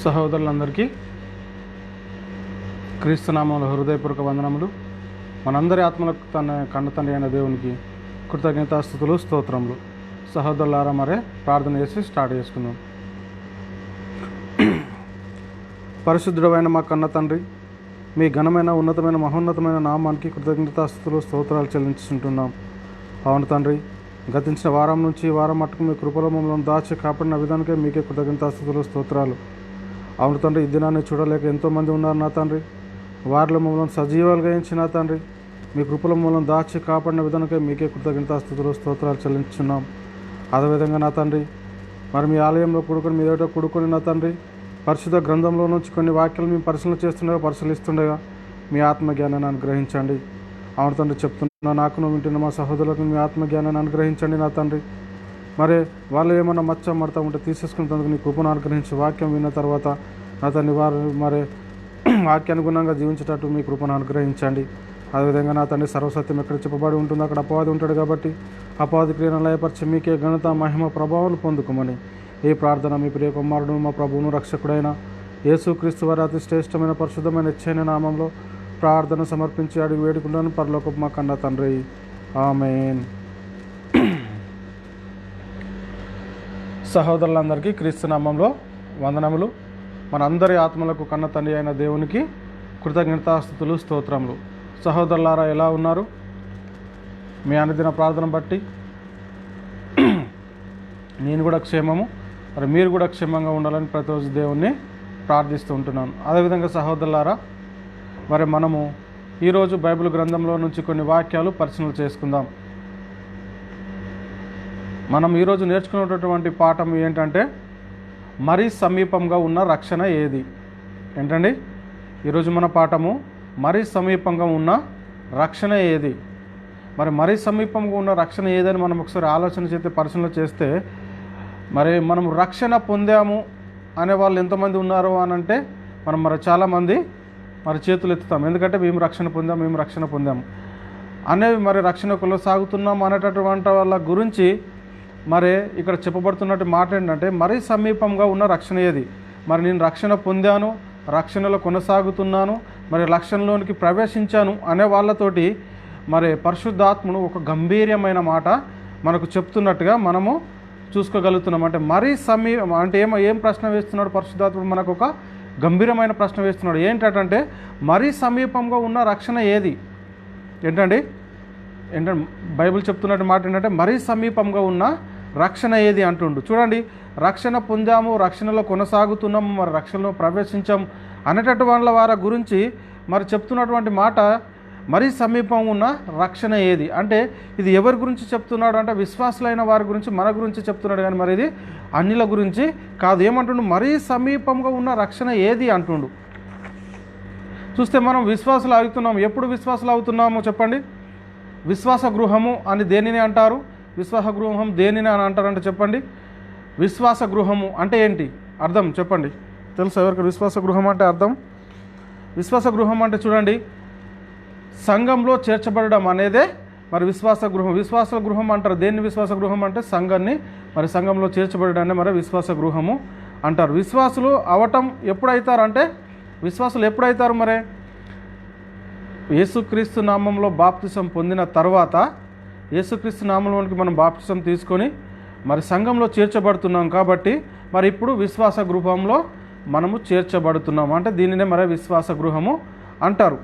సహోదరులందరికీ క్రీస్తునామంలో హృదయపూర్వక వందనములు. మనందరి ఆత్మలకు తన కన్నతండ్రి అయిన దేవునికి కృతజ్ఞతాస్తుతులు, స్తోత్రములు. సహోదరులారా, మరే ప్రార్థన చేసి స్టార్ట్ చేసుకుందాం. పరిశుద్ధుడైన మా కన్న తండ్రి, మీ ఘనమైన ఉన్నతమైన మహోన్నతమైన నామానికి కృతజ్ఞతాస్తుతులు, స్తోత్రాలు చెల్లించుకుంటున్నాం. అవును తండ్రి, గతించిన వారం నుంచి వారం మట్టుకు మీ కృపలో మమ్మల్ని దాచి కాపాడిన విధానికే మీకే కృతజ్ఞతాస్తుతులు, స్తోత్రాలు. అవును తండ్రి, ఈ దినాన్ని చూడలేక ఎంతోమంది ఉన్నారు నా తండ్రి. వారిలో మమ్మల్ని సజీవాలుగా ఎంచి నా తండ్రి, మీ కృపలో మమ్మల్ని దాచి కాపాడిన విధానికే మీకే కృతజ్ఞతాస్తుతులు, స్తోత్రాలు చెల్లించున్నాం. అదేవిధంగా నా తండ్రి, మరి మీ ఆలయంలో కూడుకొని మీ దగ్గర కూడుకొని నా తండ్రి, పరిశుద్ధ గ్రంథంలో నుంచి కొన్ని వాక్యాలు మేము పరిశీలిస్తుండగా మీ ఆత్మజ్ఞానాన్ని అనుగ్రహించండి. అవును తండ్రి, చెప్తున్నా నాకును వింటున్న మా సహోదరులకు మీ ఆత్మజ్ఞానాన్ని అనుగ్రహించండి నా తండ్రి. మరి వాళ్ళు ఏమన్నా మడతా ఉంటే తీసేసుకునేందుకు నీ కృపను అనుగ్రహించి వాక్యం విన్న తర్వాత నా తండ్రి వారు మరి వాక్యానుగుణంగా జీవించేటట్టు మీ కృపను అనుగ్రహించండి. అదేవిధంగా నా తండ్రి, సర్వసత్యం ఎక్కడ చెప్పబడి ఉంటుందో అక్కడ అపవాది ఉంటాడు కాబట్టి అపవాది క్రియను లయపరిచి మీకే ఘనత మహిమ ప్రభావాలు పొందుకోమని ఈ ప్రార్థన మీ ప్రియ కుమారుడు మా ప్రభువును రక్షకుడైన యేసుక్రీస్తు వారి అతి శ్రేష్టమైన పరిశుద్ధమైన ఇచ్చైన నామంలో ప్రార్థన సమర్పించి అడిగి వేడుకుంటాను పరలోకపు మా కన్న తండ్రి, ఆమేన్. సహోదరులందరికీ క్రీస్తు నామంలో వందనములు. మనందరి ఆత్మలకు కన్న తండ్రి అయిన దేవునికి కృతజ్ఞతాస్తుతులు, స్తోత్రములు. సహోదరులారా, ఎలా ఉన్నారు? మీ అనుదిన ప్రార్థన బట్టి నేను కూడా క్షేమము, మరి మీరు కూడా క్షేమంగా ఉండాలని ప్రతిరోజు దేవుణ్ణి ప్రార్థిస్తూ ఉంటున్నాను. అదేవిధంగా సహోదరులారా, మరి మనము ఈరోజు బైబిల్ గ్రంథంలో నుంచి కొన్ని వాక్యాలు పరిశీలన చేసుకుందాం. మనం ఈరోజు నేర్చుకునేటటువంటి పాఠం ఏంటంటే, మరీ సమీపంగా ఉన్న రక్షణ ఏది? ఏంటండి ఈరోజు మన పాఠము, మరీ సమీపంగా ఉన్న రక్షణ ఏది? మరీ సమీపంగా ఉన్న రక్షణ ఏదని మనం ఒకసారి ఆలోచన చేస్తే, పరిశీలన చేస్తే, మరి మనం రక్షణ పొందాము అనే వాళ్ళు ఎంతమంది ఉన్నారు అని అంటే మనం చాలామంది చేతులు ఎత్తుతాం. ఎందుకంటే మేము రక్షణ పొందాము అనేవి రక్షణ కొనసాగుతున్నాం అనేటటువంటి వాళ్ళ గురించి ఇక్కడ చెప్పబడుతున్నట్టు మాట ఏంటంటే, మరీ సమీపంగా ఉన్న రక్షణ ఏది? నేను రక్షణ పొందాను, రక్షణలో కొనసాగుతున్నాను, రక్షణలోనికి ప్రవేశించాను అనే వాళ్ళతోటి పరిశుద్ధాత్ముడు ఒక గంభీర్యమైన మాట మనకు చెప్తున్నట్టుగా మనము చూసుకోగలుగుతున్నాం. అంటే మరీ అంటే ఏం ప్రశ్న వేస్తున్నాడు పరిశుద్ధాత్ముడు? మనకు ఒక గంభీరమైన ప్రశ్న వేస్తున్నాడు. ఏంటంటే, మరీ సమీపంగా ఉన్న రక్షణ ఏది? ఏంటంటే బైబిల్ చెప్తున్నట్టు మాట ఏంటంటే, మరీ సమీపంగా ఉన్న రక్షణ ఏది అంటుండు. చూడండి, రక్షణ పొందాము, రక్షణలో కొనసాగుతున్నాము, రక్షణలో ప్రవేశించాము అనేటటువంటి వాళ్ళ వారి గురించి చెప్తున్నటువంటి మాట, మరీ సమీపం ఉన్న రక్షణ ఏది అంటే ఇది ఎవరి గురించి చెప్తున్నాడు అంటే, విశ్వాసులైన వారి గురించి, మన గురించి చెప్తున్నాడు. కానీ ఇది అన్యుల గురించి కాదు. ఏమంటుండు? మరీ సమీపంగా ఉన్న రక్షణ ఏది అంటుండు. చూస్తే మనం విశ్వాసులు అవుతున్నాము. ఎప్పుడు విశ్వాసులు అవుతున్నాము చెప్పండి? విశ్వాస గృహము అని దేనిని అంటారు? విశ్వాస గృహం దేనిని అని అంటారంటే చెప్పండి. విశ్వాస గృహము అంటే ఏంటి అర్థం చెప్పండి? తెలుసా ఎవరికి విశ్వాస గృహం అంటే అర్థం? విశ్వాస గృహం అంటే చూడండి, సంఘంలో చేర్చబడడం అనేదే విశ్వాస గృహం. విశ్వాస గృహం అంటారు. దేన్ని విశ్వాస గృహం అంటే? సంఘాన్ని సంఘంలో చేర్చబడడాన్ని విశ్వాస గృహము అంటారు. విశ్వాసులు అవటం ఎప్పుడైతారంటే, విశ్వాసులు ఎప్పుడైతారు? యేసుక్రీస్తు నామంలో బాప్తిసం పొందిన తర్వాత, యేసుక్రీస్తు నామంలోనికి మనం బాప్తిసం తీసుకొని సంఘంలో చేర్చబడుతున్నాం కాబట్టి ఇప్పుడు విశ్వాస గృహంలో మనము చేర్చబడుతున్నాం. అంటే దీనినే విశ్వాస గృహము అంటారు.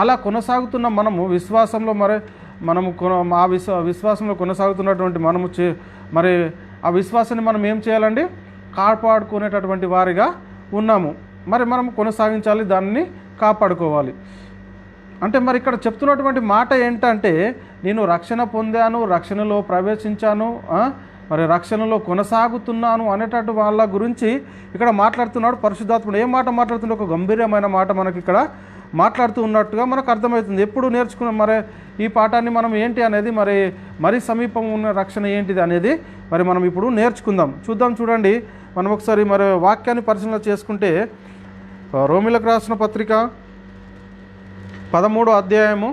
అలా కొనసాగుతున్న మనము విశ్వాసంలో మనము ఆ విశ్వాసంలో కొనసాగుతున్నటువంటి మనము ఆ విశ్వాసాన్ని మనం ఏం చేయాలండి? కాపాడుకునేటటువంటి వారిగా ఉన్నాము. మనం కొనసాగించాలి, దాన్ని కాపాడుకోవాలి. అంటే ఇక్కడ చెప్తున్నటువంటి మాట ఏంటంటే, నేను రక్షణ పొందాను, రక్షణలో ప్రవేశించాను, రక్షణలో కొనసాగుతున్నాను అనేటటువంటి వాళ్ళ గురించి ఇక్కడ మాట్లాడుతున్నాడు పరిశుద్ధాత్ముడు. ఏం మాట మాట్లాడుతుండే? ఒక గంభీరమైన మాట మనకి ఇక్కడ మాట్లాడుతూ ఉన్నట్టుగా మనకు అర్థమవుతుంది. ఎప్పుడు నేర్చుకున్న ఈ పాఠాన్ని మనం ఏంటి అనేది మరీ సమీపం ఉన్న రక్షణ ఏంటిది అనేది మనం ఇప్పుడు నేర్చుకుందాం. చూడండి, మనం ఒకసారి వాక్యాన్ని పరిశీలన చేసుకుంటే, రోమిలకు రాసిన పత్రిక 13వ అధ్యాయము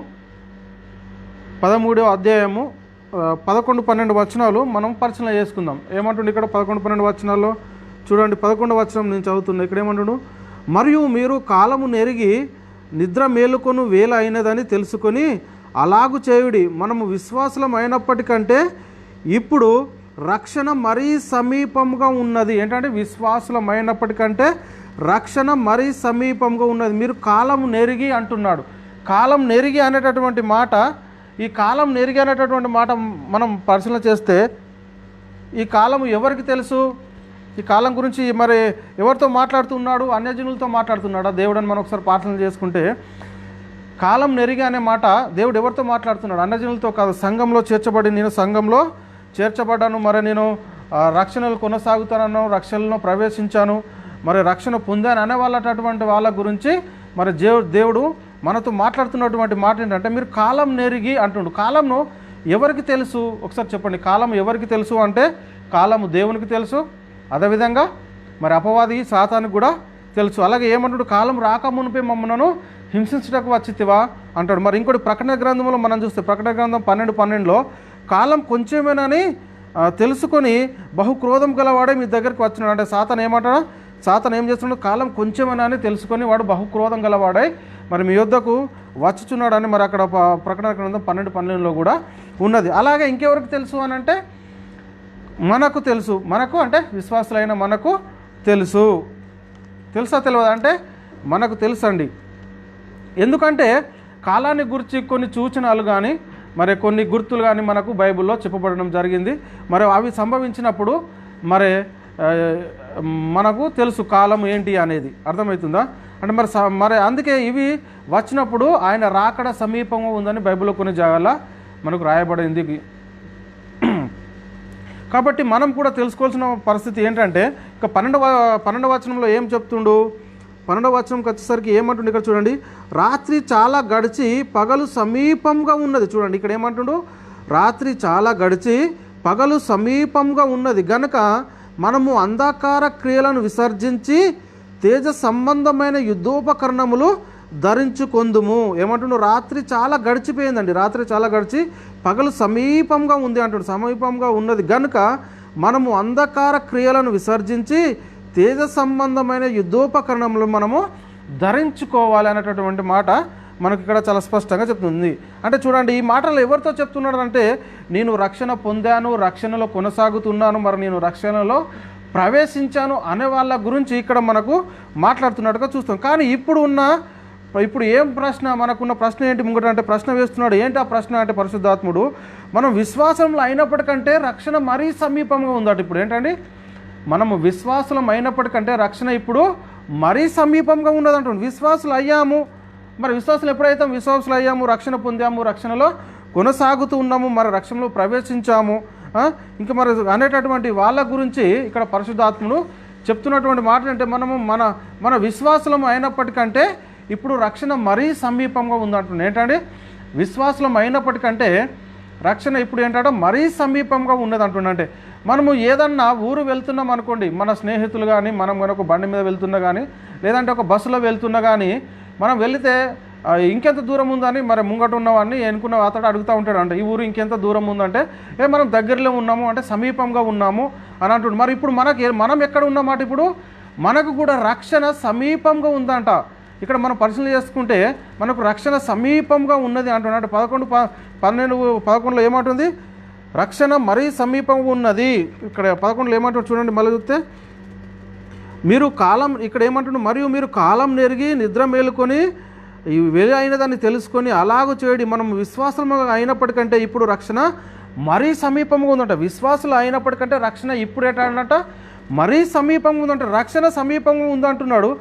11-12 వచనాలు మనం పరిశీలన చేసుకుందాం. ఏమంటుండే ఇక్కడ 11-12 వచనాల్లో? చూడండి 11వ వచనం నేను చదువుతున్నా. ఇక్కడ ఏమంటున్నాడు, మరియు మీరు కాలము నెరిగి నిద్ర మేలుకొను వేళ అయినదని తెలుసుకొని అలాగు చేయుడి. మనము విశ్వాసులం అయినప్పటికంటే ఇప్పుడు రక్షణ మరీ సమీపంగా ఉన్నది. ఏంటంటే విశ్వాసులం అయినప్పటికంటే రక్షణ మరీ సమీపంగా ఉన్నది. మీరు కాలం నెరిగి అంటున్నాడు. కాలం నెరిగి అనేటటువంటి మాట, ఈ కాలం నెరిగి అనేటటువంటి మాట మనం పరిశీలన చేస్తే ఈ కాలం ఎవరికి తెలుసు? ఈ కాలం గురించి మరి ఎవరితో మాట్లాడుతున్నాడు? అన్యజనులతో మాట్లాడుతున్నాడా దేవుడు అని మనం ఒకసారి ప్రార్థన చేసుకుంటే, కాలం నెరిగి అనే మాట దేవుడు ఎవరితో మాట్లాడుతున్నాడు? అన్యజనులతో కాదు. సంఘంలో చేర్చబడి నేను సంఘంలో చేర్చబడ్డాను, మరి నేను రక్షణలు కొనసాగుతానను, రక్షణలో ప్రవేశించాను, మరి రక్షణ పొందాను అనే వాళ్ళ గురించి మరి దేవుడు మనతో మాట్లాడుతున్నటువంటి మాట ఏంటంటే మీరు కాలం నెరిగి అంటుండు. కాలంను ఎవరికి తెలుసు? ఒకసారి చెప్పండి. కాలం ఎవరికి తెలుసు అంటే కాలము దేవునికి తెలుసు, అదేవిధంగా మరి అపవాది సాతానికి కూడా తెలుసు. అలాగే ఏమంటాడు, కాలం రాక మునిపే మమ్మల్ని హింసించటకు వచ్చితివా అంటాడు. మరి ఇంకోటి ప్రకటన గ్రంథంలో మనం చూస్తే ప్రకటన గ్రంథం 12:12లో కాలం కొంచెమేనని తెలుసుకొని బహుక్రోధం గలవాడే మీ దగ్గరికి వచ్చినాడు. అంటే సాతాను ఏమంటాడు? సాతాను ఏం చేస్తున్నాడు? కాలం కొంచెమేనని తెలుసుకొని వాడు బహుక్రోధం గలవాడై మరి మీ యొద్దకు వచ్చుచున్నాడని మరి అక్కడ ప్రకటన గ్రంథం 12:12లో కూడా ఉన్నది. అలాగే ఇంకెవరికి తెలుసు అని అంటే మనకు తెలుసు. మనకు అంటే విశ్వాసులైన మనకు తెలుసు. తెలుసా తెలియదా అంటే మనకు తెలుసు అండి. ఎందుకంటే కాలాన్ని గురించి కొన్ని సూచనలు కానీ మరి కొన్ని గుర్తులు కానీ మనకు బైబిల్లో చెప్పబడడం జరిగింది. మరి అవి సంభవించినప్పుడు మరి మనకు తెలుసు కాలం ఏంటి అనేది. అర్థమవుతుందా? అంటే మరి అందుకే ఇవి వచ్చినప్పుడు ఆయన రాకడ సమీపంగా ఉందని బైబిల్లో కొన్ని జాగాల మనకు రాయబడింది. కాబట్టి మనం కూడా తెలుసుకోవాల్సిన పరిస్థితి ఏంటంటే ఇక 12వ వచనంలో ఏం చెప్తుండు? 12వ వచనంకి వచ్చేసరికి ఏమంటుండు ఇక్కడ చూడండి, రాత్రి చాలా గడిచి పగలు సమీపంగా ఉన్నది. చూడండి ఇక్కడ ఏమంటుండు, రాత్రి చాలా గడిచి పగలు సమీపంగా ఉన్నది గనుక మనము అంధకార క్రియలను విసర్జించి తేజ సంబంధమైన యుద్ధోపకరణములు ధరించుకొందుము. ఏమంటుండు? రాత్రి చాలా గడిచిపోయిందండి. రాత్రి చాలా గడిచి పగలు సమీపంగా ఉంది అంటుండు. సమీపంగా ఉన్నది గనుక మనము అంధకార క్రియలను విసర్జించి తేజ సంబంధమైన యుద్ధోపకరణములు మనము ధరించుకోవాలి అనేటటువంటి మాట మనకి ఇక్కడ చాలా స్పష్టంగా చెప్తుంది. అంటే చూడండి, ఈ మాటలు ఎవరితో చెప్తున్నాడు అంటే నేను రక్షణ పొందాను, రక్షణలో కొనసాగుతున్నాను, మరి నేను రక్షణలో ప్రవేశించాను అనే వాళ్ళ గురించి ఇక్కడ మనకు మాట్లాడుతున్నట్టుగా చూస్తాం. కానీ ఇప్పుడు ఏం ప్రశ్న మనకున్న ప్రశ్న ఏంటి ముంగట అంటే ప్రశ్న వేస్తున్నాడు. ఏంటి ఆ ప్రశ్న అంటే పరిశుద్ధాత్ముడు మనం విశ్వాసంలో అయినప్పటికంటే రక్షణ మరీ సమీపంగా ఉందట. ఇప్పుడు ఏంటండి, మనము విశ్వాసులం అయినప్పటికంటే రక్షణ ఇప్పుడు మరీ సమీపంగా ఉన్నదంటుంది. విశ్వాసులు అయ్యాము, మరి విశ్వాసులు ఎప్పుడైతే విశ్వాసులు అయ్యాము, రక్షణ పొందాము, రక్షణలో కొనసాగుతూ ఉన్నాము, మరి రక్షణలో ప్రవేశించాము, ఇంకా మరి అనేటటువంటి వాళ్ళ గురించి ఇక్కడ పరిశుద్ధాత్ముడు చెప్తున్నటువంటి మాట అంటే మనము మన విశ్వాసులం అయినప్పటికంటే ఇప్పుడు రక్షణ మరీ సమీపంగా ఉందంటుంది. ఏంటంటే విశ్వాసులం అయినప్పటికంటే రక్షణ ఇప్పుడు ఏంటంటే మరీ సమీపంగా ఉన్నది అంటుండే. మనము ఏదన్నా ఊరు వెళ్తున్నాం అనుకోండి, మన స్నేహితులు కానీ మనం కనుక బండి మీద వెళ్తున్నా కానీ లేదంటే ఒక బస్సులో వెళ్తున్నా కానీ మనం వెళితే ఇంకెంత దూరం ఉందని మరి ముంగట ఉన్నవాడిని ఎన్నుకున్న అతడు అడుగుతూ ఉంటాడు. అంటే ఈ ఊరు ఇంకెంత దూరం ఉందంటే మనం దగ్గరలో ఉన్నాము అంటే సమీపంగా ఉన్నాము అని అంటుండు. మరి ఇప్పుడు మనం ఎక్కడ ఉన్నమాట? ఇప్పుడు మనకు కూడా రక్షణ సమీపంగా ఉందంట. ఇక్కడ మనం పరిశీలన చేసుకుంటే మనకు రక్షణ సమీపంగా ఉన్నది అంటున్నాడు. 11:11లో ఏమంటుంది? రక్షణ మరీ సమీపంగా ఉన్నది. ఇక్కడ 11లో ఏమంటుంది చూడండి, మళ్ళీ చూస్తే మీరు కాలం ఇక్కడ ఏమంటుండు, మరియు మీరు కాలం నెరిగి నిద్ర మేలుకొని వేళ అయినదాన్ని తెలుసుకొని అలాగూ చేయడి. మనం విశ్వాసం అయినప్పటికంటే ఇప్పుడు రక్షణ మరీ సమీపంగా ఉందంట. విశ్వాసులు అయినప్పటికంటే రక్షణ ఇప్పుడు ఏంటంట మరీ సమీపంగా ఉందంట. రక్షణ సమీపంగా ఉందంటున్నాడు.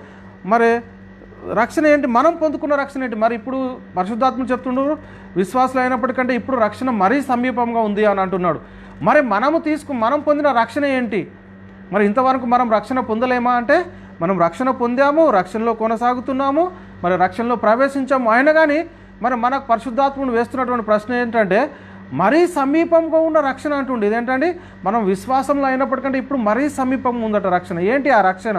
మరి రక్షణ ఏంటి? మనం పొందుకున్న రక్షణ ఏంటి? మరి ఇప్పుడు పరిశుద్ధాత్మ చెప్తుండ్రు విశ్వాసులు అయినప్పటికంటే ఇప్పుడు రక్షణ మరీ సమీపంగా ఉంది అని అంటున్నాడు. మరి మనం పొందిన రక్షణ ఏంటి? మరి ఇంతవరకు మనం రక్షణ పొందలేమా అంటే మనం రక్షణ పొందాము, రక్షణలో కొనసాగుతున్నాము, మరి రక్షణలో ప్రవేశించాము. అయినా కానీ మరి మనకు పరిశుద్ధాత్మను వేస్తున్నటువంటి ప్రశ్న ఏంటంటే మరీ సమీపంగా ఉన్న రక్షణ అంటుండే. ఇదేంటండి, మనం విశ్వాసంలో అయినప్పటికంటే ఇప్పుడు మరీ సమీపంగా ఉందట రక్షణ. ఏంటి ఆ రక్షణ?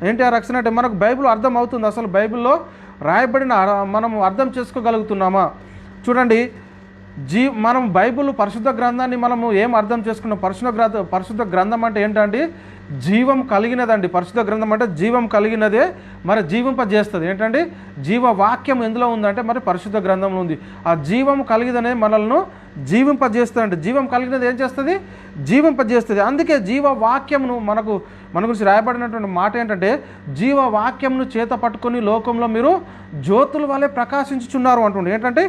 ఏంటి ఆ రక్షణ అంటే మనకు బైబిల్ అర్థం అవుతుంది? అసలు బైబిల్లో రాయబడిన మనం అర్థం చేసుకోగలుగుతున్నామా? చూడండి, మనం బైబిల్ పరిశుద్ధ గ్రంథాన్ని మనము ఏం అర్థం చేసుకున్నాం? పరిశుద్ధ గ్రంథం అంటే ఏంటంటే జీవం కలిగినదండి. పరిశుద్ధ గ్రంథం అంటే జీవం కలిగినదే మరి జీవింపజేస్తుంది. ఏంటంటే జీవవాక్యం ఎందులో ఉందంటే మరి పరిశుద్ధ గ్రంథంలో ఉంది. ఆ జీవం కలిగినదే మనల్ని జీవింపజేస్తుంది. జీవం కలిగినది ఏం చేస్తుంది? జీవింపజేస్తుంది. అందుకే జీవవాక్యంను మన గురించి రాయబడినటువంటి మాట ఏంటంటే జీవవాక్యంను చేత పట్టుకొని లోకంలో మీరు జ్యోతుల వలె ప్రకాశించుచున్నారు అంటుండే. ఏంటంటే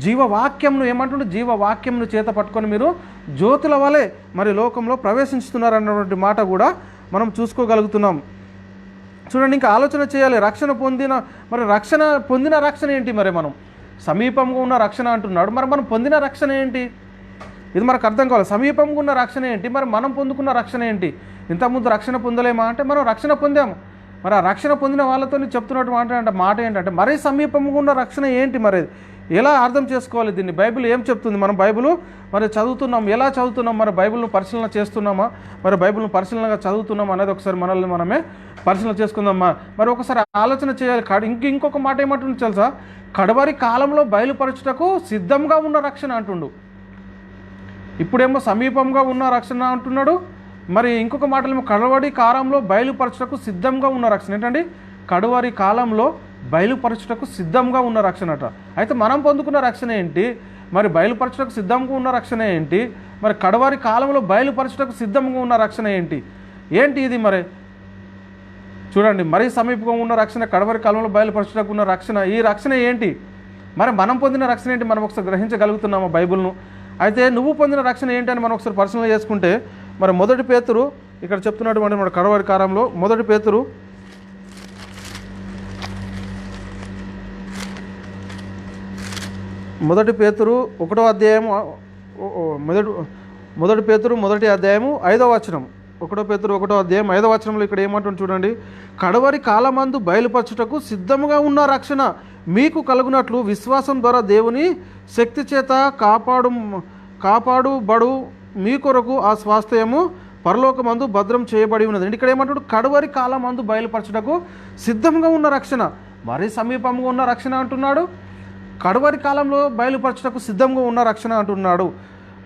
జీవవాక్యంను ఏమంటుండే? జీవవాక్యంను చేత పట్టుకొని మీరు జ్యోతుల వలె మరి లోకంలో ప్రవేశించుతున్నారు అన్నటువంటి మాట కూడా మనం చూసుకోగలుగుతున్నాం. చూడండి, ఇంకా ఆలోచన చేయాలి. రక్షణ పొందిన రక్షణ ఏంటి? మరి మనం సమీపంగా ఉన్న రక్షణ అంటున్నాడు, మరి మనం పొందిన రక్షణ ఏంటి? ఇది మనకు అర్థం కావాలి. సమీపంగా ఉన్న రక్షణ ఏంటి? మరి మనం పొందుకున్న రక్షణ ఏంటి? ఇంతకుముందు రక్షణ పొందలేమా అంటే మనం రక్షణ పొందాము. మరి ఆ రక్షణ పొందిన వాళ్ళతో చెప్తున్నటువంటి మాట ఏంటంటే మరీ సమీపంగా ఉన్న రక్షణ ఏంటి? మరి ఎలా అర్థం చేసుకోవాలి దీన్ని? బైబిల్ ఏం చెప్తుంది? మనం బైబిల్ మరి చదువుతున్నాం, ఎలా చదువుతున్నాం? మరి బైబిల్ను పరిశీలన చేస్తున్నామా? మరి బైబిల్ను పరిశీలనగా చదువుతున్నాం అనేది ఒకసారి మనల్ని మనమే పరిశీలన చేసుకుందామా? మరి ఒకసారి ఆలోచన చేయాలి. ఇంకొక మాట ఏమంటుంది తెలుసా? కడవరి కాలంలో బయలుపరచుటకు సిద్ధంగా ఉన్న రక్షణ అంటుండు. ఇప్పుడేమో సమీపంగా ఉన్న రక్షణ అంటున్నాడు. మరి ఇంకొక మాటలేమో కడవరి కాలంలో బయలుపరచుటకు సిద్ధంగా ఉన్న రక్షణ. ఏంటండి? కడవరి కాలంలో బయలుపరచుటకు సిద్ధంగా ఉన్న రక్షణ అట. అయితే మనం పొందుకున్న రక్షణ ఏంటి? మరి బయలుపరచుటకు సిద్ధంగా ఉన్న రక్షణ ఏంటి? మరి కడవరి కాలంలో బయలుపరచుటకు సిద్ధంగా ఉన్న రక్షణ ఏంటి ఇది? మరి చూడండి, మరీ సమీపంగా ఉన్న రక్షణ, కడవరి కాలంలో బయలుపరచుటకు ఉన్న రక్షణ, ఈ రక్షణ ఏంటి? మరి మనం పొందిన రక్షణ ఏంటి? మనం ఒకసారి గ్రహించగలుగుతున్నామా బైబిల్ను? అయితే నువ్వు పొందిన రక్షణ ఏంటని మనం ఒకసారి పరిశీలన చేసుకుంటే మరి 1 పేతురు ఇక్కడ చెప్తున్నటువంటి మన కడవరి కాలంలో 1 పేతురు 1 పేతురు 1వ అధ్యాయము 1 పేతురు 1వ అధ్యాయము 5వ వచనం. 1 పేతురు 1వ అధ్యాయం 5వ వచనంలో ఇక్కడ ఏమంటుంది చూడండి. కడవరి కాలమందు బయలుపరచుటకు సిద్ధముగా ఉన్న రక్షణ మీకు కలుగునట్లు విశ్వాసం ద్వారా దేవుని శక్తి చేత కాపాడుబడు మీ కొరకు ఆ స్వాస్థ్యము పరలోకమందు భద్రం చేయబడి ఉన్నది. ఇక్కడ ఏమంటాడు? కడవరి కాలమందు బయలుపరచుటకు సిద్ధంగా ఉన్న రక్షణ, మరీ సమీపంగా ఉన్న రక్షణ అంటున్నాడు. కడవరి కాలంలో బయలుపరచుటకు సిద్ధంగా ఉన్న రక్షణ అంటున్నాడు.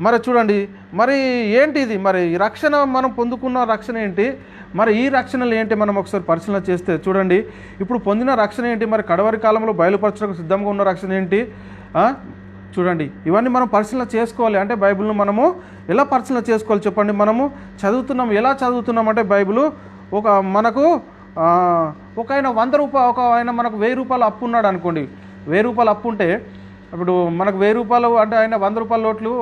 మరి చూడండి, మరి ఏంటి ఇది? మరి ఈ రక్షణ మనం పొందుకున్న రక్షణ ఏంటి? మరి ఈ రక్షణలు ఏంటి? మనం ఒకసారి పరిశీలన చేస్తే చూడండి, ఇప్పుడు పొందిన రక్షణ ఏంటి? మరి కడవరి కాలంలో బయలుపరచుటకు సిద్ధంగా ఉన్న రక్షణ ఏంటి? చూడండి, ఇవన్నీ మనం పరిశీలన చేసుకోవాలి. అంటే బైబిల్ను మనము ఎలా పరిశీలన చేసుకోవాలి చెప్పండి? మనము చదువుతున్నాం, ఎలా చదువుతున్నాం అంటే బైబిల్ మనకు ఒక ఆయన 100 రూపాయలు, ఆయన మనకు 1000 రూపాయలు అప్పు ఉన్నాడు అనుకోండి. 1000 రూపాయలు అప్పు ఉంటే ఇప్పుడు మనకు 1000 రూపాయలు అంటే ఆయన 100 రూపాయల నోట్లు,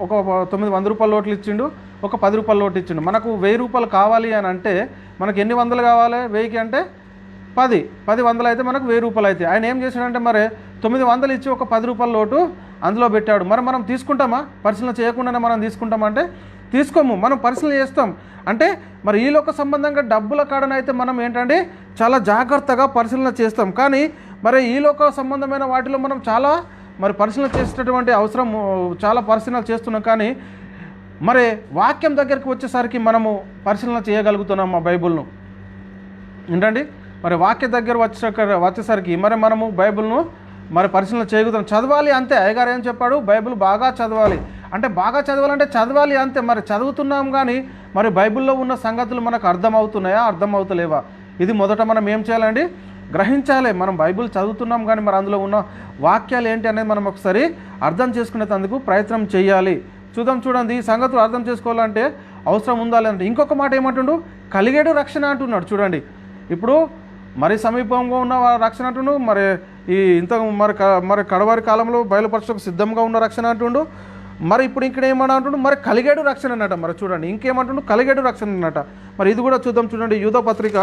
ఒక 900 రూపాయల నోట్లు ఇచ్చిండు, ఒక 10 రూపాయల నోట్లు ఇచ్చిండు. మనకు 1000 రూపాయలు కావాలి అని అంటే మనకు ఎన్ని వందలు కావాలి? 1000కి అంటే 10 వందలు అయితే మనకు 1000 రూపాయలు అయితే ఆయన ఏం చేశాడంటే మరి 900 ఇచ్చి ఒక 10 రూపాయల నోటు అందులో పెట్టాడు. మరి మనం తీసుకుంటామా? పరిశీలన చేయకుండానే మనం తీసుకుంటామంటే తీసుకోము, మనం పరిశీలన చేస్తాం. అంటే మరి ఈ లోక సంబంధంగా డబ్బుల కాడనైతే మనం ఏంటంటే చాలా జాగ్రత్తగా పరిశీలన చేస్తాం. కానీ మరి ఈ లోక సంబంధమైన వాటిలో మనం చాలా మరి పరిశీలన చేసేటటువంటి అవసరం, చాలా పరిశీలన చేస్తున్నాం. కానీ మరి వాక్యం దగ్గరికి వచ్చేసరికి మనము పరిశీలన చేయగలుగుతున్నాం మా బైబిల్ను. ఏంటండి? మరి వాక్య దగ్గర వచ్చేసరికి మరి మనము బైబిల్ను మరి పరిశీలన చేయగలుగుతాం. చదవాలి అంతే. అయ్యగారు ఏం చెప్పాడు? బైబిల్ బాగా చదవాలి అంటే బాగా చదవాలంటే చదవాలి అంతే. మరి చదువుతున్నాం కానీ మరి బైబిల్లో ఉన్న సంగతులు మనకు అర్థమవుతున్నాయా, అర్థమవుతలేవా? ఇది మొదట మనం ఏం చేయాలండి? గ్రహించాలి. మనం బైబిల్ చదువుతున్నాం కానీ మరి అందులో ఉన్న వాక్యాలు ఏంటి అనేది మనం ఒకసారి అర్థం చేసుకునేందుకు ప్రయత్నం చేయాలి. చూడండి, ఈ సంగతులు అర్థం చేసుకోవాలంటే అవసరం ఉండాలి అంటే ఇంకొక మాట ఏమంటుండు? కలిగేడు రక్షణ అంటున్నాడు. చూడండి, ఇప్పుడు మరి సమీపంగా ఉన్న రక్షణ అంటుండు, మరి మరి కడవారి కాలంలో బయలుపరచకు సిద్ధంగా ఉన్న రక్షణ అంటుండు. మరి ఇప్పుడు ఇక్కడ ఏమన్నా అంటుండు? మరి కలిగేడు రక్షణ అన్నట. మరి చూడండి, ఇంకేమంటుండు? కలిగేడు రక్షణ అన్నట. మరి ఇది కూడా చూద్దాం. చూడండి, యూదా పత్రిక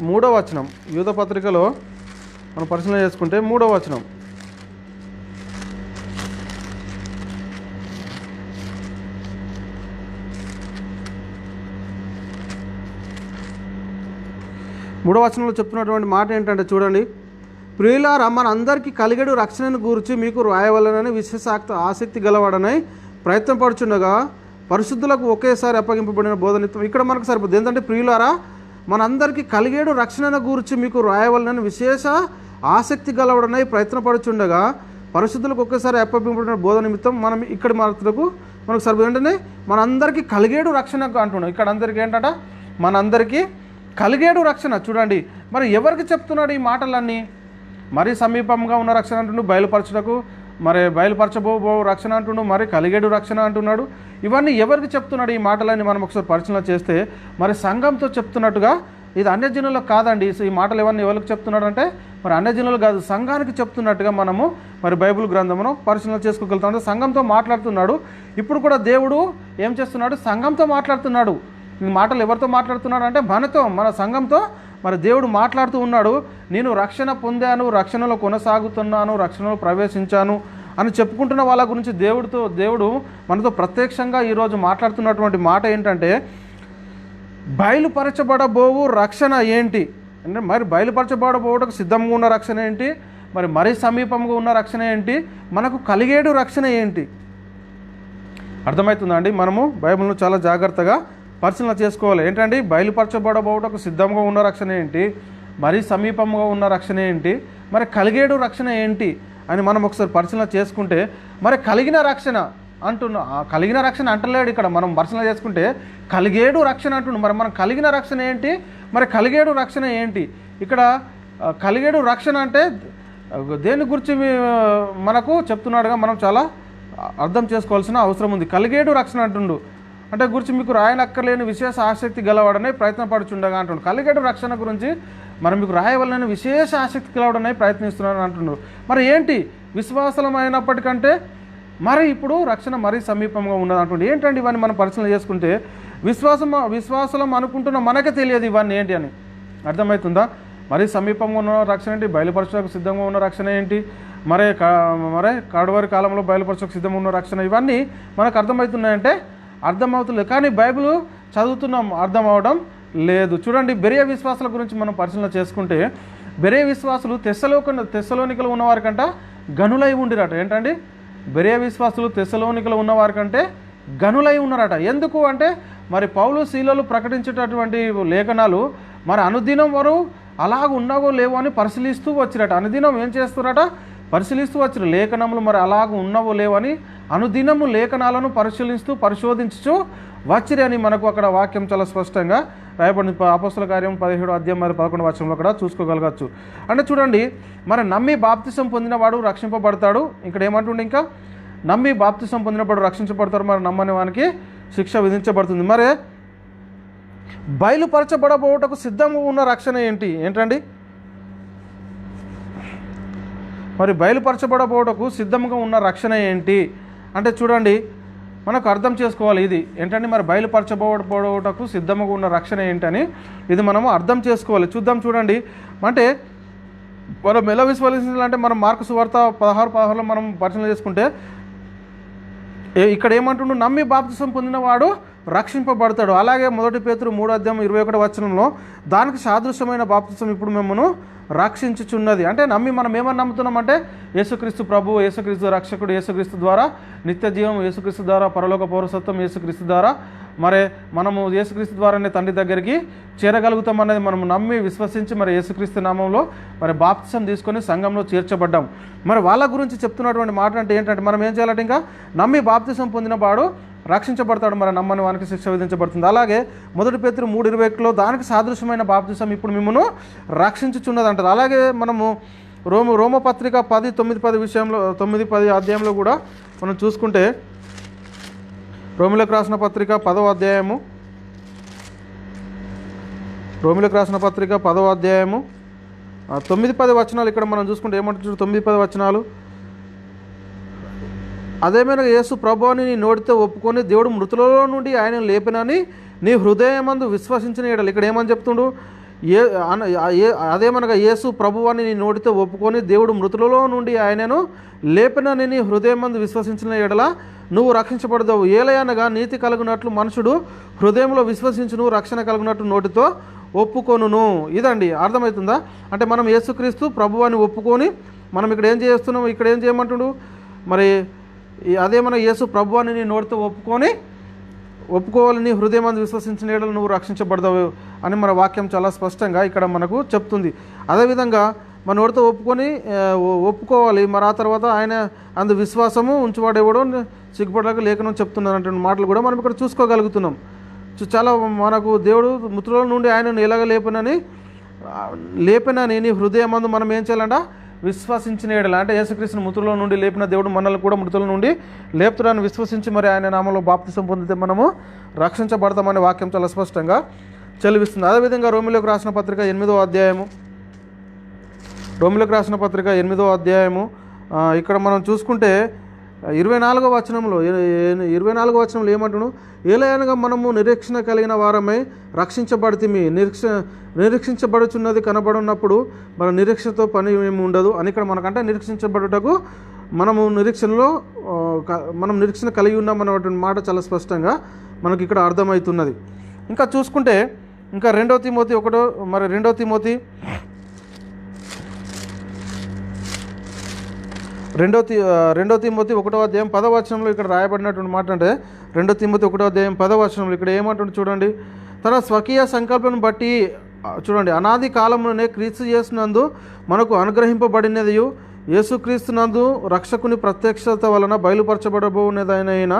3వ వచనం. యూదా పత్రికలో మనం పరిశీలన చేసుకుంటే 3వ వచనం. మూడవ వచనంలో చెప్తున్నటువంటి మాట ఏంటంటే చూడండి, ప్రియులారా మనందరికీ కలిగేడు రక్షణను గురించి మీకు రాయవలనని విశేష ఆసక్తి గలవాడనై ప్రయత్నపడుచుండగా పరిశుద్ధులకు ఒకేసారి అప్పగింపబడిన బోధ నిమిత్తం. ఇక్కడ మనకు సరిపోతుంది. ఏంటంటే ప్రియులారా, మనందరికీ కలిగేడు రక్షణను గూర్చి మీకు రాయవలనని విశేష ఆసక్తి గలవడనై ప్రయత్నపడుచుండగా పరిశుద్ధులకు ఒకేసారి అప్పగింపబడిన బోధ నిమిత్తం మనం ఇక్కడ మనకు సరిపోతుంది. ఏంటంటే మనందరికీ కలిగేడు రక్షణ అంటున్నాం. ఇక్కడ అందరికీ ఏంటంట, మనందరికీ కలిగేడు రక్షణ. చూడండి, మరి ఎవరికి చెప్తున్నాడు ఈ మాటలన్నీ? మరి సమీపంగా ఉన్న రక్షణ అంటుండు, బయలుపరచబో రక్షణ అంటుండు, మరి కలిగేడు రక్షణ అంటున్నాడు. ఇవన్నీ ఎవరికి చెప్తున్నాడు ఈ మాటలన్నీ మనం ఒకసారి పరిశీలన చేస్తే, మరి సంఘంతో చెప్తున్నట్టుగా ఇది అన్యజనులకు కాదండి. ఈ మాటలు ఇవన్నీ ఎవరికి చెప్తున్నాడు అంటే మరి అన్యజనులు కాదు, సంఘానికి చెప్తున్నట్టుగా మనము మరి బైబిల్ గ్రంథమును పరిశీలన చేసుకోగలుగుతాం. అంటే సంఘంతో మాట్లాడుతున్నాడు. ఇప్పుడు కూడా దేవుడు ఏం చేస్తున్నాడు? సంఘంతో మాట్లాడుతున్నాడు. ఈ మాటలు ఎవరితో మాట్లాడుతున్నాడు అంటే మన సంఘంతో మరి దేవుడు మాట్లాడుతూ ఉన్నాడు. నేను రక్షణ పొందాను, రక్షణలో కొనసాగుతున్నాను, రక్షణలో ప్రవేశించాను అని చెప్పుకుంటున్న వాళ్ళ గురించి దేవుడు మనతో ప్రత్యక్షంగా ఈరోజు మాట్లాడుతున్నటువంటి మాట ఏంటంటే, బయలుపరచబడబోవు రక్షణ ఏంటి అంటే, మరి బయలుపరచబడబోవుటకు సిద్ధంగా ఉన్న రక్షణ ఏంటి, మరి సమీపంగా ఉన్న రక్షణ ఏంటి, మనకు కలిగేడు రక్షణ ఏంటి? అర్థమవుతుందా అండి? మనము బైబిల్ను చాలా జాగ్రత్తగా పరిశీలన చేసుకోవాలి. ఏంటండి, బయలుపరచబడబోవుటకు సిద్ధంగా ఉన్న రక్షణ ఏంటి, మరి సమీపంగా ఉన్న రక్షణ ఏంటి, మరి కలిగేడు రక్షణ ఏంటి అని మనం ఒకసారి పరిశీలన చేసుకుంటే, మరి కలిగిన రక్షణ అంటలేడు ఇక్కడ. మనం పరిశీలన చేసుకుంటే కలిగేడు రక్షణ అంటున్నాడు. మరి మనం కలిగిన రక్షణ ఏంటి, మరి కలిగేడు రక్షణ ఏంటి? ఇక్కడ కలిగేడు రక్షణ అంటే దేని గురించి మనకు చెప్తున్నాడుగా మనం చాలా అర్థం చేసుకోవాల్సిన అవసరం ఉంది. కలిగేడు రక్షణ అంటుండు అంటే గురించి మీకు రాయనక్కర్లేని విశేష ఆసక్తి గలవాడనే ప్రయత్నపడుచుండగా అంటుండు. కలిగేడు రక్షణ గురించి మరి మీకు రాయవలనని విశేష ఆసక్తి గలవాడనే ప్రయత్నిస్తున్నాను అంటుండు. మరి ఏంటి? విశ్వాసమైనప్పటికంటే మరి ఇప్పుడు రక్షణ మరీ సమీపంగా ఉన్నది అంటుండే. ఏంటంటే ఇవన్నీ మనం పరిశీలన చేసుకుంటే విశ్వాసం అనుకుంటున్న మనకే తెలియదు ఇవన్నీ ఏంటి అని. అర్థమవుతుందా? మరీ సమీపంగా ఉన్న రక్షణ ఏంటి, బయలుపరచడానికి సిద్ధంగా ఉన్న రక్షణ ఏంటి, మరే కడవరి కాలంలో బయలుపరచడానికి సిద్ధంగా ఉన్న రక్షణ, ఇవన్నీ మనకు అర్థమవుతున్నాయంటే అర్థమవుతుంది. కానీ బైబిల్ చదువుతున్నాం, అర్థం అవడం లేదు. చూడండి, బెరియ విశ్వాసాల గురించి మనం పరిశీలన చేసుకుంటే, బెరియ విశ్వాసులు తెస్సలోనికలో ఉన్నవారికంట గనులై ఉండిరట. ఏంటండి, బెరియ విశ్వాసులు తెస్సలోనికలో ఉన్నవారికంటే గనులై ఉన్నారట. ఎందుకు అంటే మరి పౌలు శీలలు ప్రకటించేటటువంటి లేఖనాలు మరి అనుదినం వారు అలాగ ఉన్నావో లేవో అని పరిశీలిస్తూ వచ్చిరట. అనుదినం ఏం చేస్తారట? పరిశీలిస్తూ వచ్చిరు లేఖనములు మరి అలాగ ఉన్నవో లేవని అనుదినము లేఖనాలను పరిశోధించుచు వచ్చిరి అని మనకు అక్కడ వాక్యం చాలా స్పష్టంగా రాయబడింది. అపోస్తల కార్యం 17వ అధ్యాయం మరి 11వ వచనంలో అక్కడ చూసుకోగలగచ్చు. అంటే చూడండి, మరి నమ్మి బాప్తిసం పొందినవాడు రక్షింపబడతాడు. ఇక్కడ ఏమంటుండే, ఇంకా నమ్మి బాప్తిసం పొందినవాడు రక్షించబడతారు, మరి నమ్మని వానికి శిక్ష విధించబడుతుంది. మరి బయలుపరచబడబోటకు సిద్ధంగా ఉన్న రక్షణ ఏంటండి? మరి బయలుపరచబడబోటకు సిద్ధంగా ఉన్న రక్షణ ఏంటి అంటే చూడండి, మనకు అర్థం చేసుకోవాలి. ఇది ఏంటంటే మరి బయలుపరచబోటకు సిద్ధంగా ఉన్న రక్షణ ఏంటని ఇది మనము అర్థం చేసుకోవాలి. చూడండి, అంటే మనం ఎలా విశ్వసించాలంటే మనం మార్కు సువార్త 16:16లో మనం పరిశీలన చేసుకుంటే ఇక్కడ ఏమంటుండు, నమ్మి బాప్తిసం పొందినవాడు రక్షింపబడతాడు. అలాగే 1 పేతురు 3వ అధ్యాయం 21వ వచనంలో దానికి సాదృశ్యమైన బాప్తిసం ఇప్పుడు మిమ్మల్ని రక్షించుచున్నది. అంటే మనం ఏమని నమ్ముతున్నామంటే యేసుక్రీస్తు ప్రభు, యేసుక్రీస్తు రక్షకుడు, యేసుక్రీస్తు ద్వారా నిత్య జీవం, యేసుక్రీస్తు ద్వారా పరలోక పౌరసత్వం, యేసుక్రీస్తు ద్వారా మరి మనము యేసుక్రీస్తు ద్వారానే తండ్రి దగ్గరికి చేరగలుగుతాం అనేది మనం నమ్మి విశ్వసించి మరి యేసుక్రీస్తు నామంలో మరి బాప్తిసం తీసుకొని సంఘంలో చేర్చబడ్డాం. మరి వాళ్ళ గురించి చెప్తున్నటువంటి మాట అంటే ఏంటంటే మనం ఏం చేయాలంటే ఇంకా నమ్మి బాప్తిసం పొందిన వాడు రక్షించబడతాడు, మరి నమ్మని వానికి శిక్ష విధించబడుతుంది. అలాగే 1 పేతురు 3:21లో దానికి సాదృశ్యమైన బాప్తిసం ఇప్పుడు మిమ్మల్ని రక్షించుచున్నది అంటారు. అలాగే మనము రోమపత్రిక 10:9-10 విషయంలో 9-10 అధ్యాయంలో కూడా మనం చూసుకుంటే రోమిలకు రాసిన పత్రిక 10వ అధ్యాయము 9-10 వచనాలు ఇక్కడ మనం చూసుకుంటే ఏమంటారు? 9-10 వచనాలు, అదేమైనా యేసు ప్రభు అని నీ నోటితో ఒప్పుకొని దేవుడు మృతులలో నుండి ఆయన లేపినని నీ హృదయమందు విశ్వసించిన ఎడల, ఇక్కడ ఏమని చెప్తుండు? అదేమనగా యేసు ప్రభు అని నీ నోటితో ఒప్పుకొని దేవుడు మృతులలో నుండి ఆయనను లేపినని నీ హృదయమందు విశ్వసించిన ఎడల నువ్వు రక్షించబడతావు. ఏలయనగా నీతి కలుగునట్లు మనుషుడు హృదయంలో విశ్వసించును, రక్షణ కలుగునట్లు నోటితో ఒప్పుకొనును. ఇదండి, అర్థమవుతుందా? అంటే మనం యేసుక్రీస్తు ప్రభు అని ఒప్పుకొని మనం ఇక్కడ ఏం చేస్తున్నాం? ఇక్కడ ఏం చేయమంటుడు? మరి అదేమన్నా యేసు ప్రభు అని నీ నోటితో ఒప్పుకొని ఒప్పుకోవాలని హృదయమందు విశ్వసించిన యెడల నువ్వు రక్షించబడతావు అని మన వాక్యం చాలా స్పష్టంగా ఇక్కడ మనకు చెప్తుంది. అదేవిధంగా మన నోటితో ఒప్పుకోవాలి, మరి ఆ తర్వాత ఆయన అందు విశ్వాసము ఉంచువాడేవాడో సిగ్గుపడలేక లేఖనం చెప్తున్నటువంటి మాటలు కూడా మనం ఇక్కడ చూసుకోగలుగుతున్నాం. చాలా మనకు దేవుడు మృతుల నుండి ఆయనను ఎలాగ లేపినని నీ హృదయమందు మనం ఏం చేయాలంట, విశ్వసించిన యెడల, అంటే యేసుక్రీస్తుని మృతుల నుండి లేపిన దేవుడు మనల్ని కూడా మృతుల నుండి లేపుతాడని విశ్వసించి మరి ఆయన నామంలో బాప్తిసం పొందితే మనము రక్షించబడతామనే వాక్యం చాలా స్పష్టంగా చెలివిస్తుంది. అదేవిధంగా రోమిలోకి రాసిన పత్రిక 8వ అధ్యాయము ఇక్కడ మనం చూసుకుంటే 24వ వచనంలో ఏమంటున్నాడు, ఏలయనగా మనము నిరీక్షణ కలిగిన వారమై రక్షించబడితిమి, నిరీక్షించబడుచున్నది కనబడున్నప్పుడు మన నిరీక్షతో పని ఏమి ఉండదు అని ఇక్కడ మనకంటే నిరీక్షించబడుటకు మనం నిరీక్షణ కలిగి ఉన్నామన్నటువంటి మాట చాలా స్పష్టంగా మనకి ఇక్కడ అర్థమవుతున్నది. ఇంకా చూసుకుంటే ఇంకా 2 తిమోతి 1వ అధ్యాయం 10వ వచనంలో ఇక్కడ రాయబడినటువంటి మాట అంటే 2 తిమోతి 1వ అధ్యాయం 10వ వచనంలో ఇక్కడ ఏమంటుంది చూడండి, తన స్వకీయ సంకల్పం బట్టి చూడండి అనాది కాలమునే క్రీస్తు యేసునందు మనకు అనుగ్రహింపబడినది, యేసుక్రీస్తునందు రక్షకుని ప్రత్యక్షత వలన బయలుపరచబడబోనేదైన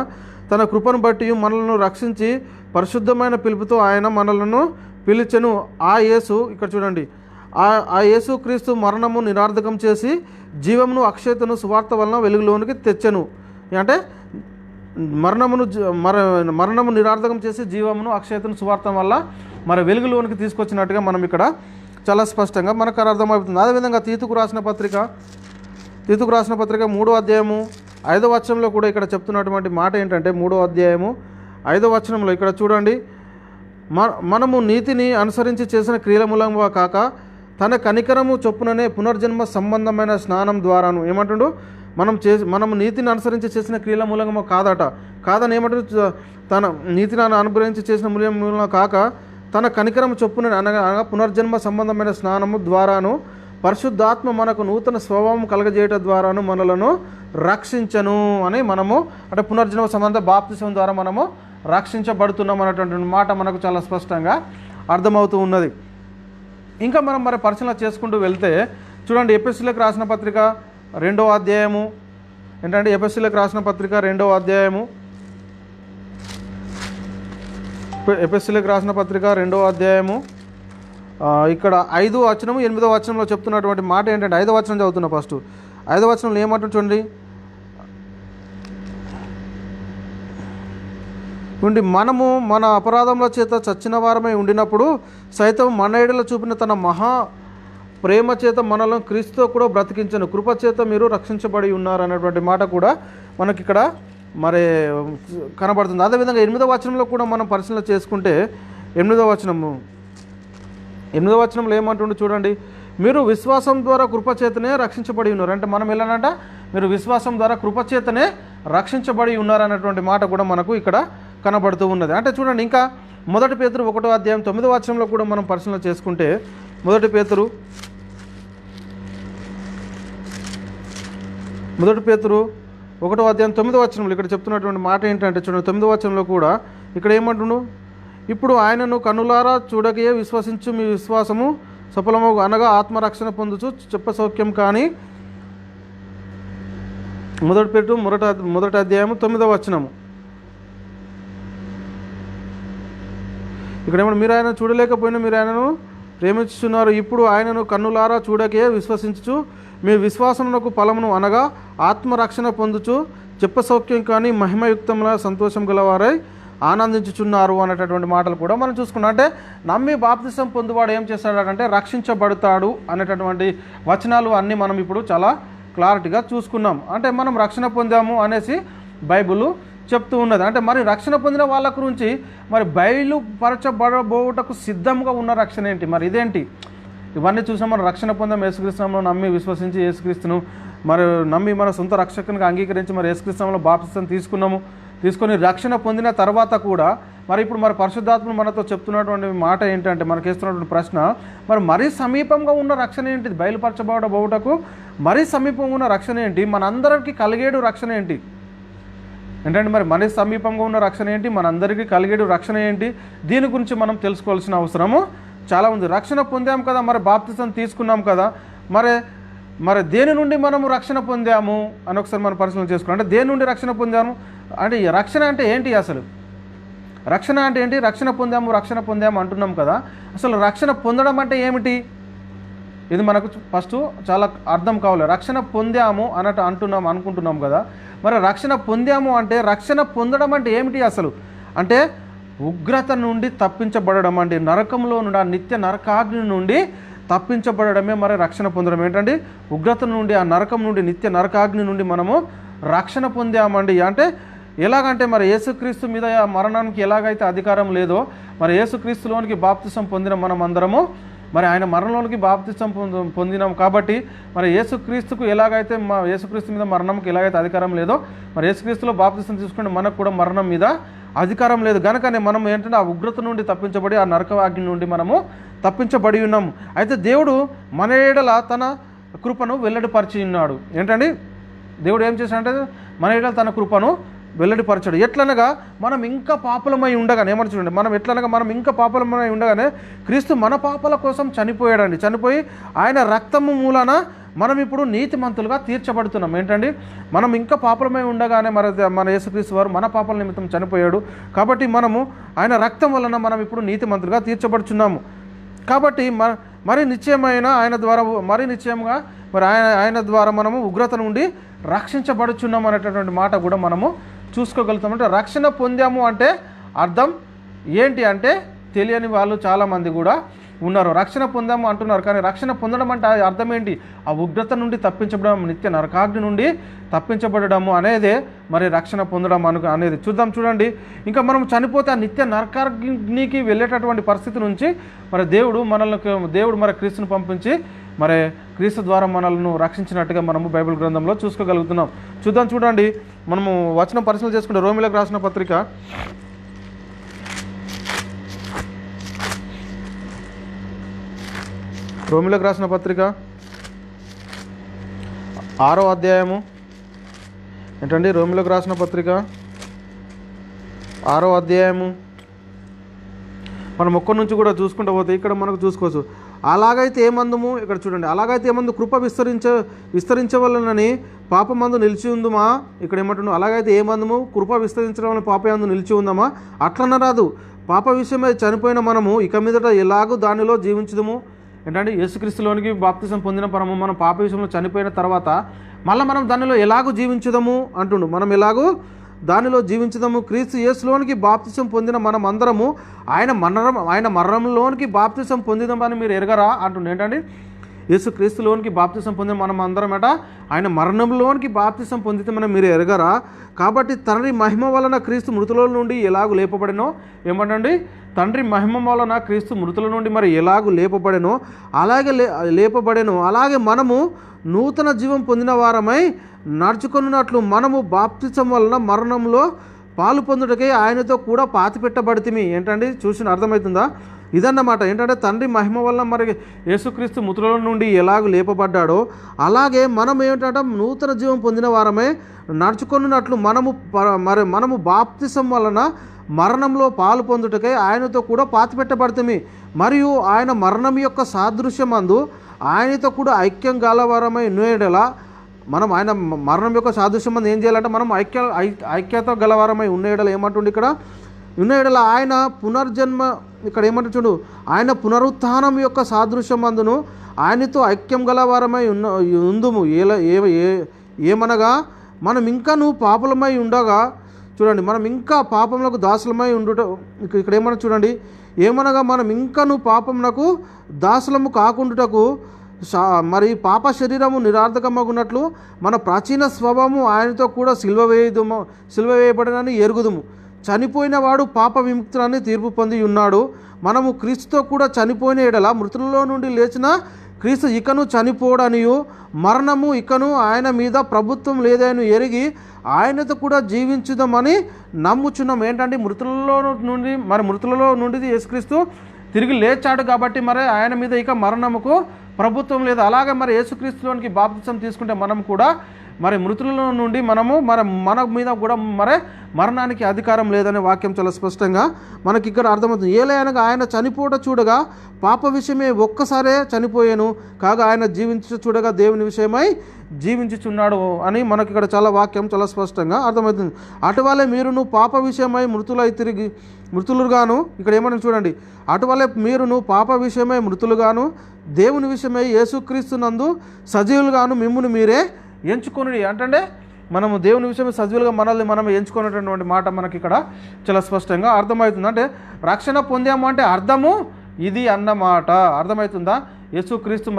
తన కృపను బట్టి మనలను రక్షించి పరిశుద్ధమైన పిలుపుతో ఆయన మనలను పిలిచెను. ఆ యేసు ఇక్కడ చూడండి, ఆ యేసుక్రీస్తు మరణము నిరార్థకం చేసి జీవమును అక్షయతను సువార్త వలన వెలుగులోనికి తెచ్చెను. అంటే మరణము నిరార్థకం చేసి జీవమును అక్షయతను సువార్త వల్ల మరి వెలుగులోనికి తీసుకొచ్చినట్టుగా మనం ఇక్కడ చాలా స్పష్టంగా మనకు అర్థమవుతుంది. అదేవిధంగా తీతుకు రాసిన పత్రిక 3వ అధ్యాయము 5వ వచనంలో కూడా ఇక్కడ చెప్తున్నటువంటి మాట ఏంటంటే 3వ అధ్యాయము 5వ వచనంలో ఇక్కడ చూడండి, మనము నీతిని అనుసరించి చేసిన క్రియల మూలంగా కాక తన కనికరము చొప్పుననే పునర్జన్మ సంబంధమైన స్నానం ద్వారాను ఏమంటుండు, మనము నీతిని అనుసరించి చేసిన క్రియల మూలంగా కాదని ఏమంటాడు, తన నీతిని అనుగ్రహించి చేసిన మూలంగా కాక తన కనికరం చొప్పున అనగా పునర్జన్మ సంబంధమైన స్నానము ద్వారాను పరిశుద్ధాత్మ మనకు నూతన స్వభావం కలగజేయటం ద్వారాను మనలను రక్షించను అని మనము అంటే పునర్జన్మ సంబంధ బాప్తిసం ద్వారా మనము రక్షించబడుతున్నాం అన్నటువంటి మాట మనకు చాలా స్పష్టంగా అర్థమవుతూ ఉన్నది. ఇంకా మనం మరి పరిశీలన చేసుకుంటూ వెళ్తే చూడండి, ఎఫెసీయులకు రాసిన పత్రిక 2వ అధ్యాయము ఏంటంటే ఎఫెసీయులకు రాసిన పత్రిక 2వ అధ్యాయము ఇక్కడ 5వ వచనము 8వ వచనంలో చెప్తున్నటువంటి మాట ఏంటంటే 5వ వచనం చదువుతున్నా. ఫస్ట్ 5వ వచనంలో ఏమంటుంది చూడండి, మనము మన అపరాధముల చేత చచ్చిన వారమై ఉండినప్పుడు సైతం మన ఎడల చూపిన తన మహా ప్రేమ చేత మనలను క్రీస్తుతో కూడా బ్రతికించను, కృప చేత మీరు రక్షించబడి ఉన్నారు అన్నటువంటి మాట కూడా మనకి ఇక్కడ మరి కనబడుతుంది. అదేవిధంగా 8వ వచనంలో కూడా మనం పరిశీలన చేసుకుంటే 8వ వచనంలో ఏమంటుండే చూడండి, మీరు విశ్వాసం ద్వారా కృపచేతనే రక్షించబడి ఉన్నారు. అంటే మనం ఎలానంట, మీరు విశ్వాసం ద్వారా కృపచేతనే రక్షించబడి ఉన్నారు అన్నటువంటి మాట కూడా మనకు ఇక్కడ కనబడుతూ ఉన్నది. అంటే చూడండి, ఇంకా 1 పేతురు 1వ అధ్యాయం 9వ వచనంలో కూడా మనం పరిశీలన చేసుకుంటే 1 పేతురు 1వ అధ్యాయం 9వ వచనంలో ఇక్కడ చెప్తున్నటువంటి మాట ఏంటంటే చూడండి, 9వ వచనంలో కూడా ఇక్కడ ఏమంటున్నాడు, ఇప్పుడు ఆయనను కన్నులారా చూడకే విశ్వసించు మీ విశ్వాసము సఫలము అనగా ఆత్మరక్షణ పొందుచు చెప్ప సౌఖ్యం కానీ 1 పేతురు 1వ అధ్యాయము 9వ వచనము. ఇక్కడ ఏమన్నా మీరు ఆయన చూడలేకపోయినా మీరు ఆయనను ప్రేమించుతున్నారు, ఇప్పుడు ఆయనను కన్నులారా చూడకే విశ్వసించు మీ విశ్వాసమునకు ఫలమును అనగా ఆత్మరక్షణ పొందుచు చెప్ప సౌఖ్యం కానీ మహిమయుక్తంగా సంతోషం గలవారై ఆనందించుచున్నారు అనేటటువంటి మాటలు కూడా మనం చూసుకున్నాం. అంటే నమ్మి బాప్తిసం పొందువాడు ఏం చేస్తాడంటే రక్షించబడతాడు అనేటటువంటి వచనాలు అన్నీ మనం ఇప్పుడు చాలా క్లారిటీగా చూసుకున్నాం. అంటే మనం రక్షణ పొందాము అనేసి బైబిల్ చెప్తూ ఉన్నది. అంటే మరి రక్షణ పొందిన వాళ్ళ గురించి మరి బయలుపరచబడబోటకు సిద్ధంగా ఉన్న రక్షణ ఏంటి, మరి ఇదేంటి, ఇవన్నీ చూసాం. మనం రక్షణ పొందాం, యేసుక్రీస్తును నమ్మి విశ్వసించి యేసుక్రీస్తును మరి నమ్మి మన సొంత రక్షకునిగా అంగీకరించి మరి యేసుక్రీస్తులో బాప్తిసం తీసుకొని రక్షణ పొందిన తర్వాత కూడా మరి ఇప్పుడు మరి పరిశుద్ధాత్మను మనతో చెప్తున్నటువంటి మాట ఏంటంటే మనకి వేస్తున్నటువంటి ప్రశ్న, మరీ సమీపంగా ఉన్న రక్షణ ఏంటి, బయలుపరచబడబోటకు మరీ సమీపంగా ఉన్న రక్షణ ఏంటి, మనందరికీ కలిగేడు రక్షణ ఏంటి, ఏంటంటే మరి మరీ సమీపంగా ఉన్న రక్షణ ఏంటి, మనందరికీ కలిగేడు రక్షణ ఏంటి, దీని గురించి మనం తెలుసుకోవాల్సిన అవసరము చాలా ఉంది. రక్షణ పొందాం కదా, మరి బాప్తిసం తీసుకున్నాం కదా, మరి దేని నుండి మనము రక్షణ పొందాము అని ఒకసారి మనం పరిశీలన చేసుకున్నాం. అంటే దేని నుండి రక్షణ పొందాము అంటే రక్షణ అంటే ఏంటి, అసలు రక్షణ అంటే ఏంటి? రక్షణ పొందాము అంటున్నాం కదా, అసలు రక్షణ పొందడం అంటే ఏమిటి? ఇది మనకు ఫస్ట్ చాలా అర్థం కావాలి. రక్షణ పొందాము అన్నట్టు అనుకుంటున్నాం కదా, మరి రక్షణ పొందాము అంటే రక్షణ పొందడం అంటే ఏమిటి అసలు? అంటే ఉగ్రత నుండి తప్పించబడడం అండి. నరకంలో నుండి, ఆ నిత్య నరకాగ్ని నుండి తప్పించబడమే మరి రక్షణ పొందడం. ఏంటండి? ఉగ్రత నుండి, ఆ నరకం నుండి, నిత్య నరకాగ్ని నుండి మనము రక్షణ పొందామండి. అంటే ఎలాగంటే మరి యేసుక్రీస్తు మీద మరణానికి ఎలాగైతే అధికారం లేదో, మరి యేసుక్రీస్తులోనికి బాప్తిసం పొందిన మనం అందరము మరి ఆయన మరణంలోనికి బాప్తిసం పొందినాం కాబట్టి మరి యేసుక్రీస్తుకు ఎలాగైతే యేసుక్రీస్తు మీద మరణంకి ఎలాగైతే అధికారం లేదో, మరి యేసుక్రీస్తులో బాప్తిసం తీసుకుంటే మనకు కూడా మరణం మీద అధికారం లేదు. కనుకనే మనం ఏంటంటే ఆ ఉగ్రత నుండి తప్పించబడి, ఆ నరకవాగ్ని నుండి మనము తప్పించబడి ఉన్నాము. అయితే దేవుడు మన ఎడల తన కృపను వెల్లడిపరిచి ఉన్నాడు. ఏంటండి? దేవుడు ఏం చేశాడంటే మన ఎడల తన కృపను వెల్లడిపరచాడు. ఎట్లనగా మనం ఇంకా పాపలమై ఉండగానే, ఏమని చూడండి, మనం ఇంకా పాపలమై ఉండగానే క్రీస్తు మన పాపల కోసం చనిపోయాడండి. చనిపోయి ఆయన రక్తము మూలన మనం ఇప్పుడు నీతిమంతులుగా తీర్చబడుతున్నాం. ఏంటండి? మనం ఇంకా పాపలమై ఉండగానే మన యేసుక్రీస్తు వారు మన పాపల నిమిత్తం చనిపోయాడు కాబట్టి మనము ఆయన రక్తం వలన మనం ఇప్పుడు నీతిమంతులుగా తీర్చబడుచున్నాము. కాబట్టి మరి నిశ్చయమైన నిశ్చయంగా ఆయన ద్వారా మనము ఉగ్రత నుండి రక్షించబడుచున్నాం అనేటటువంటి మాట కూడా మనము చూసుకోగలుగుతాం. అంటే రక్షణ పొందాము అంటే అర్థం ఏంటి అంటే తెలియని వాళ్ళు చాలామంది కూడా ఉన్నారు. రక్షణ పొందాము అంటున్నారు, కానీ రక్షణ పొందడం అంటే అర్థం ఏంటి? ఆ ఉగ్రత నుండి తప్పించబడడం, నిత్య నరకాగ్ని నుండి తప్పించబడము అనేదే మరి రక్షణ పొందడం అనేది. చూడండి, ఇంకా మనం చనిపోతే ఆ నిత్య నరకాగ్నికి వెళ్ళేటటువంటి పరిస్థితి నుంచి మరి దేవుడు మరి క్రీస్తును పంపించి మరి క్రీస్తు ద్వారా మనల్ని రక్షించినట్టుగా మనము బైబిల్ గ్రంథంలో చూసుకోగలుగుతున్నాం. చూడండి, మనము వచనం పరిశీలన చేసుకుంటే రోమిలకు రాసిన పత్రిక 6వ అధ్యాయము. ఏంటండి? రోమిలకు రాసిన పత్రిక 6వ అధ్యాయము మనం ఒక్కడి నుంచి కూడా చూసుకుంటూ పోతే ఇక్కడ మనకు చూసుకోవచ్చు. అలాగైతే ఏమందుము, ఇక్కడ చూడండి, అలాగైతే ఏమందు కృప విస్తరించవలనని పాపమందు నిలిచి ఉందమా? ఇక్కడ ఏమంటున్నాం? అలాగైతే ఏమందుము కృప విస్తరించడం వల్ల పాపమందు నిలిచి ఉందమా? అట్లనరాదు. పాప విషయమై చనిపోయిన మనము ఇక మీదట ఎలాగూ దానిలో జీవించుదము. ఏంటంటే యేసుక్రీస్తులోనికి బాప్తిసం పొందిన పరము మనం పాప విషయంలో చనిపోయిన తర్వాత మళ్ళీ మనం దానిలో ఎలాగూ జీవించుదము అంటుండు. మనం ఎలాగూ దానిలో జీవించుదాము. క్రీస్తు యేసులోనికి బాప్తిసం పొందిన మనం అందరము ఆయన మరణంలోనికి బాప్తిసం పొందిదామని మీరు ఎరగరా అంటుండే. ఏంటండి? యేసుక్రీస్తులోనికి బాప్తిసం పొందిన మనం అందరం ఆయన మరణంలోనికి బాప్తిసం పొందితామని మీరు ఎరగరా? కాబట్టి తండ్రి మహిమ వలన క్రీస్తు మృతుల నుండి ఎలాగూ లేపబడెనో, ఏమంటండి? తండ్రి మహిమ వలన క్రీస్తు మృతుల నుండి మరి ఎలాగూ లేపబడెనో అలాగే మనము నూతన జీవం పొందిన వారమై నడుచుకున్నట్లు మనము బాప్తిసం వలన మరణంలో పాలు పొందుటకై ఆయనతో కూడా పాతిపెట్టబడితిమి. ఏంటండి? చూసిన అర్థమవుతుందా? ఇదన్నమాట. ఏంటంటే తండ్రి మహిమ వలన మరి యేసుక్రీస్తు మృతుల నుండి ఎలాగూ లేపబడ్డాడో అలాగే మనం ఏంటంటే నూతన జీవం పొందిన వారమే నడుచుకున్నట్లు మనము బాప్తిసం వలన మరణంలో పాలు పొందుటకై ఆయనతో కూడా పాతిపెట్టబడితిమి. మరియు ఆయన మరణం యొక్క సాదృశ్యమందు ఆయనతో కూడా ఐక్యం గలవారమై ఉండేలా మనం ఆయన మరణం యొక్క సాదృశ్యం ఏం చేయాలంటే మనం ఐక్యత గలవారమై ఉండేడల ఏమంటుండే ఇక్కడ ఉండేడల ఆయన పునర్జన్మ ఇక్కడ ఏమంటు చూడు ఆయన పునరుత్థానం యొక్క సాదృశ్యమందును ఆయనతో ఐక్యం గలవారమై ఉందుము. ఏమనగా మనం ఇంకను పాపలమై ఉండగా చూడండి మనం ఇంకా పాపములకు దాసులమై ఉండుట. ఇక్కడ ఏమన్నా చూడండి, ఏమనగా మనం ఇంకను పాపమునకు దాసులము కాకుండుటకు మరి పాప శరీరము నిరార్థకమగునట్లు మన ప్రాచీన స్వభావము ఆయనతో కూడా సిల్వ వేయబడనని ఎరుగుదుము. చనిపోయిన వాడు పాప విముక్తులని తీర్పు పొంది ఉన్నాడు. మనము క్రీస్తుతో కూడా చనిపోయిన ఎడల మృతులలో నుండి లేచిన క్రీస్తు ఇకను చనిపోడనియు మరణము ఇకను ఆయన మీద ప్రభుత్వం లేదని ఎరిగి ఆయనతో కూడా జీవించుదామని నమ్ముచున్నాం. ఏంటంటే మృతులలో నుండి యేసుక్రీస్తు తిరిగి లేచాడు కాబట్టి మరి ఆయన మీద ఇక మరణముకు ప్రభుత్వం లేదు. అలాగే మరి యేసుక్రీస్తులోనికి బాప్తిసం తీసుకుంటే మనం కూడా మరి మృతుల నుండి మన మీద కూడా మరణానికి అధికారం లేదనే వాక్యం చాలా స్పష్టంగా మనకి ఇక్కడ అర్థమవుతుంది. ఏలయనగా ఆయన చనిపోవట చూడగా పాప విషయమే ఒక్కసారే చనిపోయాను, కాగా ఆయన చూడగా దేవుని విషయమై జీవించుచున్నాడు అని మనకి ఇక్కడ చాలా వాక్యం చాలా స్పష్టంగా అర్థమవుతుంది. అటువలే మీరును పాప విషయమై మృతులుగాను, ఇక్కడ ఏమన్నా చూడండి, అటువలే మీరును పాప విషయమై మృతులుగాను దేవుని విషయమై యేసుక్రీస్తునందు సజీవులుగాను మిమ్మును మీరే ఎంచుకొని. అంటే మనము దేవుని విషయమై సజీవులుగా మనల్ని మనం ఎంచుకునేటటువంటి మాట మనకి ఇక్కడ చాలా స్పష్టంగా అర్థమవుతుంది. అంటే రక్షణ పొందాము అంటే అర్థము ఇది అన్నమాట. అర్థమవుతుందా? యేసుక్రీస్తు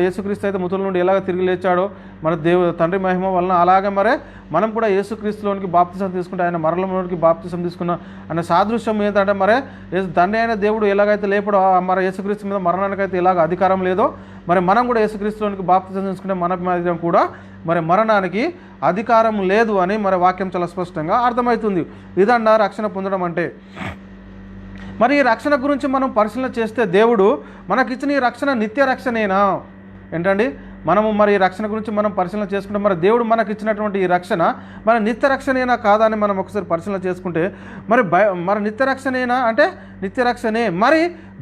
యేసుక్రీస్తు అయితే మృతుల నుండి ఎలాగ తిరిగి లేచాడో తండ్రి మహిమ వలన, అలాగే మనం కూడా యేసుక్రీస్తులోనికి బాప్తిసం తీసుకుంటే ఆయన మరణంలోనికి బాప్తిసం తీసుకున్న అనే సాదృశ్యం ఏంటంటే తండ్రి అయిన దేవుడు ఎలాగైతే లేపడో యేసుక్రీస్తు మీద మరణానికైతే ఎలాగ అధికారం లేదో మనం కూడా యేసుక్రీస్తులోనికి బాప్తిసం తీసుకుంటే మనకు కూడా మరణానికి అధికారం లేదు అని వాక్యం చాలా స్పష్టంగా అర్థమవుతుంది. ఇదన్నా రక్షణ పొందడం అంటే. మరి ఈ రక్షణ గురించి మనం పరిశీలన చేస్తే దేవుడు మనకిచ్చిన ఈ రక్షణ నిత్య రక్షణేనా ఏంటండి? మనము ఈ రక్షణ గురించి మనం పరిశీలన చేసుకుంటే దేవుడు మనకి ఇచ్చినటువంటి ఈ రక్షణ నిత్య రక్షణేనా కాదా అని మనం ఒకసారి పరిశీలన చేసుకుంటే నిత్య రక్షణేనా అంటే నిత్య రక్షణే.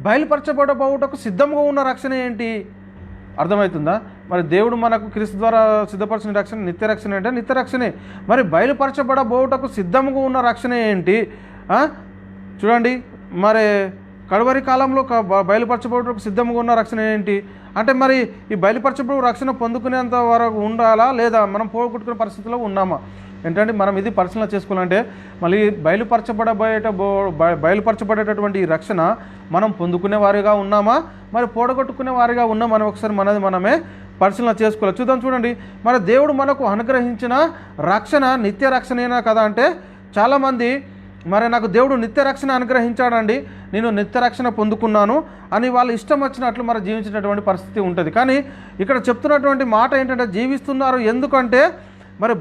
బయలుపరచబడబోటకు సిద్ధంగా ఉన్న రక్షణ ఏంటి? అర్థమవుతుందా? దేవుడు మనకు క్రీస్తు ద్వారా సిద్ధపరిచిన రక్షణ నిత్య రక్షణ అంటే నిత్య రక్షణే. బయలుపరచబడబోటకు సిద్ధంగా ఉన్న రక్షణ ఏంటి? చూడండి, కడవరి కాలంలో బయలుపరచబడటకు సిద్ధంగా ఉన్న రక్షణ ఏంటి అంటే ఈ బయలుపరచబడు రక్షణ పొందుకునేంత వరకు ఉండాలా లేదా మనం పోగొట్టుకునే పరిస్థితిలో ఉన్నామా ఏంటంటే ఇది పరిశీలన చేసుకోవాలంటే బయలుపరచబడేటటువంటి ఈ రక్షణ మనం పొందుకునే వారిగా ఉన్నామా పోగొట్టుకునే వారిగా ఉన్నాం అని ఒకసారి మనమే పరిశీలన చేసుకోవాలి. చూడండి, దేవుడు మనకు అనుగ్రహించిన రక్షణ నిత్య రక్షణేనా కదా అంటే చాలామంది నాకు దేవుడు నిత్య రక్షణ అనుగ్రహించాడండి, నేను నిత్య రక్షణ పొందుకున్నాను అని వాళ్ళు ఇష్టం వచ్చినట్లు జీవించేటటువంటి పరిస్థితి ఉంటుంది. కానీ ఇక్కడ చెప్తున్నటువంటి మాట ఏంటంటే జీవిస్తున్నారు ఎందుకంటే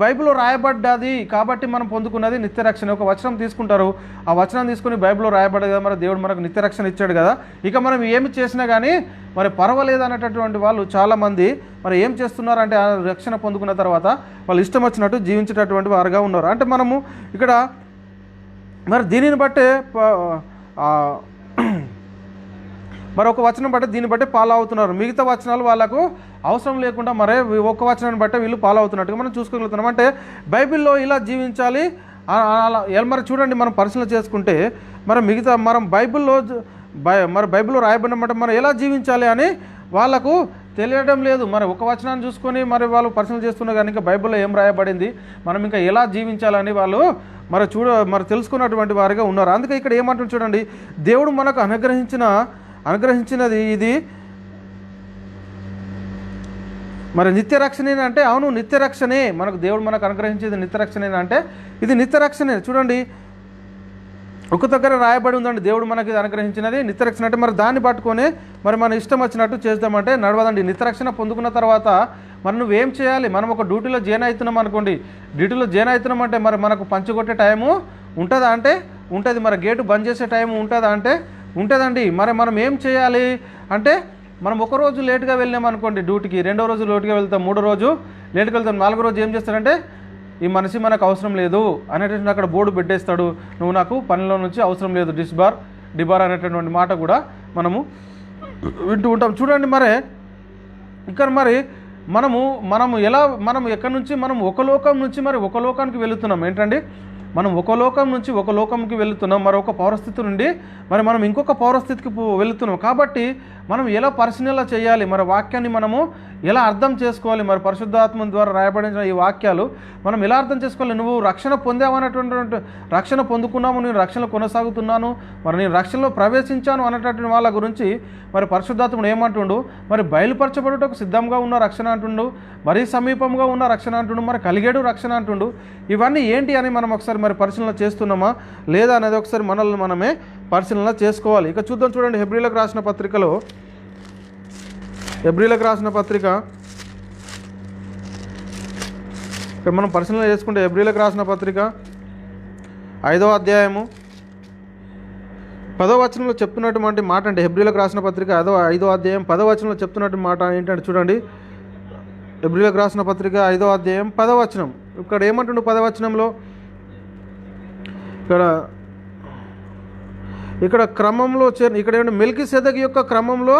బైబిల్లో రాయబడ్డది కాబట్టి మనం పొందుకున్నది నిత్య రక్షణ. ఒక వచనం తీసుకుంటారు, ఆ వచనం తీసుకుని బైబిల్లో రాయబడ్డది కదా దేవుడు మనకు నిత్య రక్షణ ఇచ్చాడు కదా, ఇక మనం ఏమి చేసినా కానీ పర్వాలేదు అనేటటువంటి వాళ్ళు చాలామంది ఏం చేస్తున్నారంటే ఆ రక్షణ పొందుకున్న తర్వాత వాళ్ళు ఇష్టం వచ్చినట్టు జీవించేటటువంటి వారుగా ఉన్నారు. అంటే మనము ఇక్కడ దీనిని బట్టే ఒక వచనం బట్టి దీన్ని బట్టి ఫాలో అవుతున్నారు. మిగతా వచనాలు వాళ్ళకు అవసరం లేకుండా ఒక్క వచనాన్ని బట్టే వీళ్ళు ఫాలో అవుతున్నట్టుగా మనం చూసుకోగలుగుతున్నాం. అంటే బైబిల్లో ఇలా జీవించాలి అలా చూడండి, మనం పరిశీలన చేసుకుంటే మిగతా బైబిల్లో రాయబడినమాట ఎలా జీవించాలి అని వాళ్ళకు తెలియడం లేదు. ఒక వచనాన్ని చూసుకొని వాళ్ళు పరిశీలన చేస్తున్నారు కానీ ఇంకా బైబిల్లో ఏం రాయబడింది, మనం ఇంకా ఎలా జీవించాలని వాళ్ళు తెలుసుకున్నటువంటి వారిగా ఉన్నారు. అందుకే ఇక్కడ ఏమంటుంది చూడండి, దేవుడు మనకు అనుగ్రహించినది ఇది నిత్య రక్షణేనా అంటే అవును నిత్య రక్షణే. దేవుడు మనకు అనుగ్రహించేది నిత్య రక్షణేనా అంటే ఇది నిత్య రక్షణే. చూడండి, ఒక దగ్గర రాయబడి ఉందండి దేవుడు మనకి అనుగ్రహించినది నిత్య రక్షణ అంటే దాన్ని పట్టుకొని మన ఇష్టం వచ్చినట్టు చేద్దామంటే నడవదండి. నిత్య రక్షణ పొందుకున్న తర్వాత నువ్వేం చేయాలి? మనం ఒక డ్యూటీలో జాయిన్ అవుతున్నాం అనుకోండి, డ్యూటీలో జాయిన్ అవుతున్నాం అంటే మనకు పంచుకొట్టే టైము ఉంటుందా అంటే ఉంటుంది, గేటు బంద్ చేసే టైం ఉంటుందా అంటే ఉంటుందండి. మనం ఏం చేయాలి అంటే మనం ఒక రోజు లేట్గా వెళ్ళాం అనుకోండి డ్యూటీకి, రెండో రోజు లేట్గా వెళ్తాం, మూడో రోజు లేట్గా వెళ్తాం, నాలుగో రోజు ఏం చేస్తారంటే ఈ మనిషి మనకు అవసరం లేదు అనేటువంటి అక్కడ బోర్డు పెట్టేస్తాడు, నువ్వు నాకు పనిలో నుంచి అవసరం లేదు, డిబార్ అనేటటువంటి మాట కూడా మనము వింటూ ఉంటాం. చూడండి, ఇక్కడ మనం ఎక్కడి నుంచి ఒక లోకం నుంచి ఒక లోకానికి వెళుతున్నాం ఏంటండి, మనం ఒక లోకం నుంచి ఒక లోకంకి వెళుతున్నాం, మరొక పౌరస్థితి నుండి మనం ఇంకొక పౌరస్థితికి వెళుతున్నాం. కాబట్టి మనం ఎలా పరిశీలన చేయాలి, వాక్యాన్ని మనము ఎలా అర్థం చేసుకోవాలి, పరిశుద్ధాత్మ ద్వారా రాయబడిన ఈ వాక్యాలు మనం ఎలా అర్థం చేసుకోవాలి. నువ్వు రక్షణ పొందావనేటువంటి రక్షణ పొందుకున్నాము, నేను రక్షణ కొనసాగుతున్నాను, నేను రక్షణలో ప్రవేశించాను అనేటటువంటి వాళ్ళ గురించి పరిశుద్ధాత్ముడు ఏమంటుండు, బయలుపరచబడుటకు సిద్ధంగా ఉన్న రక్షణ అంటుండు, మరీ సమీపంగా ఉన్న రక్షణ అంటుండు, కలిగేడు రక్షణ అంటుండు. ఇవన్నీ ఏంటి అని మనం ఒకసారి పరిశీలన చేస్తున్నామా లేదా అనేది ఒకసారి మనల్ని మనమే పరిశీలన చేసుకోవాలి. ఇక చూడండి, హెబ్రీలకు రాసిన పత్రికలో ఇక్కడ మనం పరిశీలన చేసుకుంటే హెబ్రీలకు రాసిన పత్రిక 5వ అధ్యాయము 10వ వచనంలో చెప్తున్నటువంటి మాట అంటే హెబ్రీలకు రాసిన పత్రిక 5వ అధ్యాయం 10వ వచనంలో చెప్తున్నటువంటి మాట ఏంటంటే చూడండి, హెబ్రీయులకు రాసిన పత్రిక 5వ అధ్యాయం 10వ వచనం. ఇక్కడ ఏమంటుండు 10వ వచనంలో? ఇక్కడ క్రమంలో ఇక్కడ ఏమంటే మెల్కీసెదెకు యొక్క క్రమంలో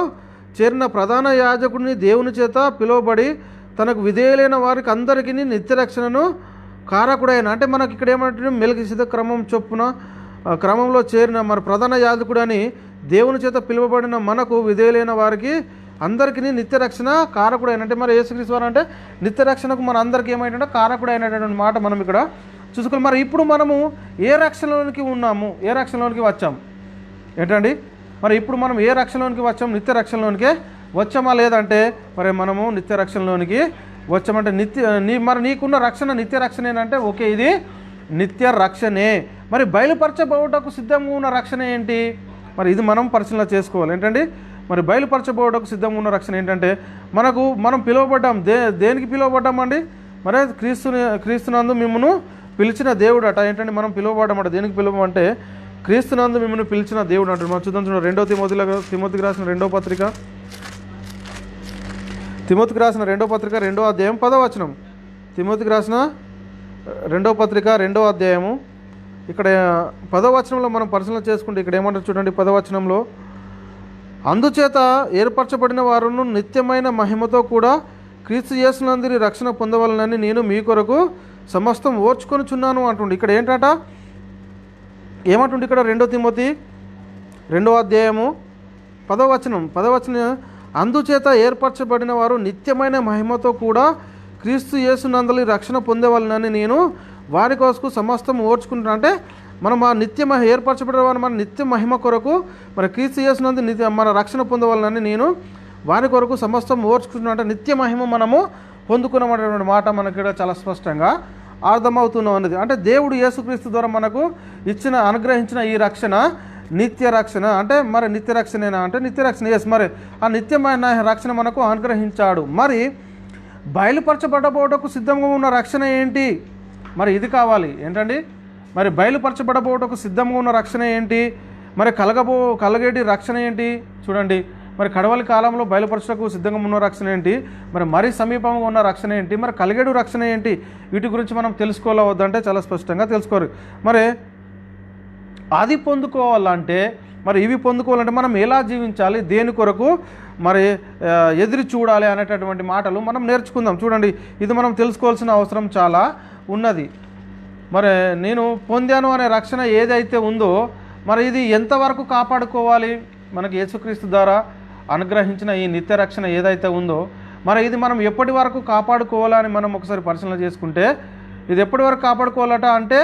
చేరిన ప్రధాన యాజకుడిని దేవుని చేత పిలువబడి తనకు విధేయులైన వారికి అందరికీ నిత్యరక్షణను కారకుడైన. అంటే మనకి ఇక్కడ ఏమంటే మెల్కీసెదెకు క్రమం చొప్పున క్రమంలో చేరిన మరి ప్రధాన యాజకుడు అని దేవుని చేత పిలువబడిన మనకు విధేయులైన వారికి అందరికీ నిత్యరక్షణ కారకుడైన. అంటే మరి యేసుక్రీస్తు వారు అంటే నిత్యరక్షణకు మన అందరికీ ఏమైనా కారకుడైనటువంటి మాట మనం ఇక్కడ చూసుకోవాలి. మరి ఇప్పుడు మనము ఏ రక్షణలోనికి ఉన్నాము, ఏ రక్షణలోనికి వచ్చాము ఏంటండి? మరి ఇప్పుడు మనం ఏ రక్షణలోనికి వచ్చాము? నిత్య రక్షణలోనికే వచ్చామా లేదంటే మరి మనము నిత్య రక్షణలోనికి వచ్చామంటే మరి నీకున్న రక్షణ నిత్య రక్షణేనంటే ఓకే, ఇది నిత్య రక్షణే. మరి బయలుపరచబోటకు సిద్ధంగా ఉన్న రక్షణ ఏంటి? మరి ఇది మనం పరిశీలన చేసుకోవాలి. ఏంటండి మరి బయలుపరచబోటకు సిద్ధంగా ఉన్న రక్షణ ఏంటంటే మనం పిలువబడ్డాం. దేనికి పిలువబడ్డామండి? మరి క్రీస్తునందు మిమ్మల్ని పిలిచిన దేవుడు అట. ఏంటంటే మనం పిలువబడ్డామట. దేనికి పిలువమంటే క్రీస్తునందు మిమ్మల్ని పిలిచిన దేవుడు అంటారు. మనం చూద్దాం. 2వ తిమోతికి రాసిన 2వ పత్రిక, తిమోతికి రాసిన 2వ పత్రిక 2వ అధ్యాయం 10వ వచనం. తిమోతికి రాసిన 2వ పత్రిక 2వ అధ్యాయము ఇక్కడ 10వ వచనంలో మనం పరిశీలన చేసుకుంటే ఇక్కడ ఏమంటారు చూడండి. 10వ వచనంలో, అందుచేత ఏర్పరచబడిన వారును నిత్యమైన మహిమతో కూడా క్రీస్తు యేసునందు రక్షణ పొందవలనని నేను మీ కొరకు సమస్తం ఓర్చుకొనుచున్నాను అంటుండే. ఇక్కడ ఏంటట ఏమంటుండే? ఇక్కడ 2 తిమోతి 2వ అధ్యాయము 10వ వచనం, అందుచేత ఏర్పరచబడిన వారు నిత్యమైన మహిమతో కూడా క్రీస్తు యేసునందు రక్షణ పొందేవాళ్ళని నేను వారి కోసం సమస్తం ఓర్చుకుంటున్నాను. అంటే మనం ఆ ఏర్పరచబడిన వారు మన నిత్య మహిమ కొరకు మరి క్రీస్తు యేసునందు మన రక్షణ పొందేవాళ్ళని నేను వారి కొరకు సమస్తం ఓర్చుకుంటున్నాను. అంటే నిత్య మహిమ మనము పొందుకున్నటువంటి మాట మనకి ఇక్కడ చాలా స్పష్టంగా అర్థమవుతున్నాం అన్నది. అంటే దేవుడు యేసుక్రీస్తు ద్వారా మనకు అనుగ్రహించిన ఈ రక్షణ నిత్య రక్షణ. అంటే మరి నిత్య రక్షణేనా అంటే నిత్య రక్షణ. ఎస్, మరి ఆ నిత్యమైన రక్షణ మనకు అనుగ్రహించాడు. మరి బయలుపరచబడబోటకు సిద్ధంగా ఉన్న రక్షణ ఏంటి? మరి ఇది కావాలి. ఏంటండి మరి బయలుపరచబడబోటకు సిద్ధంగా ఉన్న రక్షణ ఏంటి? మరి కలగేటి రక్షణ ఏంటి? చూడండి, మరి కడవలి కాలంలో బయలుపరచకు సిద్ధంగా ఉన్న రక్షణ ఏంటి? మరి సమీపంగా ఉన్న రక్షణ ఏంటి? మరి కలిగేడు రక్షణ ఏంటి? వీటి గురించి మనం తెలుసుకోవాలా వద్దంటే చాలా స్పష్టంగా తెలుసుకోరు. మరి అది పొందుకోవాలంటే మరి ఇవి పొందుకోవాలంటే మనం ఎలా జీవించాలి, దేని కొరకు మరి ఎదురు చూడాలి అనేటటువంటి మాటలు మనం నేర్చుకుందాం. చూడండి, ఇది మనం తెలుసుకోవాల్సిన అవసరం చాలా ఉన్నది. మరి నేను పొందాను అనే రక్షణ ఏదైతే ఉందో మరి ఇది ఎంతవరకు కాపాడుకోవాలి? మనకి యేసుక్రీస్తు ద్వారా అనుగ్రహించిన ఈ నిత్య రక్షణ ఏదైతే ఉందో మరి ఇది మనం ఎప్పటి వరకు కాపాడుకోవాలని మనం ఒకసారి పరిశీలన చేసుకుంటే ఇది ఎప్పటి వరకు కాపాడుకోవాలట అంటే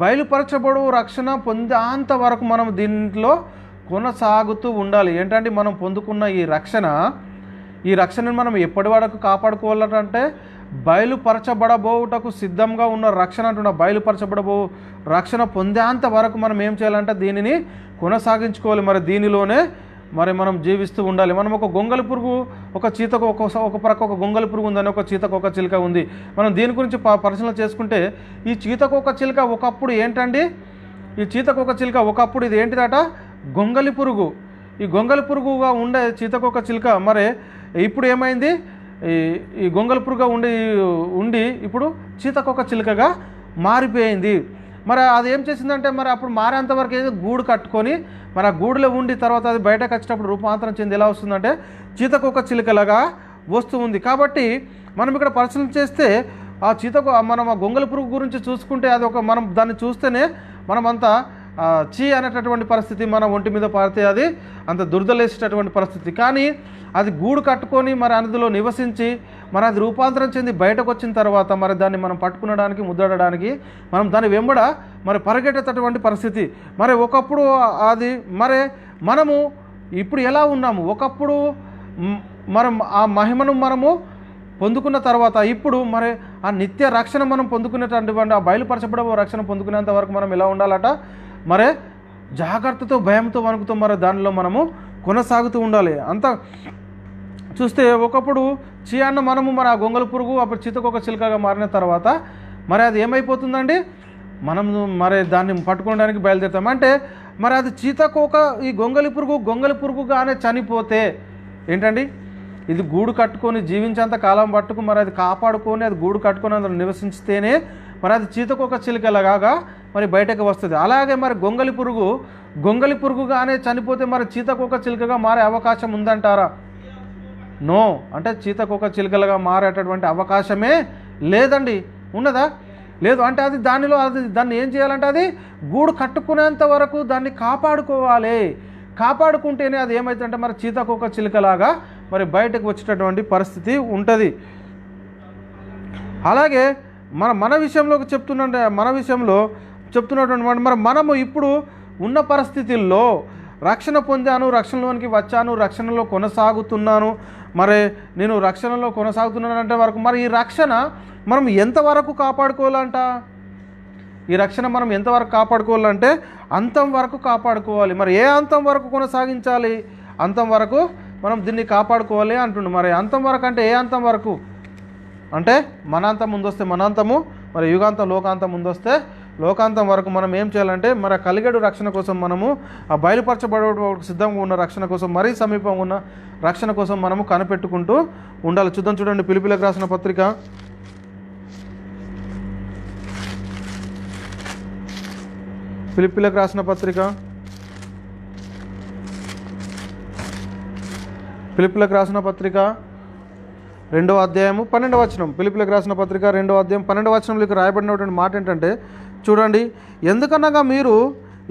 బయలుపరచబడు రక్షణ పొందేంత వరకు మనం దీంట్లో కొనసాగుతూ ఉండాలి. ఏంటంటే మనం పొందుకున్న ఈ రక్షణను మనం ఎప్పటి వరకు కాపాడుకోవాలట అంటే బయలుపరచబడబోటకు సిద్ధంగా ఉన్న రక్షణ అంటున్న బయలుపరచబడబో రక్షణ పొందేంత వరకు మనం ఏం చేయాలంటే దీనిని కొనసాగించుకోవాలి. మరి దీనిలోనే మరి మనం జీవిస్తూ ఉండాలి. మనం ఒక గొంగలి పురుగు, ఒక చీతకు ఒక ప్రక్క ఒక గొంగలి పురుగు ఉందని, ఒక చీతకు ఒక చిలుక ఉంది. మనం దీని గురించి పరిశీలన చేసుకుంటే ఈ చీతకు ఒక చిలుక ఒకప్పుడు ఏంటండి? ఈ చీతకు ఒక చిలుక ఒకప్పుడు ఇది ఏంటిదట? గొంగలి పురుగు. ఈ గొంగలి పురుగుగా ఉండే చీతకు ఒక చిలుక మరి ఇప్పుడు ఏమైంది? ఈ గొంగలి పురుగుగా ఉండి ఇప్పుడు చీతకు ఒక చిలుకగా మారిపోయింది. మరి అది ఏం చేసిందంటే మరి అప్పుడు మారేంతవరకు ఏదో గూడు కట్టుకొని మరి ఆ గూడులో ఉండి తర్వాత అది బయటకు వచ్చేటప్పుడు రూపాంతరం చెంది ఎలా వస్తుందంటే చీతకు ఒక చిలుకలాగా వస్తూ ఉంది. కాబట్టి మనం ఇక్కడ పరిశీలన చేస్తే ఆ చీతకు మనం ఆ గొంగలి పురుగు గురించి చూసుకుంటే అది మనం దాన్ని చూస్తేనే మనమంతా చీ అనేటటువంటి పరిస్థితి, మన ఒంటి మీద పడితే అది అంత దురదలేసేటటువంటి పరిస్థితి. కానీ అది గూడు కట్టుకొని మరి అందులో నివసించి మరి అది రూపాంతరం చెంది బయటకు వచ్చిన తర్వాత మరి దాన్ని మనం పట్టుకునడానికి ముద్దాడడానికి మనం దాని వెంబడ మరి పరిగెట్టేటటువంటి పరిస్థితి. మరి ఒకప్పుడు అది మరి మనము ఇప్పుడు ఎలా ఉన్నాము? ఒకప్పుడు మనం ఆ మహిమను మనము పొందుకున్న తర్వాత ఇప్పుడు మరి ఆ నిత్య రక్షణ మనం పొందుకునేటటువంటి ఆ బయలుపరచబడే రక్షణ పొందుకునేంత వరకు మనం ఎలా ఉండాలట? మరి జాగ్రత్తతో భయంతో వణుకుతో మరి దానిలో మనము కొనసాగుతూ ఉండాలి. అంత చూస్తే ఒకప్పుడు చీయాన్న మనము మరి ఆ గొంగలి పురుగు అప్పుడు చీతకొక చిలుకగా మారిన తర్వాత మరి అది ఏమైపోతుందండి? మనం మరి దాన్ని పట్టుకోవడానికి బయలుదేరుతాం. అంటే మరి అది చీతకొక ఈ గొంగలి పురుగుగానే చనిపోతే ఏంటండి? ఇది గూడు కట్టుకొని జీవించేంత కాలం పట్టుకు మరి అది కాపాడుకొని అది గూడు కట్టుకొని అందులో నివసించితేనే మరి అది చీతకొక చిలుకలాగా మరి బయటకు వస్తుంది. అలాగే మరి గొంగలి పురుగుగానే చనిపోతే మరి చీతకొక చిలుకగా మారే అవకాశం ఉందంటారా? నో. అంటే చీతకొక చిలుకలుగా మారేటటువంటి అవకాశమే లేదండి. ఉన్నదా? లేదు. అంటే అది దాన్ని ఏం చేయాలంటే అది గూడు కట్టుకునేంత వరకు దాన్ని కాపాడుకోవాలి. కాపాడుకుంటేనే అది ఏమవుతుందంటే మరి చీతకొక చిలుకలాగా మరి బయటకు వచ్చేటటువంటి పరిస్థితి ఉంటుంది. అలాగే మన విషయంలో చెప్తున్నటువంటి మరి మనము ఇప్పుడు ఉన్న పరిస్థితుల్లో రక్షణ పొందాను, రక్షణలోనికి వచ్చాను, రక్షణలో కొనసాగుతున్నాను, మరి నేను రక్షణలో కొనసాగుతున్నానంటే వరకు మరి ఈ రక్షణ మనం ఎంతవరకు కాపాడుకోవాలంట? ఈ రక్షణ మనం ఎంతవరకు కాపాడుకోవాలంటే అంతం వరకు కాపాడుకోవాలి. మరి ఏ అంతం వరకు కొనసాగించాలి? అంతం వరకు మనం దీన్ని కాపాడుకోవాలి అంటుండు. మరి అంతం వరకు అంటే ఏ అంతం వరకు అంటే మన అంతం ముందొస్తే మన అంతము, మరి యుగాంతం లోకాంతం ముందొస్తే లోకాంతం వరకు మనం ఏం చేయాలంటే మరి కలిగేడు రక్షణ కోసం మనము ఆ బయలుపరచబడే సిద్ధంగా ఉన్న రక్షణ కోసం మరీ సమీపంగా ఉన్న రక్షణ కోసం మనము కనిపెట్టుకుంటూ ఉండాలి. చూడండి ఫిలిప్పీలకు రాసిన పత్రిక ఫిలిప్పీలకు రాసిన పత్రిక 2వ అధ్యాయము 12వ వచనం. ఫిలిప్పీలకు రాసిన పత్రిక 2వ అధ్యాయం 12వ వచనంలో రాయబడినటువంటి మాట ఏంటంటే చూడండి, ఎందుకనగా మీరు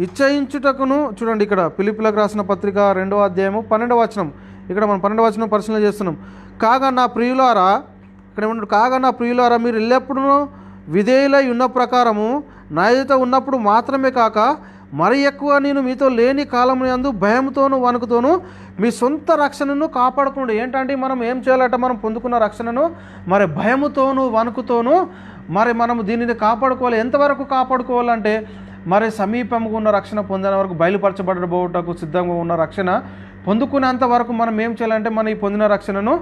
ఇచ్చయించుటకును, చూడండి ఇక్కడ ఫిలిప్పీలకు రాసిన పత్రిక 2వ అధ్యాయము 12వ వచనం. ఇక్కడ మనం 12వ వచనం పరిశీలన చేస్తున్నాం. కాగా నా ప్రియులారా మీరు ఎల్లప్పుడూ విధేయులై ఉన్న ప్రకారము నా ఎదుట ఉన్నప్పుడు మాత్రమే కాక మరి ఎక్కువ నేను మీతో లేని కాలమునందు భయంతోనూ వణుకుతోనూ మీ సొంత రక్షణను కాపాడుకోండి. ఏంటంటే మనం ఏం చేయాలట? మనం పొందుకున్న రక్షణను మరి భయముతోనూ వణుకుతోనూ మరి మనము దీనిని కాపాడుకోవాలి. ఎంతవరకు కాపాడుకోవాలంటే మరి సమీపంగా ఉన్న రక్షణ పొందిన వరకు, బయలుపరచబడబోటకు సిద్ధంగా ఉన్న రక్షణ పొందుకునేంత వరకు మనం ఏం చేయాలంటే మన ఈ పొందిన రక్షణను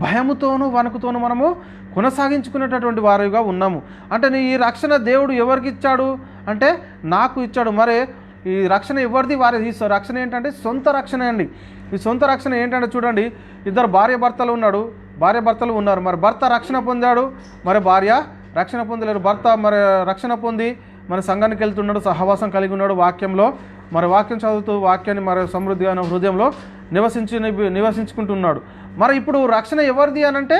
భయముతోనూ వణుకుతోనూ మనము కొనసాగించుకునేటటువంటి వారిగా ఉన్నాము. అంటే ఈ రక్షణ దేవుడు ఎవరికి ఇచ్చాడు అంటే నాకు ఇచ్చాడు. మరి ఈ రక్షణ ఎవరిది? వారి ఈ రక్షణ ఏంటంటే సొంత రక్షణ అండి. ఈ సొంత రక్షణ ఏంటంటే చూడండి, ఇద్దరు భార్యభర్తలు ఉన్నారు. మరి భర్త రక్షణ పొందాడు, మరి భార్య రక్షణ పొందలేరు. భర్త మరి రక్షణ పొంది మన సంఘానికి వెళ్తున్నాడు, సహవాసం కలిగి ఉన్నాడు వాక్యంలో, మరి వాక్యం చదువుతూ వాక్యాన్ని మరి సమృద్ధిగా హృదయంలో నివసించుకుంటున్నాడు. మరి ఇప్పుడు రక్షణ ఎవరిది అనంటే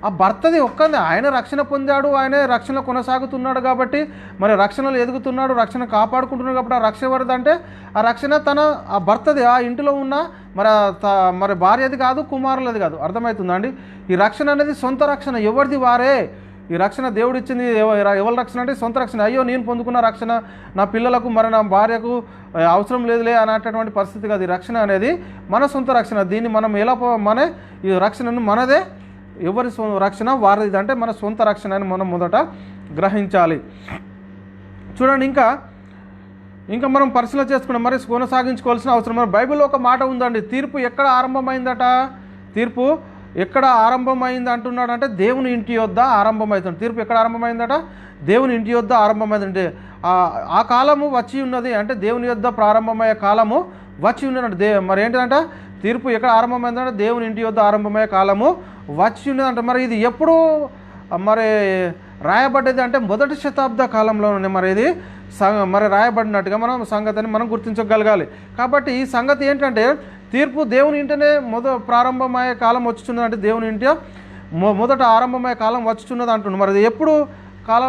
ఆ భర్తది ఒక్కది. ఆయన రక్షణ పొందాడు, ఆయన రక్షణలో కొనసాగుతున్నాడు కాబట్టి మరి రక్షణలో ఎదుగుతున్నాడు, రక్షణ కాపాడుకుంటున్నాడు కాబట్టి ఆ రక్షణ ఎవరిది అంటే ఆ రక్షణ ఆ భర్తది, ఆ ఇంటిలో ఉన్న మరి భార్యది కాదు, కుమారులది కాదు. అర్థమవుతుందా అండి? ఈ రక్షణ అనేది సొంత రక్షణ, ఎవరిది వారే. ఈ రక్షణ దేవుడు ఇచ్చింది. ఎవరి రక్షణ అంటే సొంత రక్షణ. అయ్యో నేను పొందుకున్న రక్షణ నా పిల్లలకు మరి నా భార్యకు అవసరం లేదులే అనేటటువంటి పరిస్థితి కాదు. ఈ రక్షణ అనేది మన సొంత రక్షణ. దీన్ని మనం ఎలా ఈ రక్షణను మనదే, ఎవరి రక్షణ వారిది అంటే మన సొంత రక్షణ అని మనం మొదట గ్రహించాలి. చూడండి, ఇంకా మనం పరిశీలన చేసుకున్నాం, మరి కొనసాగించుకోవాల్సిన అవసరం. మరి బైబిల్లో ఒక మాట ఉందండి, తీర్పు ఎక్కడ ఆరంభమైందట? తీర్పు ఎక్కడ ఆరంభమైంది అంటున్నాడు అంటే దేవుని ఇంటి యొద్ద ఆరంభమవుతుంది. తీర్పు ఎక్కడ ఆరంభమైందట? దేవుని ఇంటి యొద్ద ఆరంభమైందంటే ఆ కాలము వచ్చి ఉన్నది అంటే దేవుని యొద్ద ప్రారంభమయ్యే కాలము వచ్చి ఉన్నదంటే మరి ఏంటంటే తీర్పు ఎక్కడ ఆరంభమైందంటే దేవుని ఇంటి యొద్ద ఆరంభమయ్యే కాలము వచ్చి ఉన్నదంట. మరి ఇది ఎప్పుడు మరి రాయబడ్డది అంటే మొదటి శతాబ్ద కాలంలోనే మరి ఇది మరి రాయబడినట్టుగా మనం సంగతిని మనం గుర్తించగలగాలి. కాబట్టి ఈ సంగతి ఏంటంటే తీర్పు దేవుని ఇంటనే ప్రారంభమయ్యే కాలం వచ్చుచున్నది అంటే దేవుని ఇంట మొదట ఆరంభమయ్యే కాలం వచ్చుచున్నది అంటున్నాడు. మరి అది ఎప్పుడు కాలం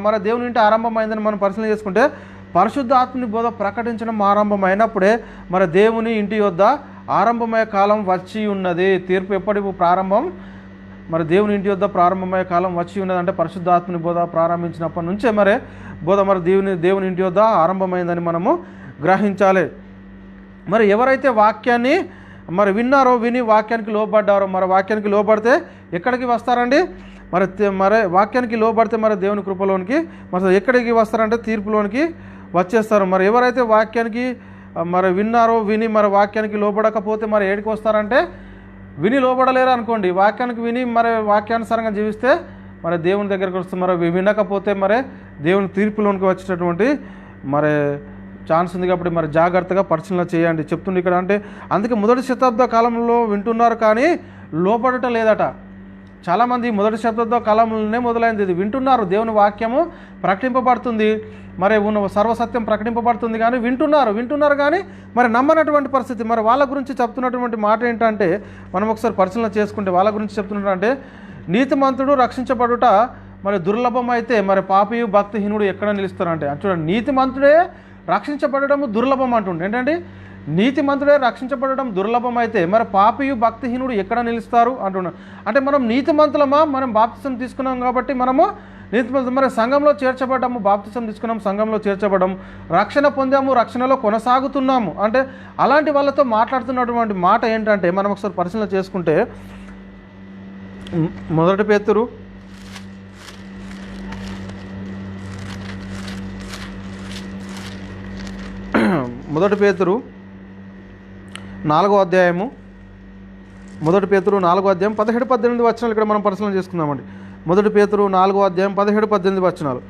మరి దేవుని ఇంటి ఆరంభమైందని మనం పరిశీలన చేసుకుంటే పరిశుద్ధాత్మని బోధ ప్రకటించడం ఆరంభమైనప్పుడే మరి దేవుని ఇంటి యొద్ద ఆరంభమయ్యే కాలం వచ్చి ఉన్నది. తీర్పు ఎప్పటి ప్రారంభం? మరి దేవుని ఇంటి యొద్ద ప్రారంభమయ్యే కాలం వచ్చి ఉన్నది అంటే పరిశుద్ధాత్మని బోధ ప్రారంభించినప్పటి నుంచే మరి బోధ మరి దేవుని ఇంటి యొద్ద ఆరంభమైందని మనము గ్రహించాలి. మరి ఎవరైతే వాక్యాన్ని మరి విన్నారో, విని వాక్యానికి లోబడ్డారో, మరి వాక్యానికి లోబడితే ఎక్కడికి వస్తారండి? మరి వాక్యానికి లోబడితే మరి దేవుని కృపలోనికి మరి ఎక్కడికి వస్తారంటే తీర్పులోనికి వచ్చేస్తారు. మరి ఎవరైతే వాక్యానికి మరి విన్నారో, విని మరి వాక్యానికి లోబడకపోతే మరి ఏడికి వస్తారంటే విని లోబడలేరు అనుకోండి. వాక్యానికి విని మరి వాక్యానుసారంగా జీవిస్తే మరి దేవుని దగ్గరికి వస్తే మరి వినకపోతే మరి దేవుని తీర్పులోనికి వచ్చేటటువంటి మరి ఛాన్స్ ఉంది కాబట్టి మరి జాగ్రత్తగా పరిశీలన చేయండి చెప్తుండే ఇక్కడ. అంటే అందుకే మొదటి శతాబ్ద కాలంలో వింటున్నారు కానీ లోపడట లేదట. చాలామంది మొదటి శతాబ్ద కాలంలోనే మొదలైంది, ఇది వింటున్నారు, దేవుని వాక్యము ప్రకటింపబడుతుంది, మరి ఉన్న సర్వసత్యం ప్రకటింపబడుతుంది కానీ వింటున్నారు కానీ మరి నమ్మనటువంటి పరిస్థితి. మరి వాళ్ళ గురించి చెప్తున్నటువంటి మాట ఏంటంటే మనం ఒకసారి పరిశీలన చేసుకుంటే వాళ్ళ గురించి చెప్తున్నట్టు నీతిమంతుడు రక్షించబడుట మరి దుర్లభం అయితే మరి పాపియు భక్తిహీనుడు ఎక్కడ నిలుస్తారంటే చూడండి, నీతిమంతుడే రక్షించబడడం దుర్లభం అంటుండే. ఏంటంటే నీతిమంతుడే రక్షించబడడం దుర్లభం అయితే మరి పాపియు భక్తిహీనుడు ఎక్కడ నిలుస్తారు అంటున్నాడు. అంటే మనం నీతిమంతులమా, మనం బాప్తిసం తీసుకున్నాం కాబట్టి మనము నీతిమంతులు, మరి సంఘంలో చేర్చబడ్డాము, బాప్తిసం తీసుకున్నాం, సంఘంలో చేర్చబడ్డాం, రక్షణ పొందాము, రక్షణలో కొనసాగుతున్నాము. అంటే అలాంటి వాళ్ళతో మాట్లాడుతున్నటువంటి మాట ఏంటంటే మనం ఒకసారి పరిశీలన చేసుకుంటే మొదటి పేతురు 4వ అధ్యాయము 17-18 వచనాలు ఇక్కడ మనం పరిశీలన చేసుకుందామండి. 1 పేతురు 4వ అధ్యాయం 17-18 వచనాలు.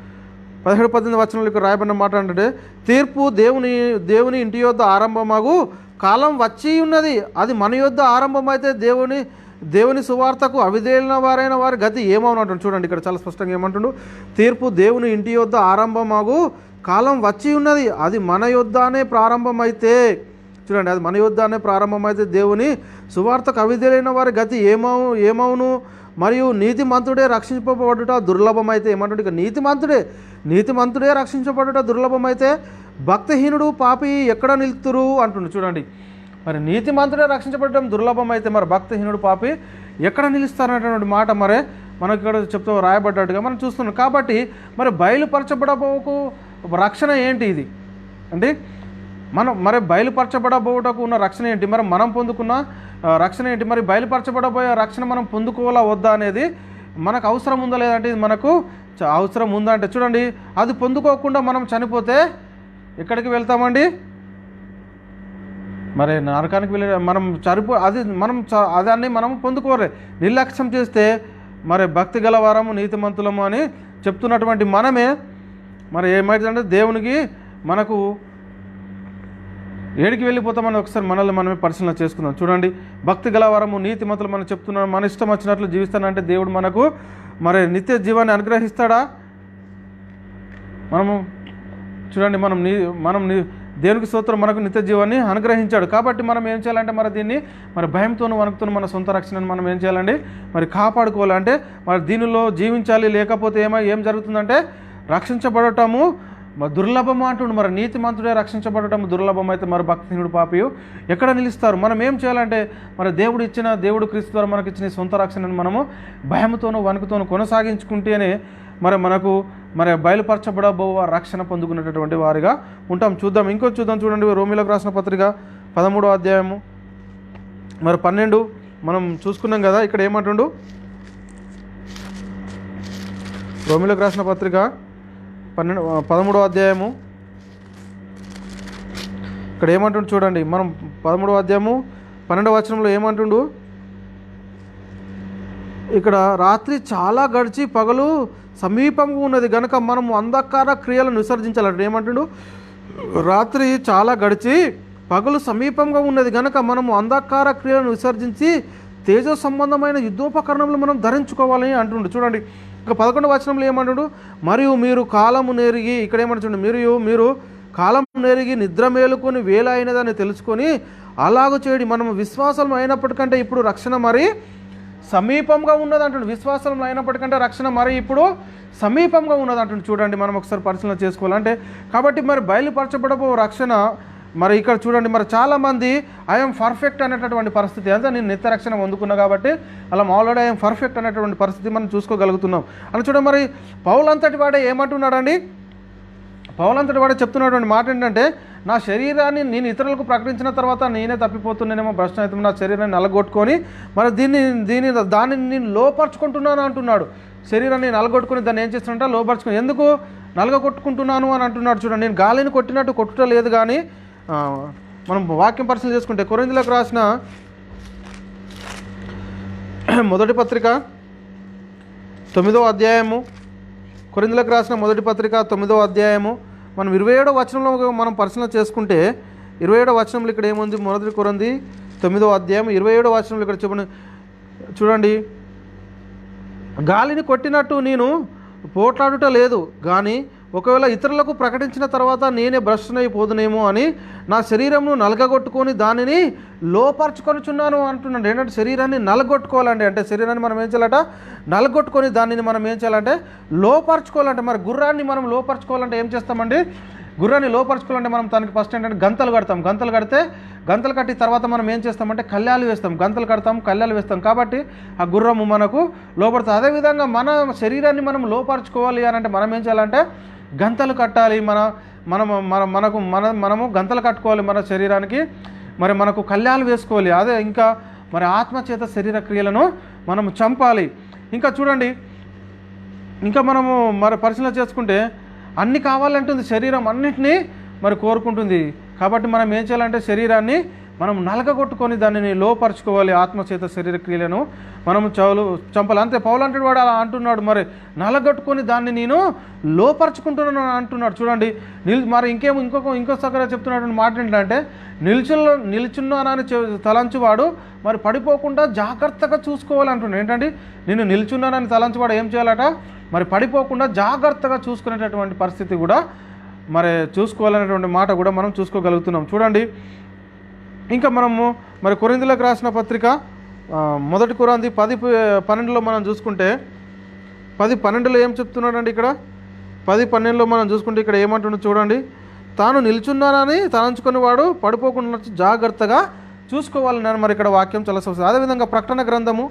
17-18 వచనాలు ఇక్కడ రాయబడిన మాట అంటే తీర్పు దేవుని ఇంటి యొద్ద ఆరంభమగు కాలం వచ్చి ఉన్నది, అది మన యొద్ద ఆరంభమైతే దేవుని సువార్తకు అవిధేయులైన వారైన వారి గతి ఏమవునంటాడు. చూడండి ఇక్కడ చాలా స్పష్టంగా ఏమంటుండు, తీర్పు దేవుని ఇంటి యొద్ద ఆరంభమగు కాలం వచ్చి ఉన్నది, అది మన యొద్దనే ప్రారంభమైతే, చూడండి అది మన యొద్దనే ప్రారంభమైతే దేవుని సువార్తకు అవిధేయులైన వారి గతి ఏమవును, మరియు నీతిమంతుడే రక్షింపబడుట దుర్లభమైతే. ఏమంటుండే ఇక నీతిమంతుడే రక్షించబడుట దుర్లభమైతే భక్తిహీనుడు పాపి ఎక్కడ నిలుతురు అంటుండు. చూడండి మరి నీతిమంతుడే రక్షించబడడం దుర్లభం అయితే మరి భక్తిహీనుడు పాపి ఎక్కడ నిలుస్తారనేటువంటి మాట మరి మనకి ఇక్కడ చెప్తూ రాయబడ్డట్టుగా మనం చూస్తున్నాం. కాబట్టి మరి బయలుపరచబడబోకు రక్షణ ఏంటి ఇది అంటే మరి బయలుపరచబడబోటకు ఉన్న రక్షణ ఏంటి, మరి మనం పొందుకున్న రక్షణ ఏంటి, మరి బయలుపరచబడబోయే రక్షణ మనం పొందుకోవాలా వద్దా అనేది మనకు అవసరం ఉందా లేదంటే ఇది మనకు అవసరం ఉందా అంటే చూడండి, అది పొందుకోకుండా మనం చనిపోతే ఎక్కడికి వెళ్తామండి, మరి నరకానికి వెళ్ళి మనం అదాన్ని మనం పొందుకోరే, నిర్లక్ష్యం చేస్తే మరి భక్తి గలవారము నీతిమంతులము అని చెప్తున్నటువంటి మనమే మరి ఏమైతుందంటే దేవునికి మనకు ఏడికి వెళ్ళిపోతామని ఒకసారి మనల్ని మనమే పరిశీలన చేసుకుందాం. చూడండి భక్తి గలవారము నీతిమంతులు మనం చెప్తున్నాం, మన ఇష్టం వచ్చినట్లు జీవిస్తానంటే దేవుడు మనకు మరి నిత్య జీవాన్ని అనుగ్రహిస్తాడా? చూడండి మనం దేవునికి స్తోత్రం, మనకు నిత్య జీవాన్ని అనుగ్రహించాడు. కాబట్టి మనం ఏం చేయాలంటే మరి దీన్ని మరి భయంతోనూ వణుకుతోనూ మన సొంత రక్షణను మనం ఏం చేయాలండి మరి కాపాడుకోవాలంటే మరి దీనిలో జీవించాలి. లేకపోతే ఏం జరుగుతుందంటే రక్షించబడటము దుర్లభము అంటుండు. మరి నీతిమంతుడే రక్షించబడటం దుర్లభం అయితే మరి భక్తిహీనుడు పాపియు ఎక్కడ నిలుస్తారు? మనం ఏం చేయాలంటే మరి దేవుడు క్రీస్తు ద్వారా మనకి ఇచ్చిన సొంత రక్షణను మనము భయంతోనూ వణుకుతోనూ కొనసాగించుకుంటేనే మరి మనకు మరి బయలుపరచబడబో రక్షణ పొందుకునేటటువంటి వారిగా ఉంటాం. చూద్దాం. చూడండి రోమీలకు రాసిన పత్రిక 13వ అధ్యాయము మరి 12 మనం చూసుకున్నాం కదా. ఇక్కడ ఏమంటుండు, రోమీలకు రాసిన పత్రిక 13వ అధ్యాయము ఇక్కడ ఏమంటుండు చూడండి. మనం 13వ అధ్యాయము 12వ వచనంలో ఏమంటుండు, ఇక్కడ రాత్రి చాలా గడిచి పగలు సమీపంగా ఉన్నది గనక మనము అంధకార క్రియలను విసర్జించాలంటే ఏమంటుండు, రాత్రి చాలా గడిచి పగలు సమీపంగా ఉన్నది గనక మనము అంధకార క్రియలను విసర్జించి తేజ సంబంధమైన యుద్ధోపకరణములు మనం ధరించుకోవాలని అంటుండు. చూడండి ఇక 11వ వచనంలో ఏమంటుడు, మరియు మీరు కాలము నెరిగి, ఇక్కడ ఏమంటుండు, మీరు కాలం నెరిగి నిద్ర మేలుకొని వేళ అయినదని తెలుసుకొని అలాగూ చేయడి, మనము విశ్వాసం అయినప్పటికంటే ఇప్పుడు రక్షణ మరి సమీపంగా ఉన్నది అంటుండు. విశ్వాసం అయినప్పటికంటే రక్షణ మరి ఇప్పుడు సమీపంగా ఉన్నది అంటుండు. చూడండి మనం ఒకసారి పరిశీలన చేసుకోవాలంటే కాబట్టి మరి బయలుపరచబడబో రక్షణ మరి ఇక్కడ చూడండి మరి చాలామంది ఐఎమ్ పర్ఫెక్ట్ అనేటటువంటి పరిస్థితి, అంతా నేను నిత్య రక్షణ పొందుకున్నా కాబట్టి అలా ఆల్రెడీ ఐఎమ్ పర్ఫెక్ట్ అనేటటువంటి పరిస్థితి మనం చూసుకోగలుగుతున్నాం అని చూడండి. మరి పౌలంతటి వాడే ఏమంటున్నాడండి, పౌలంతటి వాడే చెప్తున్నటువంటి మాట ఏంటంటే, నా శరీరాన్ని నేను ఇతరులకు ప్రకటించిన తర్వాత నేనే తప్పిపోతున్నానేమో, భ్రష్ట అయితే నా శరీరాన్ని నలగొట్టుకొని మరి దాన్ని నేను లోపరుచుకుంటున్నాను అంటున్నాడు. శరీరాన్ని నలగొట్టుకుని దాన్ని ఏం చేస్తున్నట్ట లోపరుచుకుని, ఎందుకు నలగొట్టుకుంటున్నాను అని అంటున్నాడు. చూడండి నేను గాలిని కొట్టినట్టు కొట్టుట లేదు కానీ మనం వాక్యం పరిశీలన చేసుకుంటే కొరింథీయులకు రాసిన మొదటి పత్రిక 9వ అధ్యాయము, కొరింథీయులకు రాసిన మొదటి పత్రిక 9వ అధ్యాయము మనం 27వ వచనంలో మనం పరిశీలన చేసుకుంటే 27వ వచనంలో ఇక్కడ ఏముంది? మొదటి కొరింథీ 9వ అధ్యాయం 27వ వచనంలో ఇక్కడ చూడండి, గాలిని కొట్టినట్టు నేను పోట్లాడుట లేదు, కానీ ఒకవేళ ఇతరులకు ప్రకటించిన తర్వాత నేనే భ్రష్టునైపోదునేమో అని నా శరీరంను నలగగొట్టుకొని దానిని లోపరుచుకొనిచున్నాను అంటున్నాడు. ఏంటంటే శరీరాన్ని నలగొట్టుకోవాలండి. అంటే శరీరాన్ని మనం ఏం చేయాలంట? నలగొట్టుకొని దానిని మనం ఏం చేయాలంటే లోపరుచుకోవాలంటే, మరి గుర్రాన్ని మనం లోపరుచుకోవాలంటే ఏం చేస్తామండి? గుర్రాన్ని లోపరుచుకోవాలంటే మనం దానికి ఫస్ట్ ఏంటంటే గంతలు కడతాం. గంతలు కట్టి తర్వాత మనం ఏం చేస్తామంటే కళ్యాలు వేస్తాం. గంతలు కడతాం, కళ్యాలు వేస్తాం. కాబట్టి ఆ గుర్రము మనకు లోపడుతుంది. అదేవిధంగా మన శరీరాన్ని మనం లోపరుచుకోవాలి అని అంటే మనం ఏం చేయాలంటే గంతలు కట్టాలి. మనము గంతలు కట్టుకోవాలి మన శరీరానికి. మరి మనకు కళ్యాలు వేసుకోవాలి. అదే ఇంకా మరి ఆత్మచేత శరీర క్రియలను మనము చంపాలి. ఇంకా చూడండి, ఇంకా మనము మరి పరిశీలన చేసుకుంటే అన్నీ కావాలంటుంది శరీరం, అన్నింటినీ మరి కోరుకుంటుంది. కాబట్టి మనం ఏం చేయాలంటే శరీరాన్ని మనం నలగగొట్టుకొని దానిని లోపరుచుకోవాలి. ఆత్మచేత శరీర క్రియలను మనము చంపాలి. అంతే పౌలు అంటాడు, వాడు అలా అంటున్నాడు. మరి నలగొట్టుకొని దాన్ని నేను లోపరుచుకుంటున్నాను అంటున్నాడు. చూడండి, మరి ఇంకోసారి చెప్తున్నటువంటి మాట ఏంటంటే నిల్చున్నానని తలంచువాడు మరి పడిపోకుండా జాగ్రత్తగా చూసుకోవాలి అంటున్నాడు. ఏంటంటే నేను నిల్చున్నానని తలంచువాడు ఏం చేయాలట? మరి పడిపోకుండా జాగ్రత్తగా చూసుకునేటటువంటి పరిస్థితి కూడా మరి చూసుకోవాలనేటువంటి మాట కూడా మనం చూసుకోగలుగుతున్నాం. చూడండి, ఇంకా మనము మరి కొరింథీయులకు రాసిన పత్రిక మొదటి కొరింథీ 10:12లో మనం చూసుకుంటే 10:12లో ఏం చెప్తున్నాడండి? ఇక్కడ 10:12లో మనం చూసుకుంటే ఇక్కడ ఏమంటున్నాడు చూడండి, తాను నిల్చున్నానని తలంచుకుని వాడు పడిపోకుండా జాగ్రత్తగా చూసుకోవాలని మరి ఇక్కడ వాక్యం చాలా సవసం. అదేవిధంగా ప్రకటన గ్రంథము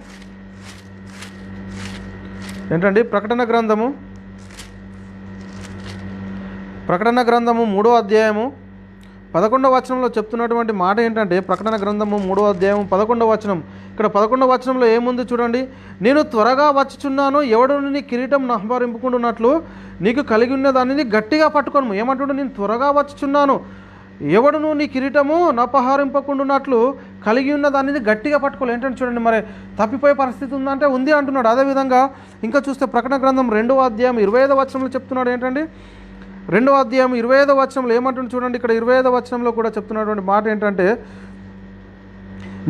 ఏంటండి? ప్రకటన గ్రంథము 3వ అధ్యాయము 11వ వచనంలో చెప్తున్నటువంటి మాట ఏంటంటే, ప్రకటన గ్రంథము 3వ అధ్యాయం 11వ వచనం. ఇక్కడ 11వ వచనంలో ఏముంది చూడండి, నేను త్వరగా వచ్చుచున్నాను, ఎవడు నీ కిరీటం నహరింపుకుంటున్నట్లు నీకు కలిగి ఉన్న దానిని గట్టిగా పట్టుకోను. ఏమంటున్నాడు? నేను త్వరగా వచ్చుచున్నాను, ఎవడును నీ కిరీటము నపహరింపకుండున్నట్లు కలిగి ఉన్న దానిని గట్టిగా పట్టుకోవాలి. ఏంటంటే చూడండి, మరి తప్పిపోయే పరిస్థితి ఉందంటే ఉంది అంటున్నాడు. అదేవిధంగా ఇంకా చూస్తే ప్రకటన గ్రంథం 2వ అధ్యాయం 25వ వచనంలో చెప్తున్నాడు. ఏంటండి 2వ అధ్యాయం 25వ వచనంలో ఏమంటుంది చూడండి, ఇక్కడ 25వ వచనంలో కూడా చెప్తున్నటువంటి మాట ఏంటంటే,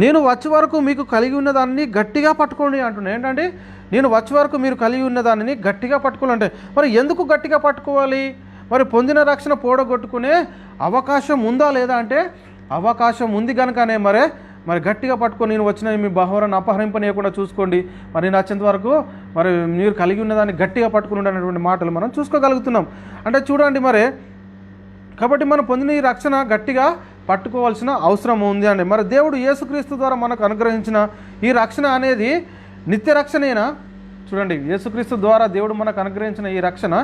నేను వచ్చే వరకు మీకు కలిగి ఉన్న దానిని గట్టిగా పట్టుకోండి అంటున్నాను. ఏంటంటే నేను వచ్చే వరకు మీరు కలిగి ఉన్న దానిని గట్టిగా పట్టుకోవాలంటే మరి ఎందుకు గట్టిగా పట్టుకోవాలి? మరి పొందిన రక్షణ పోడగొట్టుకునే అవకాశం ఉందా లేదా అంటే అవకాశం ఉంది కనుకనే మరి గట్టిగా పట్టుకొని నేను వచ్చిన మీ బహువరాన్ని అపహరింపనీయకుండా చూసుకోండి, మరి నేను వచ్చేంత వరకు మరి మీరు కలిగి ఉన్నదాన్ని గట్టిగా పట్టుకుని ఉండేటువంటి మాటలు మనం చూసుకోగలుగుతున్నాం. అంటే చూడండి కాబట్టి మనం పొందిన ఈ రక్షణ గట్టిగా పట్టుకోవాల్సిన అవసరం ఉంది అండి. మరి దేవుడు యేసుక్రీస్తు ద్వారా మనకు అనుగ్రహించిన ఈ రక్షణ అనేది నిత్య రక్షణేనా? చూడండి, యేసుక్రీస్తు ద్వారా దేవుడు మనకు అనుగ్రహించిన ఈ రక్షణ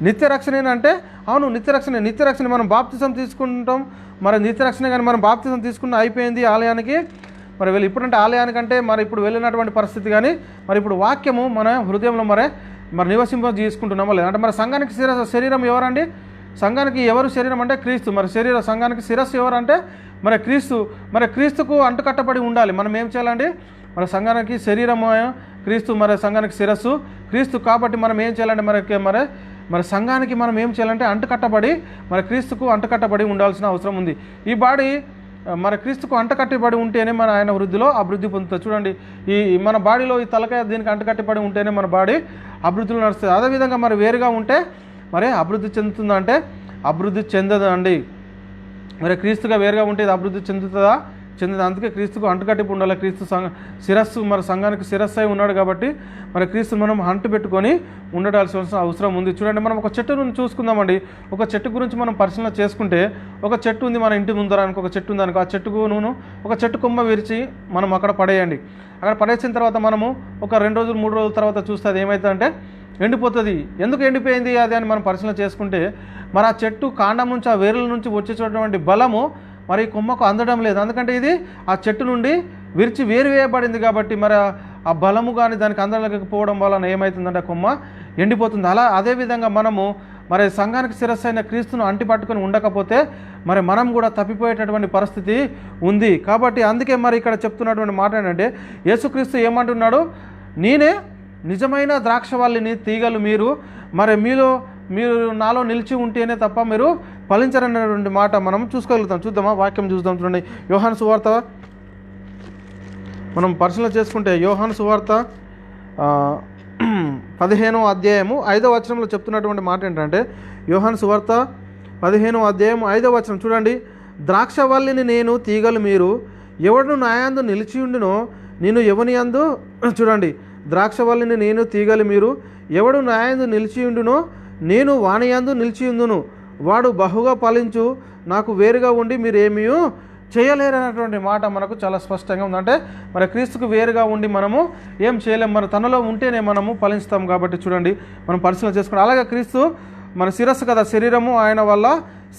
నిత్య రక్షణేనా అంటే అవును, నిత్య రక్షణ. మనం బాప్తిసం తీసుకుంటాం, మరి నిత్య రక్షణ. కానీ మనం బాప్తిసం తీసుకున్న అయిపోయింది ఆలయానికి మరి ఇప్పుడంటే ఆలయానికంటే మరి ఇప్పుడు వెళ్ళినటువంటి పరిస్థితి. కానీ మరి ఇప్పుడు వాక్యము మన హృదయంలో మరి నివసింప చేసుకుంటున్నామో లేదంటే మరి సంఘానికి శరీరం ఎవరండి? సంఘానికి ఎవరు శరీరం అంటే క్రీస్తు. మరి సంఘానికి శిరస్సు ఎవరంటే మరి క్రీస్తు. మరి క్రీస్తుకు అంటుకట్టబడి ఉండాలి. మనం ఏం చేయాలండి? మరి సంఘానికి శరీరము క్రీస్తు, మరి సంఘానికి శిరస్సు క్రీస్తు. కాబట్టి మనం ఏం చేయాలంటే మరి సంఘానికి మనం ఏం చేయాలంటే అంటుకట్టబడి మరి క్రీస్తుకు అంటుకట్టబడి ఉండాల్సిన అవసరం ఉంది. ఈ బాడీ మరి క్రీస్తుకు అంటకట్టబడి ఉంటేనే మన ఆయన వృద్ధిలో అభివృద్ధి పొందుతుంది. చూడండి, ఈ మన బాడీలో ఈ తలకాయ దీనికి అంటకట్టబడి ఉంటేనే మన బాడీ అభివృద్ధిలో నడుస్తుంది. అదేవిధంగా మరి వేరుగా ఉంటే మరి అభివృద్ధి చెందుతుందంటే అభివృద్ధి చెందదు అండి. మరి క్రీస్తుగా వేరుగా ఉంటే ఇది అభివృద్ధి చెందుతుందా? చెందదు. అందుకే క్రీస్తుకు అంటుకట్టిపు ఉండాలి. క్రీస్తు శిరస్సు, మరి సంఘానికి శిరస్సు అయి ఉన్నాడు కాబట్టి మరి క్రీస్తు మనం అంటు పెట్టుకొని ఉండడాల్సిన అవసరం ఉంది. చూడండి, మనం ఒక చెట్టును చూసుకుందామండి. ఒక చెట్టు గురించి మనం పరిశీలన చేసుకుంటే, ఒక చెట్టు ఉంది మన ఇంటి ముందర అనుకో, ఒక చెట్టు ఉంది అనుకో. ఆ చెట్టుకు ఒక చెట్టు కొమ్మ విరిచి మనం అక్కడ పడేయండి. అక్కడ పడేసిన తర్వాత మనము ఒక 2 రోజులు 3 రోజుల తర్వాత చూస్తే అది ఏమవుతుందంటే ఎండిపోతుంది. ఎందుకు ఎండిపోయింది అది అని మనం పరిశీలన చేసుకుంటే, మరి ఆ చెట్టు కాండం నుంచి ఆ వేర్ల నుంచి వచ్చేటటువంటి బలము మరి కొమ్మకు అందడం లేదు. ఎందుకంటే ఇది ఆ చెట్టు నుండి విరిచి వేయబడింది కాబట్టి మరి ఆ బలము కానీ దానికి అందలేకపోవడం వలన ఏమవుతుందంటే ఆ కొమ్మ ఎండిపోతుంది. అదేవిధంగా మనము మరి సంఘానికి శిరస్సు అయిన క్రీస్తును అంటిపట్టుకొని ఉండకపోతే మరి మనం కూడా తప్పిపోయేటటువంటి పరిస్థితి ఉంది. కాబట్టి అందుకే మరి ఇక్కడ చెప్తున్నటువంటి మాట ఏంటంటే, యేసుక్రీస్తు ఏమంటున్నాడు? నేనే నిజమైన ద్రాక్షవల్లిని, తీగలు మీరు, మరి మీలో మీరు నాలో నిలిచి ఉంటేనే తప్ప మీరు ఫలించరనేటువంటి మాట మనం చూసుకోగలుగుతాం. చూద్దామా వాక్యం చూద్దాం. చూడండి, యోహాను సువార్త మనం పరిశీలన చేసుకుంటే యోహాను సువార్త 15వ అధ్యాయము 5వ వచనంలో చెప్తున్నటువంటి మాట ఏంటంటే, యోహాను సువార్త 15వ అధ్యాయం 5వ వచనం చూడండి. ద్రాక్షవల్లిని నేను, తీగలు మీరు. ఎవడు నా యందు నిలిచి ఉండునో నేను ఎవని యందు, చూడండి, ద్రాక్షవల్లిని నేను, తీగలు మీరు. ఎవడు నా యందు నిలిచి ఉండునో నేను వాని యందు నిలిచి ఉందును. వాడు బహుగా ఫలించు, నాకు వేరుగా ఉండి మీరేమీ చేయలేరనేటువంటి మాట మనకు చాలా స్పష్టంగా ఉంది. అంటే మరి క్రీస్తుకు వేరుగా ఉండి మనము ఏం చేయలేం, మరి తనలో ఉంటేనే మనము ఫలిస్తాం. కాబట్టి చూడండి, మనం పరిశీలన చేసుకుంటాం. అలాగే క్రీస్తు మన శిరస్సు కదా, శరీరము. ఆయన వల్ల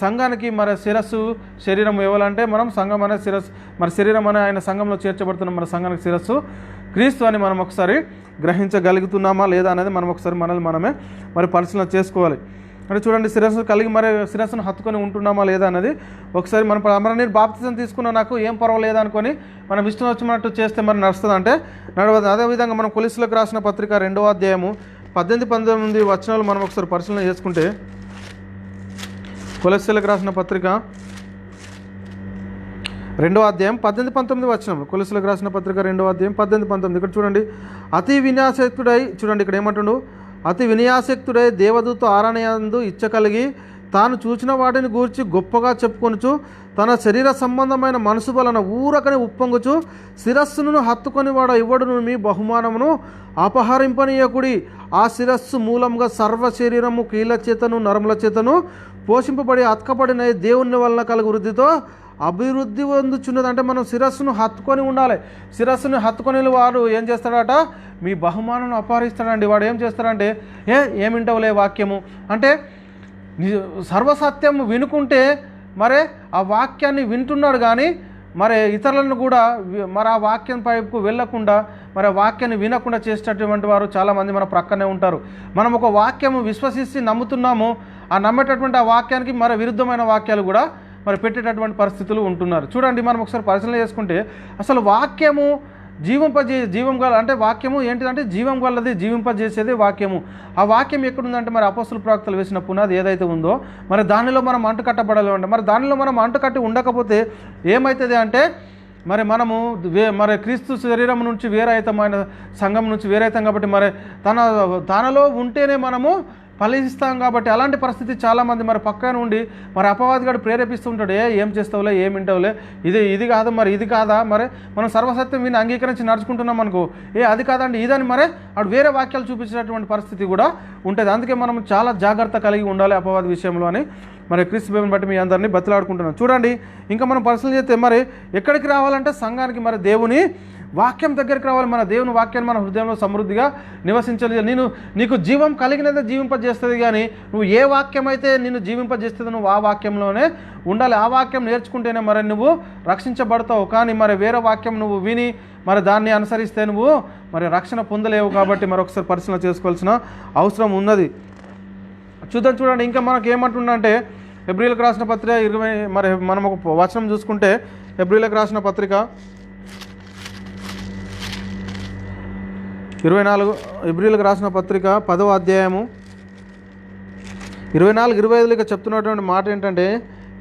సంఘానికి మరి శిరస్సు, శరీరం ఇవ్వాలంటే మనం సంఘం అనే శిరస్సు, మరి శరీరం అనే ఆయన సంఘంలో చేర్చబడుతున్నాం. మన సంఘానికి శిరస్సు క్రీస్తు అని మనం ఒకసారి గ్రహించగలుగుతున్నామా లేదా అనేది మనం ఒకసారి మనల్ని మనమే మరి పరిశీలన చేసుకోవాలి. అంటే చూడండి, శిరస్సు కలిగి మరి శిరస్సును హత్తుకొని ఉంటున్నామా లేదా అనేది ఒకసారి మనం నేను బాప్తిజం తీసుకున్నా, నాకు ఏం పర్వాలేదు అనుకొని మనం ఇష్టం వచ్చినట్టు చేస్తే మరి నడుస్తుంది అంటే నడవదు. అదేవిధంగా మనం కొలస్సీలకు రాసిన పత్రిక 2వ అధ్యాయము 18-19 వచనాలు మనం ఒకసారి పరిశీలన చేసుకుంటే, కొలస్సీలకు రాసిన పత్రిక 2వ అధ్యాయం 18-19 వచనం. కొలస్సీలకు రాసిన పత్రిక 2వ అధ్యాయం 18-19. ఇక్కడ చూడండి, అతి వినాశక్తుడై, చూడండి ఇక్కడ ఏమంటుండు, అతి వినయాసక్తుడై దేవదూత ఆరాధనయందు ఇచ్చ కలిగి తాను చూచిన వాటిని గూర్చి గొప్పగా చెప్పుకొనుచు తన శరీర సంబంధమైన మనసు వలన ఊరకని ఉప్పొంగుచు శిరస్సును హత్తుకొని వాడ ఇవ్వడును మీ బహుమానమును అపహరింపనీయకుడి. ఆ శిరస్సు మూలంగా సర్వ శరీరము కీళ్ళ చేతను నరముల చేతను పోషింపబడి అతకబడిన దేవుని వలన కలుగు వృద్ధితో అభివృద్ధి పొందుచున్నది. అంటే మనం శిరస్సును హత్తుకొని ఉండాలి. శిరస్సును హత్తుకొని వాడు ఏం చేస్తాడట, మీ బహుమానం అపహరిస్తాడండి. వాడు ఏం చేస్తాడంటే, ఏమింటవులే వాక్యము అంటే సర్వసత్యం వినుకుంటే మరి ఆ వాక్యాన్ని వింటున్నాడు, కానీ మరి ఇతరులను కూడా మరి ఆ వాక్యం పైపు వెళ్ళకుండా మరి ఆ వాక్యాన్ని వినకుండా చేసేటటువంటి వారు చాలామంది మన ప్రక్కనే ఉంటారు. మనం ఒక వాక్యము విశ్వసిస్తే నమ్ముతున్నాము, ఆ నమ్మేటటువంటి ఆ వాక్యానికి మరి విరుద్ధమైన వాక్యాలు కూడా మరి పెట్టేటటువంటి పరిస్థితులు ఉంటున్నారు. చూడండి, మనం ఒకసారి పరిశీలన చేసుకుంటే అసలు వాక్యము జీవం గల అంటే వాక్యము ఏంటిదంటే జీవం గలది, జీవింపజేసేది వాక్యము. ఆ వాక్యం ఎక్కడుందంటే మరి అపోస్తుల ప్రవక్తలు వేసిన పునాది ఏదైతే ఉందో మరి దానిలో మనం అంటుకట్టబడాలి. అంటే మరి దానిలో మనం అంటుకట్టి ఉండకపోతే ఏమవుతుంది అంటే మరి మనము మరి క్రీస్తు శరీరం నుంచి వేరైతాం, ఆయన సంఘం నుంచి వేరైతాం. కాబట్టి మరి తనలో ఉంటేనే మనము ఫలిస్తాం. కాబట్టి అలాంటి పరిస్థితి చాలామంది మరి పక్కన ఉండి మరి అపవాదిగాడు ప్రేరేపిస్తూ ఉంటాడు, ఏం చేస్తావులే, ఏం వింటావులే, ఇది కాదు, మరి ఇది కాదా, మరి మనం సర్వసత్యం విని అంగీకరించి నడుచుకుంటున్నాం అనుకో, అది కాదండి ఇదని మరి అటు వేరే వాక్యాలు చూపించేటటువంటి పరిస్థితి కూడా ఉంటుంది. అందుకే మనం చాలా జాగ్రత్త కలిగి ఉండాలి అపవాది విషయంలో అని మరి క్రీస్తు బైబిల్ని బట్టి మీ అందరినీ బతిలాడుకుంటున్నాం. చూడండి, ఇంకా మనం పరిశీలన చేస్తే మరి ఎక్కడికి రావాలంటే సంఘానికి, మరి దేవుని వాక్యం దగ్గరికి రావాలి. మన దేవుని వాక్యాన్ని మన హృదయంలో సమృద్ధిగా నివసించాలి. నీకు జీవం కలిగినదే జీవింపజేస్తుంది, కానీ నువ్వు ఏ వాక్యం అయితే నిన్ను జీవింపజేస్తుంది నువ్వు ఆ వాక్యంలోనే ఉండాలి. ఆ వాక్యం నేర్చుకుంటేనే మరి నువ్వు రక్షించబడతావు. కానీ మరి వేరే వాక్యం నువ్వు విని మరి దాన్ని అనుసరిస్తే నువ్వు మరి రక్షణ పొందలేవు. కాబట్టి మరొకసారి పరిశీలన చేసుకోవాల్సిన అవసరం ఉన్నది. చూడండి, ఇంకా మనకు ఏమంటుందంటే హెబ్రీలకు రాసిన పత్రిక 20 మరి మనం ఒక వచనం చూసుకుంటే హెబ్రీలకు రాసిన పత్రిక 24 హెబ్రీలకు రాసిన పత్రిక 10వ అధ్యాయము 24-25 చెప్తున్నటువంటి మాట ఏంటంటే,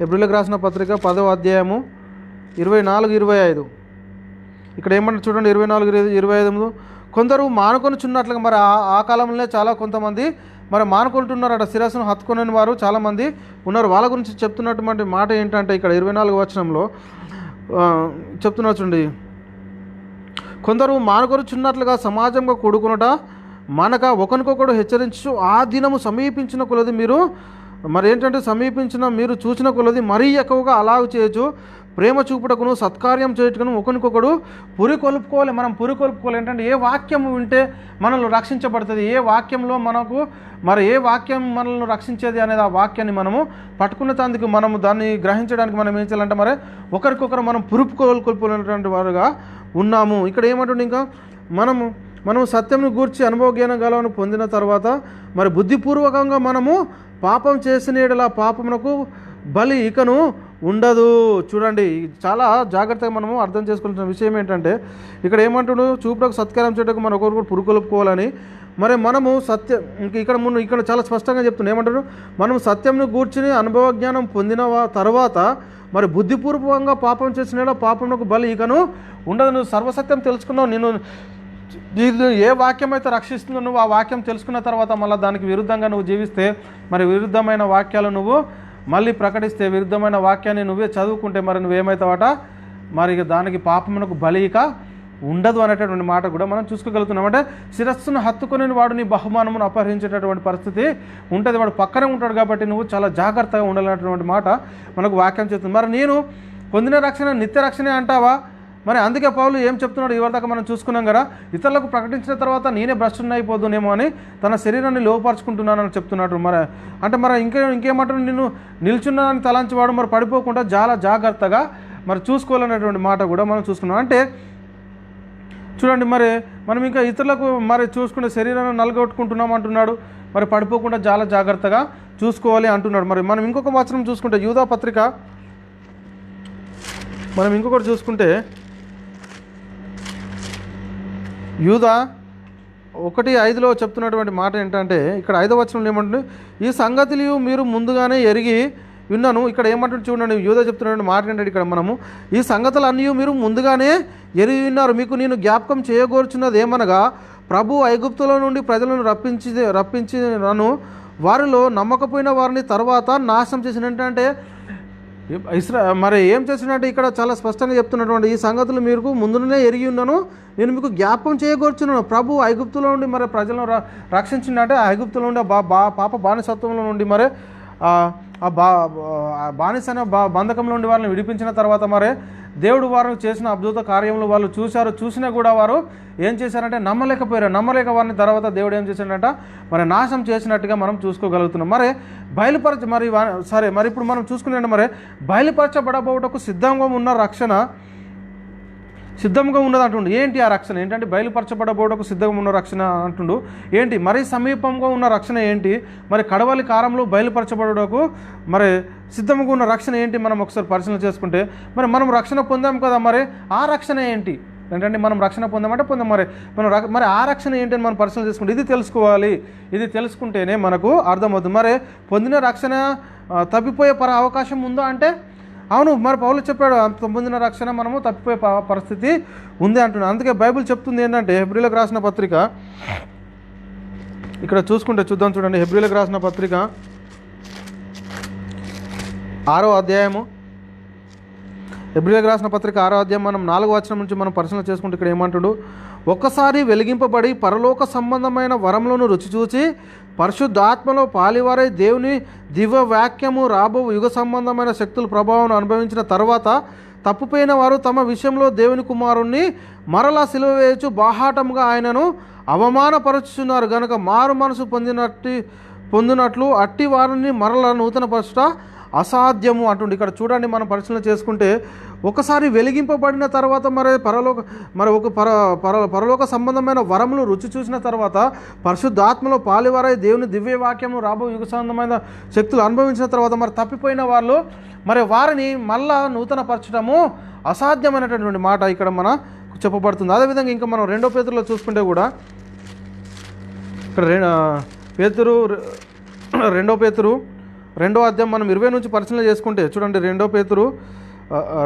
హెబ్రీలకు రాసిన పత్రిక 10వ అధ్యాయము 24-25 ఇక్కడ ఏమంటారు చూడండి. 24-25 కొందరు మానుకొనుచున్నట్లుగా మరి ఆ కాలంలోనే చాలా కొంతమంది మరి మానుకుంటున్నారట, శిరస్సును హత్తుకునే వారు చాలామంది ఉన్నారు. వాళ్ళ గురించి చెప్తున్నటువంటి మాట ఏంటంటే ఇక్కడ 24 వచనంలో చెప్తున్నారు చూడండి, కొందరు మానుకొనుచున్నట్లుగా సమాజంగా కూడుకునట మనక ఒకరికొకడు హెచ్చరించు ఆ దినము సమీపించిన కొలది మీరు మరి ఏంటంటే మీరు చూసిన కొలది మరీ ఎక్కువగా అలాగ చేయొచ్చు. ప్రేమ చూపుటకును సత్కార్యం చేయుటకును ఒకరికొకడు పురికొల్పుకోవాలి. మనం పురికొల్పుకోవాలి ఏంటంటే ఏ వాక్యం వింటే మనల్ని రక్షించబడుతుంది, ఏ వాక్యంలో మనకు మరి ఏ వాక్యం మనల్ని రక్షించేది అనేది ఆ వాక్యాన్ని మనము పట్టుకునేందుకు మనము దాన్ని గ్రహించడానికి మనం ఏం చేయాలంటే మరి ఒకరికొకరు మనం పురుపుకొల్పుకునేటువంటి వారుగా ఉన్నాము. ఇక్కడ ఏమంటుండే ఇంకా మనం సత్యంను గూర్చి అనుభవజ్ఞానం గలవను పొందిన తర్వాత మరి బుద్ధిపూర్వకంగా మనము పాపం చేసిన యెడల పాపమునకు బలి ఇకను ఉండదు. చూడండి, చాలా జాగ్రత్తగా మనము అర్థం చేసుకోవాల్సిన విషయం ఏంటంటే ఇక్కడ ఏమంటుడు, చూపుటకు సత్కారం చేయటకు మనం ఒకరికొకరు పురుకొలుపుకోవాలని మరి మనము సత్యం ఇక్కడ చాలా స్పష్టంగా చెప్తున్నా ఏమంటారు, మనం సత్యంను గూర్చుని అనుభవ జ్ఞానం పొందిన తర్వాత మరి బుద్ధిపూర్వకంగా పాపం చేసిన పాపమునకు బలి ఇకను ఉండదు. నువ్వు సర్వసత్యం తెలుసుకున్నావు, నేను ఏ వాక్యం అయితే రక్షిస్తుందో నువ్వు ఆ వాక్యం తెలుసుకున్న తర్వాత మళ్ళీ దానికి విరుద్ధంగా నువ్వు జీవిస్తే, మరి విరుద్ధమైన వాక్యాలు నువ్వు మళ్ళీ ప్రకటిస్తే, విరుద్ధమైన వాక్యాన్ని నువ్వే చదువుకుంటే మరి నువ్వేమవుతావట, మరి దానికి పాపమునకు బలి ఇక ఉండదు అనేటటువంటి మాట కూడా మనం చూసుకోగలుగుతున్నాం. అంటే శిరస్సును హత్తుకొని వాడు నీ బహుమానమును అపహరించేటటువంటి పరిస్థితి ఉంటుంది. వాడు పక్కనే ఉంటాడు కాబట్టి నువ్వు చాలా జాగ్రత్తగా ఉండాలనేటువంటి మాట మనకు వాక్యం చెప్తుంది. మరి నేను పొందిన రక్షణ నిత్య రక్షణే అంటావా? మరి అందుకే పౌలు ఏం చెప్తున్నాడు, ఇవరిదాకా మనం చూసుకున్నాం కదా, ఇతరులకు ప్రకటించిన తర్వాత నేనే భ్రష్టుని అయిపోదునేమో అని తన శరీరాన్ని లోపరుచుకుంటున్నానని చెప్తున్నాడు. మరి ఇంకేమంటారు, నిన్ను నిల్చున్నానని తలంచేవాడు మరి పడిపోకుండా చాలా జాగ్రత్తగా మరి చూసుకోవాలనేటువంటి మాట కూడా మనం చూసుకున్నాం. అంటే చూడండి, మరి మనం ఇంకా ఇతరులకు మరి చూసుకునే శరీరాన్ని నలగొట్టుకుంటున్నాం అంటున్నాడు, మరి పడిపోకుండా చాలా జాగ్రత్తగా చూసుకోవాలి అంటున్నాడు. మరి మనం ఇంకొక వచనం చూసుకుంటే యూదా పత్రిక, మనం ఇంకొకటి చూసుకుంటే యూదా 1:5 చెప్తున్నటువంటి మాట ఏంటంటే, ఇక్కడ 5వ వచనంలో ఏమంటుంది, ఈ సంగతులు మీరు ముందుగానే ఎరిగి విన్నాను. ఇక్కడ ఏమంటుంది చూడండి, యూదా చెప్తున్నటువంటి మాట ఏంటంటే, ఇక్కడ మనము ఈ సంగతులన్నీ మీరు ముందుగానే ఎరిగి విన్నారు, మీకు నేను జ్ఞాపకం చేయగోర్చున్నది ఏమనగా, ప్రభు ఐగుప్తులో నుండి ప్రజలను రప్పించినను వారిలో నమ్మకపోయిన వారిని తర్వాత నాశనం చేసినట్టే. మరి ఏం చేసినట్టే ఇక్కడ చాలా స్పష్టంగా చెప్తున్నటువంటి ఈ సంగతులు మీరు ముందునే ఎరిగి ఉన్నాను, నేను మీకు జ్ఞాపకం చేయగోర్చున్నాను. ప్రభు ఐగుప్తులో నుండి మరి ప్రజలను రక్షించిందంటే ఐగుప్తులో నుండి పాప బానిసత్వంలో నుండి మరి బానిసైన బంధకంలో నుండి వారిని విడిపించిన తర్వాత మరి దేవుడు వారిని చేసిన అద్భుత కార్యములు వాళ్ళు చూసినా కూడా వారు ఏం చేశారంటే నమ్మలేక వారిని తర్వాత దేవుడు ఏం చేశాడంట, మరి నాశనం చేసినట్టుగా మనం చూసుకోగలుగుతున్నాం. మరి మరి ఇప్పుడు మనం చూసుకునే మరి బయలుపరచబడబోటకు సిద్ధంగా ఉన్నది అంటుండు. ఏంటి ఆ రక్షణ ఏంటంటే, బయలుపరచబడబోటకు సిద్ధంగా ఉన్న రక్షణ అంటుండు. ఏంటి మరి సమీపంగా ఉన్న రక్షణ ఏంటి, మరి కడవలి కాలంలో బయలుపరచబడకు మరి సిద్ధంగా ఉన్న రక్షణ ఏంటి, మనం ఒకసారి పరిశీలన చేసుకుంటే, మరి మనం రక్షణ పొందాం కదా, మరి ఆ రక్షణ ఏంటి ఏంటంటే, మనం రక్షణ పొందాం మరి ఆ రక్షణ ఏంటి అని మనం పరిశీలన చేసుకుంటే ఇది తెలుసుకోవాలి. ఇది తెలుసుకుంటేనే మనకు అర్థమవుతుంది. మరి పొందిన రక్షణ తప్పిపోయే అవకాశం ఉందా అంటే అవును, మరి పౌలు చెప్పాడు, పొందిన రక్షణ మనము తప్పిపోయే పరిస్థితి ఉంది అంటున్నాడు. అందుకే బైబిల్ చెప్తుంది ఏంటంటే, హెబ్రీలకు రాసిన పత్రిక ఇక్కడ చూద్దాం చూడండి. హెబ్రీలకు రాసిన పత్రిక 6వ అధ్యాయము, హెబ్రీలకు రాసిన పత్రిక 6వ అధ్యాయం మనం 4వ వచనం నుంచి మనం పరిశీలన చేసుకుంటే ఇక్కడ ఏమంటాడు, ఒక్కసారి వెలిగింపబడి పరలోక సంబంధమైన వరములను రుచి చూచి పరిశుద్ధాత్మలో పాలివారై దేవుని దివ్య వాక్యము రాబో యుగ సంబంధమైన శక్తుల ప్రభావం అనుభవించిన తర్వాత తప్పుపోయిన వారు తమ విషయంలో దేవుని కుమారుణ్ణి మరలా సిలువ వేయచ్చు బాహాటంగా ఆయనను అవమానపరుచుతున్నారు గనుక మారు మనసు పొందినట్లు అట్టి వారిని మరలా నూతనపరచుట అసాధ్యము అంటుండే. ఇక్కడ చూడండి, మనం పరిశీలన చేసుకుంటే ఒకసారి వెలిగింపబడిన తర్వాత పరలోక సంబంధమైన వరములు రుచి చూసిన తర్వాత పరిశుద్ధాత్మలో పాలివారై దేవుని దివ్య వాక్యము రాబో యుగ సంబంధమైన శక్తులు అనుభవించిన తర్వాత మరి తప్పిపోయిన వాళ్ళు మరి వారిని మళ్ళా నూతనపరచడము అసాధ్యమైనటువంటి మాట ఇక్కడ మన చెప్పబడుతుంది. అదేవిధంగా ఇంకా మనం 2వ పేతురులో చూసుకుంటే కూడా ఇక్కడ 2వ పేతురు 2వ అధ్యాయం మనం 20 నుంచి పరిశీలన చేసుకుంటే చూడండి, 2వ పేతురు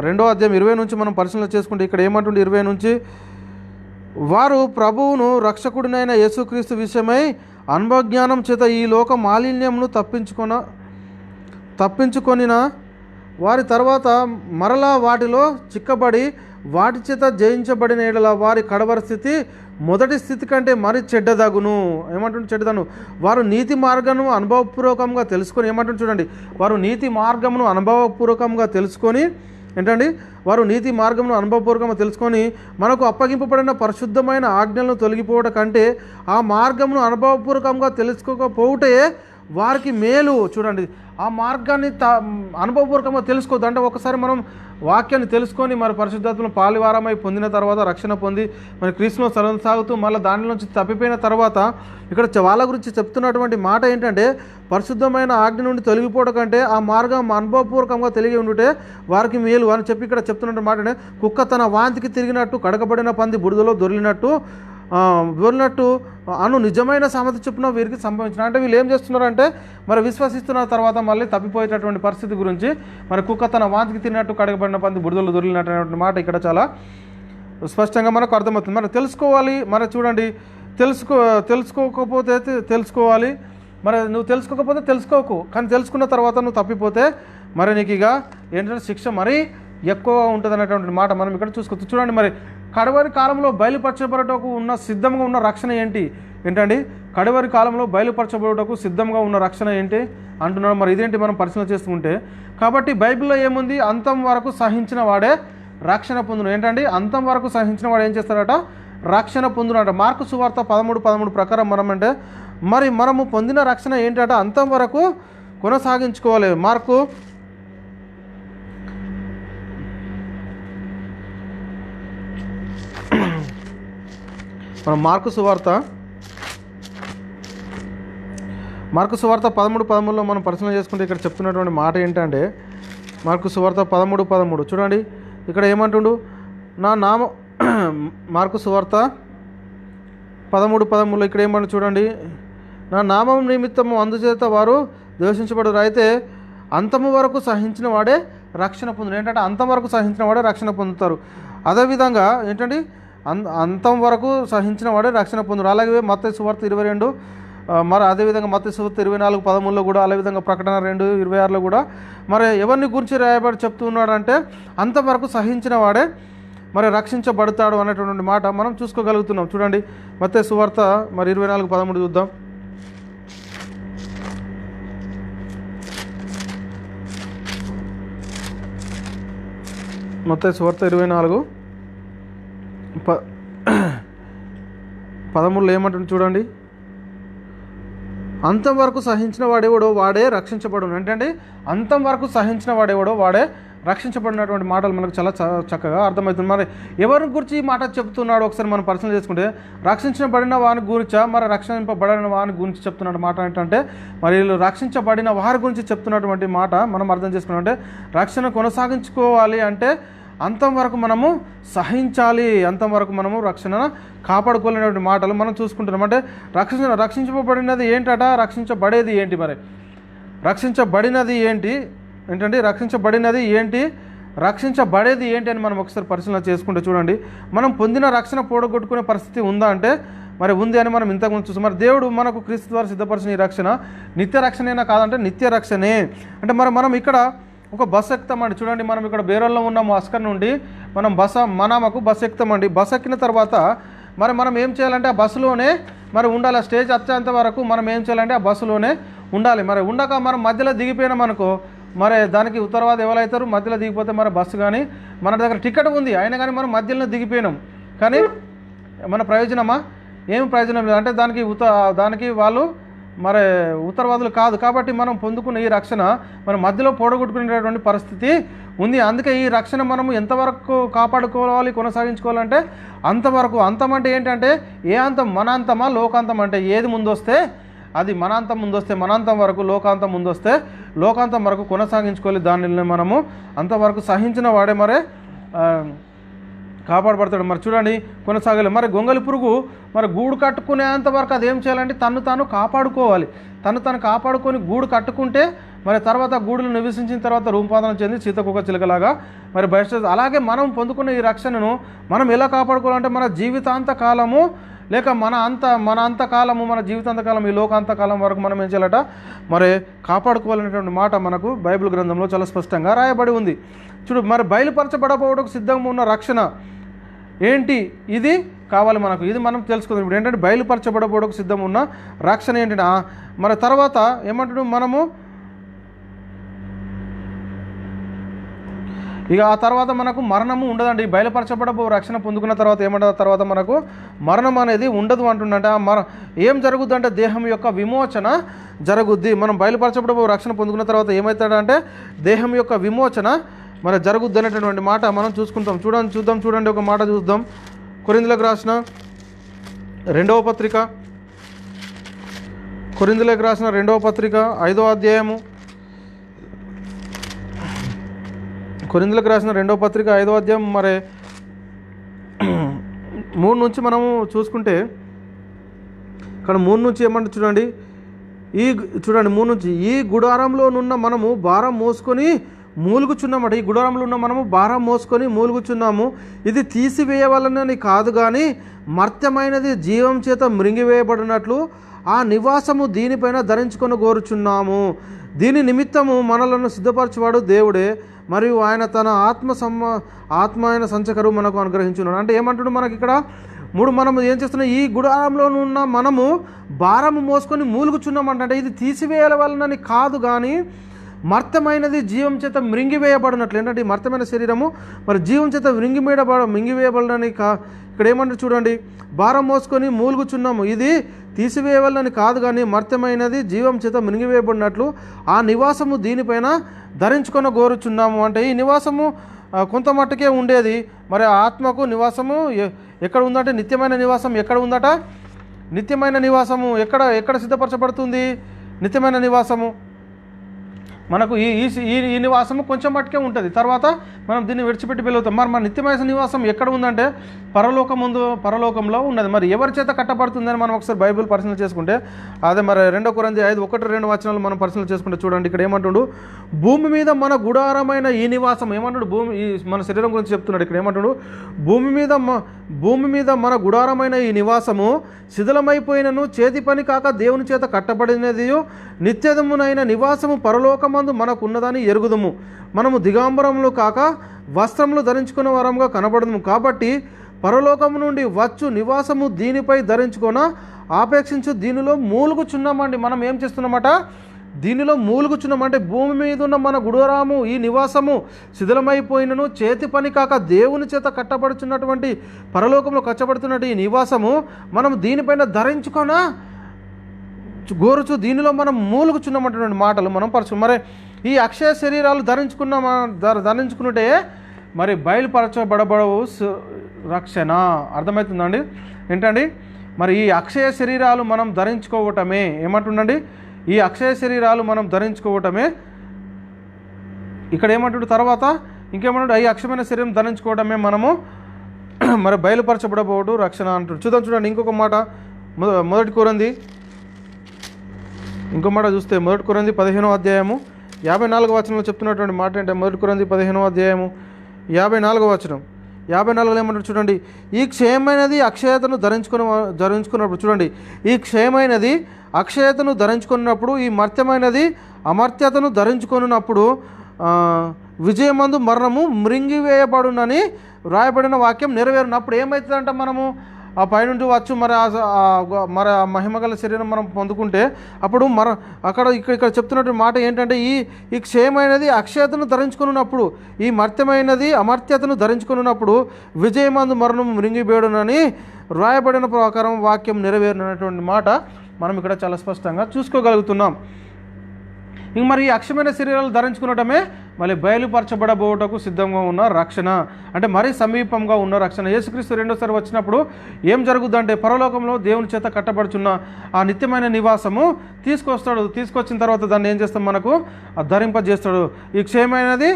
2వ అధ్యాయం 20 నుంచి మనం పరిశీలన చేసుకుంటే ఇక్కడ ఏమంటుంది 20 నుంచి, వారు ప్రభువును రక్షకుడినైన యేసుక్రీస్తు విషయమై అనుభవజ్ఞానం చేత ఈ లోక మాలిన్యమును తప్పించుకొనిన వారి తర్వాత మరలా వాటిలో చిక్కబడి వాటి చేత జయించబడిన ఎడల వారి కడవరి స్థితి మొదటి స్థితి కంటే మరి చెడ్డదగును. ఏమంటుంది చెడ్డదను, వారు నీతి మార్గమును అనుభవపూర్వకంగా తెలుసుకొని చూడండి, వారు నీతి మార్గమును అనుభవపూర్వకంగా తెలుసుకొని వారు నీతి మార్గమును అనుభవపూర్వకంగా తెలుసుకొని మనకు అప్పగింపబడిన పరిశుద్ధమైన ఆజ్ఞలను తొలగిపోవడం కంటే ఆ మార్గమును అనుభవపూర్వకంగా తెలుసుకోకపోవుటే వారికి మేలు. చూడండి, ఆ మార్గాన్ని అనుభవపూర్వకంగా తెలుసుకోవద్దు. అంటే ఒకసారి మనం వాక్యాన్ని తెలుసుకొని మరి పరిశుద్ధాత్మను పాలివారమై పొందిన తర్వాత రక్షణ పొంది మరి క్రీస్తులో సాగుతూ మళ్ళీ దానిలోంచి తప్పిపోయిన తర్వాత ఇక్కడ వాళ్ళ గురించి చెప్తున్నటువంటి మాట ఏంటంటే, పరిశుద్ధమైన ఆజ్ఞ నుండి తొలగిపోవడం కంటే ఆ మార్గం అనుభవపూర్వకంగా తెలిగి ఉండుటే వారికి మేలు అని చెప్పి ఇక్కడ చెప్తున్నటువంటి మాట కుక్క తన వాంతికి తిరిగినట్టు, కడగబడిన పంది బురదలో దొరికినట్టు వెళ్ళినట్టు నిజమైన సామెత చొప్పున వీరికి సంభవించిన. అంటే వీళ్ళు ఏం చేస్తున్నారంటే మరి విశ్వసిస్తున్న తర్వాత మళ్ళీ తప్పిపోయేటటువంటి పరిస్థితి గురించి, మరి కుక్క తన వాంతికి తిన్నట్టు కడగబడిన పంది బురదలు దొరికినటువంటి మాట ఇక్కడ చాలా స్పష్టంగా మనకు అర్థమవుతుంది. మరి తెలుసుకోవాలి, మరి చూడండి, తెలుసుకోకపోతే తెలుసుకోవాలి, మరి నువ్వు తెలుసుకోకపోతే తెలుసుకోకు, కానీ తెలుసుకున్న తర్వాత నువ్వు తప్పిపోతే మరి నీకు ఇక ఏంటంటే శిక్ష మరీ ఎక్కువ ఉంటుంది అనేటువంటి మాట మనం ఇక్కడ చూసుకోవచ్చు. చూడండి, మరి కడవరి కాలంలో బయలుపరచబడటకు ఉన్న సిద్ధంగా ఉన్న రక్షణ ఏంటండి? కడవరి కాలంలో బయలుపరచబడటకు సిద్ధంగా ఉన్న రక్షణ ఏంటి అంటున్నాడు. మరి ఇదేంటి మనం పరిశీలన చేసుకుంటే, కాబట్టి బైబిల్లో ఏముంది? అంతం వరకు సహించిన వాడే రక్షణ పొందును. ఏంటండి? అంతం వరకు సహించిన వాడు ఏం చేస్తాడట? రక్షణ పొందునట. మార్కు సువార్త 13:13 ప్రకారం మనము పొందిన రక్షణ ఏంటట? అంతం వరకు కొనసాగించుకోవాలి. మార్కు సువార్త 13:13 మనం పరిశీలన చేసుకుంటే ఇక్కడ చెప్తున్నటువంటి మాట ఏంటంటే, మార్కు సువార్త 13:13 చూడండి, ఇక్కడ ఏమంటుండు? నా నామ మార్కు సువార్త 13:13 ఇక్కడ ఏమంటు చూడండి, నా నామం నిమిత్తము అందుచేత వారు ద్వేషించబడరు, అయితే అంతము వరకు సహించిన వాడే రక్షణ పొందును. ఏంటంటే అంతం వరకు సహించిన వాడే రక్షణ పొందుతారు. అదేవిధంగా ఏంటండి? అంతం వరకు సహించిన వాడే రక్షణ పొందుడు. అలాగే మత్తయి సువార్త 22, మరి అదేవిధంగా మత్తయి సువార్త 24:13 కూడా, అదేవిధంగా ప్రకటన 2:26 కూడా మరి ఎవరిని గురించి రాయబడి చెప్తున్నాడంటే అంతవరకు సహించిన వాడే మరి రక్షించబడతాడు అనేటువంటి మాట మనం చూసుకోగలుగుతున్నాం. చూడండి, మత్తయి సువార్త మరి 24:13 చూద్దాం. మత్తయి సువార్త 24:13 ఏమంటుంది చూడండి, అంతం వరకు సహించిన వాడేవాడో వాడే రక్షించబడును. ఏంటంటే అంతం వరకు సహించిన వాడేవాడో వాడే రక్షించబడినటువంటి మాటలు మనకు చాలా చక్కగా అర్థమవుతుంది. మరి ఎవరి గురించి ఈ మాట చెప్తున్నాడు ఒకసారి మనం పరిశీలన చేసుకుంటే, రక్షించబడిన వాని గురించా, మరి రక్షింపబడిన వాని గురించి చెప్తున్న మాట ఏంటంటే, మరి వీళ్ళు రక్షించబడిన వారి గురించి చెప్తున్నటువంటి మాట మనం అర్థం చేసుకున్నాం. అంటే రక్షణ కొనసాగించుకోవాలి అంటే అంతం వరకు మనము సహించాలి, అంతం వరకు మనము రక్షణ కాపాడుకోలేనటువంటి మాటలు మనం చూసుకుంటున్నాం. అంటే రక్షించబడినది ఏంటట? రక్షించబడేది ఏంటి? మరి రక్షించబడినది ఏంటి? ఏంటంటే రక్షించబడినది ఏంటి, రక్షించబడేది ఏంటి అని మనం ఒకసారి పరిశీలన చేసుకుంటే చూడండి, మనం పొందిన రక్షణ పోడగొట్టుకునే పరిస్థితి ఉందా అంటే మరి ఉంది అని మనం ఇంతకుముందు చూసాం. మరి దేవుడు మనకు క్రీస్తు ద్వారా సిద్ధపరిచిన ఈ రక్షణ నిత్య రక్షణేనా కాదంటే నిత్య రక్షణే. అంటే మనం ఇక్కడ ఒక బస్సు ఎక్కుతామండి. చూడండి, మనం ఇక్కడ బేరల్లో ఉన్నాము, అస్కర్ నుండి మనం మనామకు బస్సు ఎక్కుతామండి. బస్సు ఎక్కిన తర్వాత మరి మనం ఏం చేయాలంటే ఆ బస్సులోనే మరి ఉండాలి. స్టేజ్ వచ్చేంత వరకు మనం ఏం చేయాలంటే ఆ బస్సులోనే ఉండాలి. మరి ఉండక మనం మధ్యలో దిగిపోయినాం అనుకో, మరి దానికి ఉత్తరవాది ఎవరైతారు? మధ్యలో దిగిపోతే మరి బస్సు కానీ మన దగ్గర టికెట్ ఉంది అయినా కానీ మనం మధ్యలో దిగిపోయినాం, కానీ మన ప్రయోజనమా? ఏమి ప్రయోజనం లేదు. అంటే దానికి వాళ్ళు మరి ఉత్తరవాదులు కాదు. కాబట్టి మనం పొందుకున్న ఈ రక్షణ మన మధ్యలో పోడగొట్టుకునేటువంటి పరిస్థితి ఉంది. అందుకే ఈ రక్షణ మనము ఎంతవరకు కాపాడుకోవాలి, కొనసాగించుకోవాలంటే అంతవరకు. అంతం అంటే ఏంటంటే ఏ అంతం? మన అంతమా లోకాంతం? అంటే ఏది ముందొస్తే అది మనాంతం ముందొస్తే మనాంతం వరకు, లోకాంతం ముందొస్తే లోకాంతం వరకు కొనసాగించుకోవాలి. దానిని మనము అంతవరకు సహించిన వాడే మరే కాపాడబడతాడు. మరి చూడండి, కొనసాగాలి. మరి గొంగలి పురుగు మరి గూడు కట్టుకునేంత వరకు అది ఏం చేయాలంటే తను తాను కాపాడుకోవాలి. తను కాపాడుకొని గూడు కట్టుకుంటే మరి తర్వాత గూడులు నివసించిన తర్వాత రూపాంతరం చెంది సీతకుక్క చిలకలాగా మరి బయట. అలాగే మనం పొందుకున్న ఈ రక్షణను మనం ఎలా కాపాడుకోవాలంటే మన జీవితాంత కాలము, లేక మన అంతకాలము, మన జీవితాంతకాలం, ఈ లోకాంతకాలం వరకు మనం ఏం చేయాలట మరి కాపాడుకోవాలనేటువంటి మాట మనకు బైబిల్ గ్రంథంలో చాలా స్పష్టంగా రాయబడి ఉంది. చూడు, మరి బయలుపరచబడబోవడానికి సిద్ధంగా ఉన్న రక్షణ ఏంటి? ఇది కావాలి మనకు, ఇది మనం తెలుసుకుందాం. ఇప్పుడు ఏంటంటే బయలుపరచబడబోవడానికి సిద్ధం ఉన్న రక్షణ ఏంటంటే మరి తర్వాత ఏమంటాడు, మనము ఇక ఆ తర్వాత మనకు మరణము ఉండదండి. బయలుపరచబడబో రక్షణ పొందుకున్న తర్వాత ఏమంటారు? తర్వాత మనకు మరణం అనేది ఉండదు అంటుండంటే ఏం జరుగుద్ది అంటే దేహం యొక్క విమోచన జరుగుద్ది. మనం బయలుపరచబడబో రక్షణ పొందుకున్న తర్వాత ఏమవుతాడంటే దేహం యొక్క విమోచన మరి జరుగుద్ది అనేటటువంటి మాట మనం చూసుకుంటాం. చూడండి ఒక మాట చూద్దాం. కొరింథీయులకు రాసిన రెండవ పత్రిక 5వ అధ్యాయము, కొరింథీయులకు రాసిన 2వ పత్రిక 5వ అధ్యాయం మరి 3 నుంచి మనము చూసుకుంటే ఇక్కడ 3 నుంచి ఏమంటే చూడండి, చూడండి 3 నుంచి ఈ గుడారంలోనున్న మనము భారం మోసుకొని మూలుగుచున్నామట. ఈ గుడారంలో ఉన్న మనము భారం మోసుకొని మూలుగుచున్నాము. ఇది తీసివేయవలనని కాదు కానీ మర్త్యమైనది జీవం చేత మృంగివేయబడినట్లు ఆ నివాసము దీనిపైన ధరించుకొని కోరుచున్నాము. దీని నిమిత్తము మనలను సిద్ధపరచువాడు దేవుడే, మరియు ఆయన తన ఆత్మ అయిన సంచకరు మనకు అనుగ్రహించున్నాడు. అంటే ఏమంటున్నాడు మనకి ఇక్కడ మనం ఏం చేస్తున్నాం, ఈ గుడారంలో ఉన్న మనము భారము మోసుకొని మూలుగుచున్నామంటే ఇది తీసివేయవలనని కాదు కానీ మర్త్యమైనది జీవం చేత మృంగివేయబడినట్లు. ఏంటంటే ఈ మర్త్యమైన శరీరము మరి జీవం చేత మృంగివేయబడని ఇక్కడ ఏమంటారు చూడండి, భారం మోసుకొని మూలుగుచున్నాము. ఇది తీసివేయవలనని కాదు కానీ మర్త్యమైనది జీవం చేత మృంగివేయబడినట్లు ఆ నివాసము దీనిపైన ధరించుకొని కోరుచున్నాము. అంటే ఈ నివాసము కొంత మట్టుకే ఉండేది. మరి ఆత్మకు నివాసము ఎక్కడ ఉందంటే నిత్యమైన నివాసం ఎక్కడ ఉందట? నిత్యమైన నివాసము ఎక్కడ సిద్ధపరచబడుతుంది? నిత్యమైన నివాసము మనకు ఈ నివాసము కొంచెం మట్టుకే ఉంటుంది. తర్వాత మనం దీన్ని విడిచిపెట్టి వెళ్ళవుతాం. మరి మన నిత్యమైన నివాసం ఎక్కడ ఉందంటే పరలోకంలో ఉన్నది. మరి ఎవరి చేత కట్టబడుతుందని మనం ఒకసారి బైబిల్ పరిశీలన చేసుకుంటే అదే మరి 2 కొరింథీ 5:1-2 వచనాలు మనం పరిశీలన చేసుకుంటే చూడండి, ఇక్కడ ఏమంటుడు, భూమి మీద మన గుడారమైన ఈ నివాసం ఏమంటుడు, మన శరీరం గురించి చెప్తున్నాడు. ఇక్కడ ఏమంటుడు, భూమి మీద మన గుడారమైన ఈ నివాసము శిథిలమైపోయినను చేతి పని కాక దేవుని చేత కట్టబడినది నిత్యదమునైన నివాసము పరలోకమందు మనకున్నదని ఎరుగుదుము. మనము దిగాంబరములు కాక వస్త్రములు ధరించుకున్న వరంగా కనబడదుము. కాబట్టి పరలోకము నుండి వచ్చు నివాసము దీనిపై ధరించుకొన ఆపేక్షించు దీనిలో మూలుగుచున్నామండి. మనం ఏం చేస్తున్నామట? దీనిలో మూలుగుచున్నామంటే భూమి మీద ఉన్న మన గుడారము ఈ నివాసము శిథిలమైపోయినను చేతి పని కాక దేవుని చేత కట్టబడుచున్నటువంటి పరలోకంలో కట్టబడుతున్నట్టు ఈ నివాసము మనం దీనిపైన ధరించుకొన గోరుచు దీనిలో మనం మూలుగుచున్నామంటున్న మాటలు మనం పరచు. మరి ఈ అక్షయ శరీరాలు ధరించుకున్నట్టే మరి బయలుపరచబడబడవు రక్షణ. అర్థమవుతుందండి ఏంటండి? మరి ఈ అక్షయ శరీరాలు మనం ధరించుకోవటమే ఏమంటుండండి, ఈ అక్షయ శరీరాలు మనం ధరించుకోవటమే. ఇక్కడ ఏమంటుడు తర్వాత ఇంకేమంటాడు, ఈ అక్షయమైన శరీరం ధరించుకోవడమే మనము మరి బయలుపరచబడబోడు రక్షణ అంటాడు. చూడండి ఇంకొక మాట, మొదటి కొరింథీ ఇంకో మాట చూస్తే 1 కొరింథీ 15వ అధ్యాయము 54వ వచనంలో చెప్తున్నటువంటి మాట ఏంటంటే 1 కొరింథీ 15వ అధ్యాయము 54వ వచనం 54లో ఏమంటారు చూడండి, ఈ క్షయమైనది అక్షయతను ధరించుకున్నప్పుడు చూడండి, ఈ క్షయమైనది అక్షయతను ధరించుకున్నప్పుడు ఈ మర్త్యమైనది అమర్త్యతను ధరించుకున్నప్పుడు విజయమందు మరణము మృంగివేయబడునని వ్రాయబడిన వాక్యం నెరవేరినప్పుడు ఏమవుతుందంట, మనము ఆ పైనుండి వచ్చు మరి ఆ మహిమగల శరీరం మనం పొందుకుంటే అప్పుడు ఇక్కడ చెప్తున్నటువంటి మాట ఏంటంటే ఈ క్షయమైనది అక్షయతను ధరించుకున్నప్పుడు ఈ మర్త్యమైనది అమర్త్యతను ధరించుకున్నప్పుడు విజయమందు మరణం మృంగివేయునని వ్రాయబడిన ప్రకారం వాక్యం నెరవేరినటువంటి మాట మనం ఇక్కడ చాలా స్పష్టంగా చూసుకోగలుగుతున్నాం. ఇంక మరి ఈ అక్షయమైన శరీరాలు ధరించుకునటమే మళ్ళీ బయలుపరచబడబోటకు సిద్ధంగా ఉన్న రక్షణ, అంటే మరీ సమీపంగా ఉన్న రక్షణ. యేసుక్రీస్తు రెండోసారి వచ్చినప్పుడు ఏం జరుగుద్దంటే పరలోకంలో దేవుని చేత కట్టబడుచున్న ఆ నిత్యమైన నివాసము తీసుకొచ్చిన తర్వాత దాన్ని ఏం చేస్తాం, మనకు ధరింపజేస్తాడు. ఈ క్షయమైనది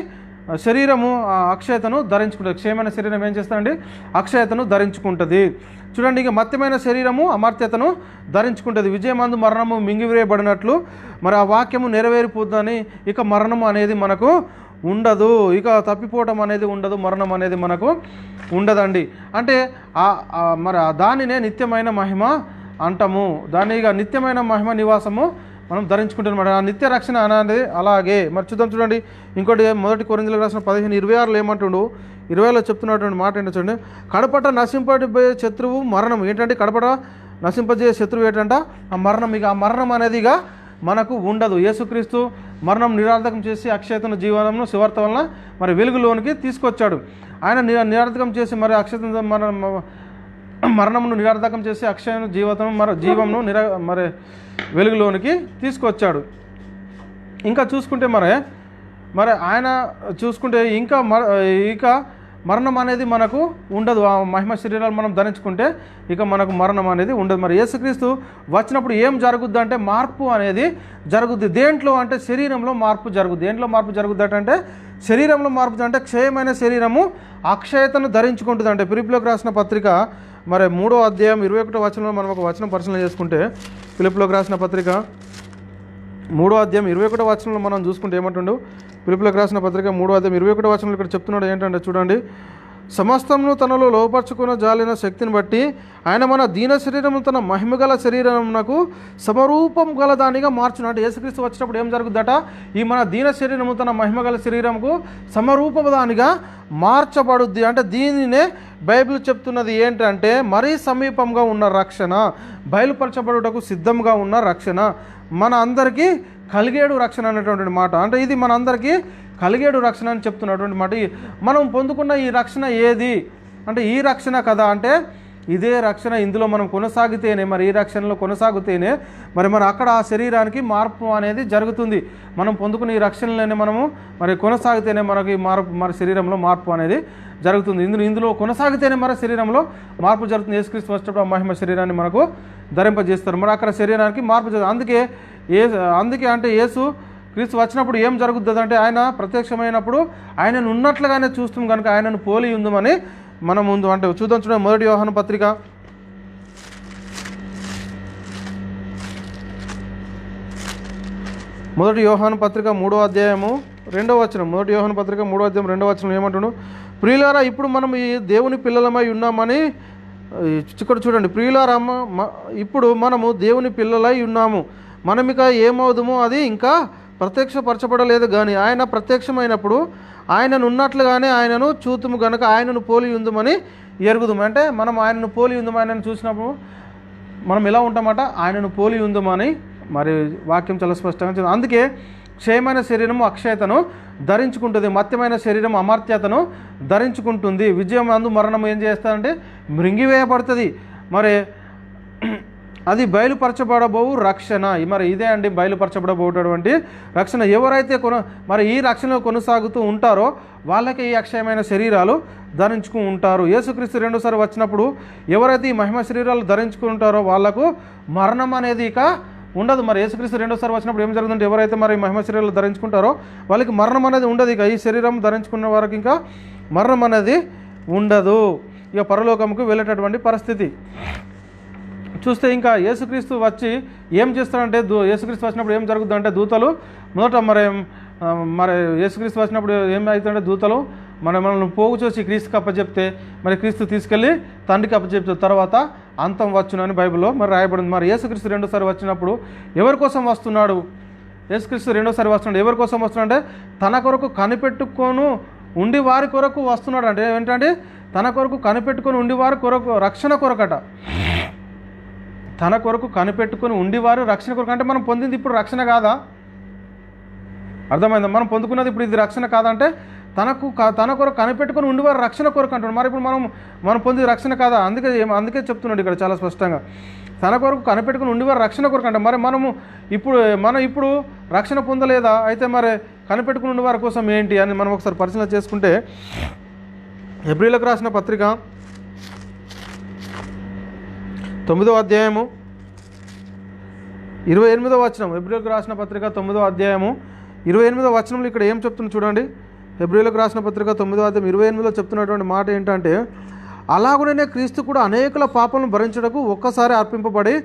శరీరము అక్షయతను ధరించుకుంటుంది. క్షయమైన శరీరం ఏం చేస్తుందండి, అక్షయతను ధరించుకుంటుంది. చూడండి, ఇక మత్యమైన శరీరము అమర్త్యతను ధరించుకుంటుంది. విజయమందు మరణము మింగివేయబడినట్లు మరి ఆ వాక్యము నెరవేరిపోతుందని ఇక మరణము అనేది మనకు ఉండదు, ఇక తప్పిపోవటం అనేది ఉండదు, మరణం అనేది మనకు ఉండదండి. అంటే మరి దానినే నిత్యమైన మహిమ అంటాము. దాన్ని ఇక నిత్యమైన మహిమ నివాసము మనం ధరించుకుంటున్నమాట. ఆ నిత్య రక్షణ అనేది అలాగే. మరి చూడండి ఇంకోటి 1 కొరింథీయులకు రాసిన 15:26లో ఏమంటుండు, 20లో చెప్తున్నటువంటి మాట ఏంటో చూడండి, కడపట నశింపబోయే శత్రువు మరణం. ఏంటంటే కడపట నశింపజేసే శత్రువు ఏంటంట, ఆ మరణం. ఇక ఆ మరణం అనేదిగా మనకు ఉండదు. యేసుక్రీస్తు మరణం నిరార్థకం చేసి అక్షయతను జీవనమును సువార్త వలన మరి వెలుగులోనికి తీసుకొచ్చాడు. ఆయన నిరార్థకం చేసి మరి అక్షయతను మరణమును నిరార్థకం చేసి అక్షయను జీవమును మరి వెలుగులోనికి తీసుకొచ్చాడు. ఇంకా చూసుకుంటే మరి ఆయన చూసుకుంటే ఇక మరణం అనేది మనకు ఉండదు. ఆ మహిమ శరీరాలు మనం ధరించుకుంటే ఇక మనకు మరణం అనేది ఉండదు. మరి యేసుక్రీస్తు వచ్చినప్పుడు ఏం జరుగుద్ది అంటే మార్పు అనేది జరుగుద్ది. దేంట్లో అంటే శరీరంలో మార్పు జరుగుద్ది. దేంట్లో మార్పు జరుగుద్ది అంటే శరీరంలో మార్పు అంటే క్షయమైన శరీరము అక్షయతను ధరించుకుంటుంది. అంటే ఫిలిప్పీయులకు రాసిన పత్రిక మరి 3వ అధ్యాయం 21వ వచనంలో మనం ఒక వచనం పరిశీలన చేసుకుంటే, ఫిలిప్పీయులకు రాసిన పత్రిక 3వ అధ్యాయం 21వ వచనంలో మనం చూసుకుంటే ఏమంటుండు, ఫిలిప్పీయులకు రాసిన పత్రిక 3వ అధ్యాయం 21వ వచనంలో ఇక్కడ చెప్తున్నాడు ఏంటంటే చూడండి, సమస్తమును తనలో లోపరుచుకున్న జాలిన శక్తిని బట్టి ఆయన మన దీన శరీరము తన మహిమగల శరీరమునకు సమరూపం గల దానిగా మార్చును. అంటే యేసుక్రీస్తు వచ్చినప్పుడు ఏం జరుగుద్దట, ఈ మన దీన శరీరము తన మహిమగల శరీరముకు సమరూపము దానిగా మార్చబడుద్ది. అంటే దీనినే బైబిల్ చెప్తున్నది ఏంటంటే మరీ సమీపంగా ఉన్న రక్షణ, బయలుపరచబడుటకు సిద్ధంగా ఉన్న రక్షణ, మన అందరికీ కలిగేడు రక్షణ అనేటువంటి మాట. అంటే ఇది మన అందరికీ కలిగేడు రక్షణ అని చెప్తున్నటువంటి మాట. మనం పొందుకున్న ఈ రక్షణ ఏది అంటే ఈ రక్షణ కదా అంటే ఇదే రక్షణ. ఇందులో మనం కొనసాగితేనే, మరి ఈ రక్షణలో కొనసాగితేనే మరి అక్కడ ఆ శరీరానికి మార్పు అనేది జరుగుతుంది. మనం పొందుకున్న ఈ రక్షణలోనే మనము మరి కొనసాగితేనే మనకి మరి శరీరంలో మార్పు అనేది జరుగుతుంది. ఇందులో కొనసాగితేనే మన శరీరంలో మార్పు జరుగుతుంది. యేసుక్రీస్తు వచ్చినప్పుడు ఆ మహిమ శరీరాన్ని మనకు ధరింపజేస్తారు. మరి అక్కడ శరీరానికి మార్పు జరుగుతుంది. అందుకే అంటే యేసు క్రీస్తు వచ్చినప్పుడు ఏం జరుగుతుంది అంటే ఆయన ప్రత్యక్షమైనప్పుడు ఆయనను ఉన్నట్లుగానే చూస్తాం కనుక ఆయనను పోలి ఉందమని మనం ముందు అంటే చూద్దాం. చూడండి, 1 యోహాను పత్రిక 3వ అధ్యాయము 2వ వచనం. 1 యోహాను పత్రిక 3వ అధ్యాయం 2వ వచనం ఏమంటున్నాడు, ప్రియులారా ఇప్పుడు మనం ఈ దేవుని పిల్లలమై ఉన్నామని, ఇక్కడ చూడండి, ప్రియులారా ఇప్పుడు మనము దేవుని పిల్లలై ఉన్నాము, మనమిక ఏమవుదుమో అది ఇంకా ప్రత్యక్షపరచబడలేదు కానీ ఆయన ప్రత్యక్షమైనప్పుడు ఆయనను ఉన్నట్లుగానే ఆయనను చూతుము గనక ఆయనను పోలి ఉందమని ఎరుగుదుము. అంటే మనం ఆయనను పోలి ఉందము, ఆయనను చూసినప్పుడు మనం ఎలా ఉంటామట, ఆయనను పోలి ఉందమని మరి వాక్యం చాలా స్పష్టంగా. అందుకే క్షయమైన శరీరము అక్షయతను ధరించుకుంటుంది, మత్యమైన శరీరం అమర్త్యతను ధరించుకుంటుంది. విజయం అందు మరణం ఏం చేస్తారంటే మృంగివేయబడుతుంది. మరి అది బయలుపరచబడబోవు రక్షణ. మరి ఇదే అండి బయలుపరచబడబోయేటువంటి రక్షణ. ఎవరైతే మరి ఈ రక్షణలో కొనసాగుతూ ఉంటారో వాళ్ళకి ఈ అక్షయమైన శరీరాలు ధరించుకుని ఉంటారు. యేసుక్రీస్తు రెండోసారి వచ్చినప్పుడు ఎవరైతే ఈ మహిమ శరీరాలు ధరించుకుంటారో వాళ్లకు మరణం అనేది ఇక ఉండదు. మరి యేసుక్రీస్తు రెండోసారి వచ్చినప్పుడు ఏం జరుగుతుందంటే ఎవరైతే మరి మహిమ శరీరాలు ధరించుకుంటారో వాళ్ళకి మరణం అనేది ఉండదు. ఇక ఈ శరీరం ధరించుకున్న వారికి ఇంకా మరణం అనేది ఉండదు. ఇక పరలోకముకు వెళ్ళేటటువంటి పరిస్థితి చూస్తే ఇంకా యేసుక్రీస్తు వచ్చి ఏం చేస్తారంటే యేసుక్రీస్తు వచ్చినప్పుడు ఏం జరుగుతుందంటే దూతలు మొదట మరి యేసుక్రీస్తు వచ్చినప్పుడు ఏమవుతుందంటే దూతలు మనల్ని పోగు చేసి క్రీస్తుకి అప్పచెప్తే మరి క్రీస్తు తీసుకెళ్ళి తండ్రికి అప్పచెప్తే తర్వాత అంతం వచ్చునని బైబిల్లో మరి రాయబడింది. మరి యేసుక్రీస్తు రెండోసారి వచ్చినప్పుడు ఎవరి కోసం వస్తున్నాడు? యేసుక్రీస్తు రెండోసారి వస్తున్నాడు ఎవరి కోసం వస్తున్నాడు అంటే తన కొరకు కనిపెట్టుకొని ఉండి వారి కొరకు వస్తున్నాడు. అంటే ఏంటంటే తన కొరకు కనిపెట్టుకొని ఉండి వారి కొరకు రక్షణ కొరకట. తన కొరకు కనిపెట్టుకొని ఉండివారు రక్షణ కొరకు. అంటే మనం పొందింది ఇప్పుడు రక్షణ కాదా? అర్థమైందా? మనం పొందుకున్నది ఇప్పుడు ఇది రక్షణ కాదంటే తన కొరకు కనిపెట్టుకొని ఉండివారు రక్షణ కొరకు అంటున్నాడు. మరి ఇప్పుడు మనం పొంది రక్షణ కాదా? అందుకే చెప్తున్నాడు ఇక్కడ చాలా స్పష్టంగా, తన కొరకు కనిపెట్టుకుని ఉండివారు రక్షణ కొరకు అంటే మరి మనం ఇప్పుడు రక్షణ పొందలేదా? అయితే మరి కనిపెట్టుకుని ఉండేవారి కోసం ఏంటి అని మనం ఒకసారి పరిశీలన చేసుకుంటే, హెబ్రీయులకు రాసిన పత్రిక 9వ అధ్యాయము 28వ వచనం. హెబ్రీయులకు రాసిన పత్రిక 9వ అధ్యాయము 28వ వచనంలో ఇక్కడ ఏం చెప్తుంది చూడండి. హెబ్రీయులకు రాసిన పత్రిక 9వ అధ్యాయం 28లో చెప్తున్నటువంటి మాట ఏంటంటే, అలాగునే క్రీస్తు కూడా అనేకుల పాపలను భరించుటకు ఒక్కసారి అర్పింపబడి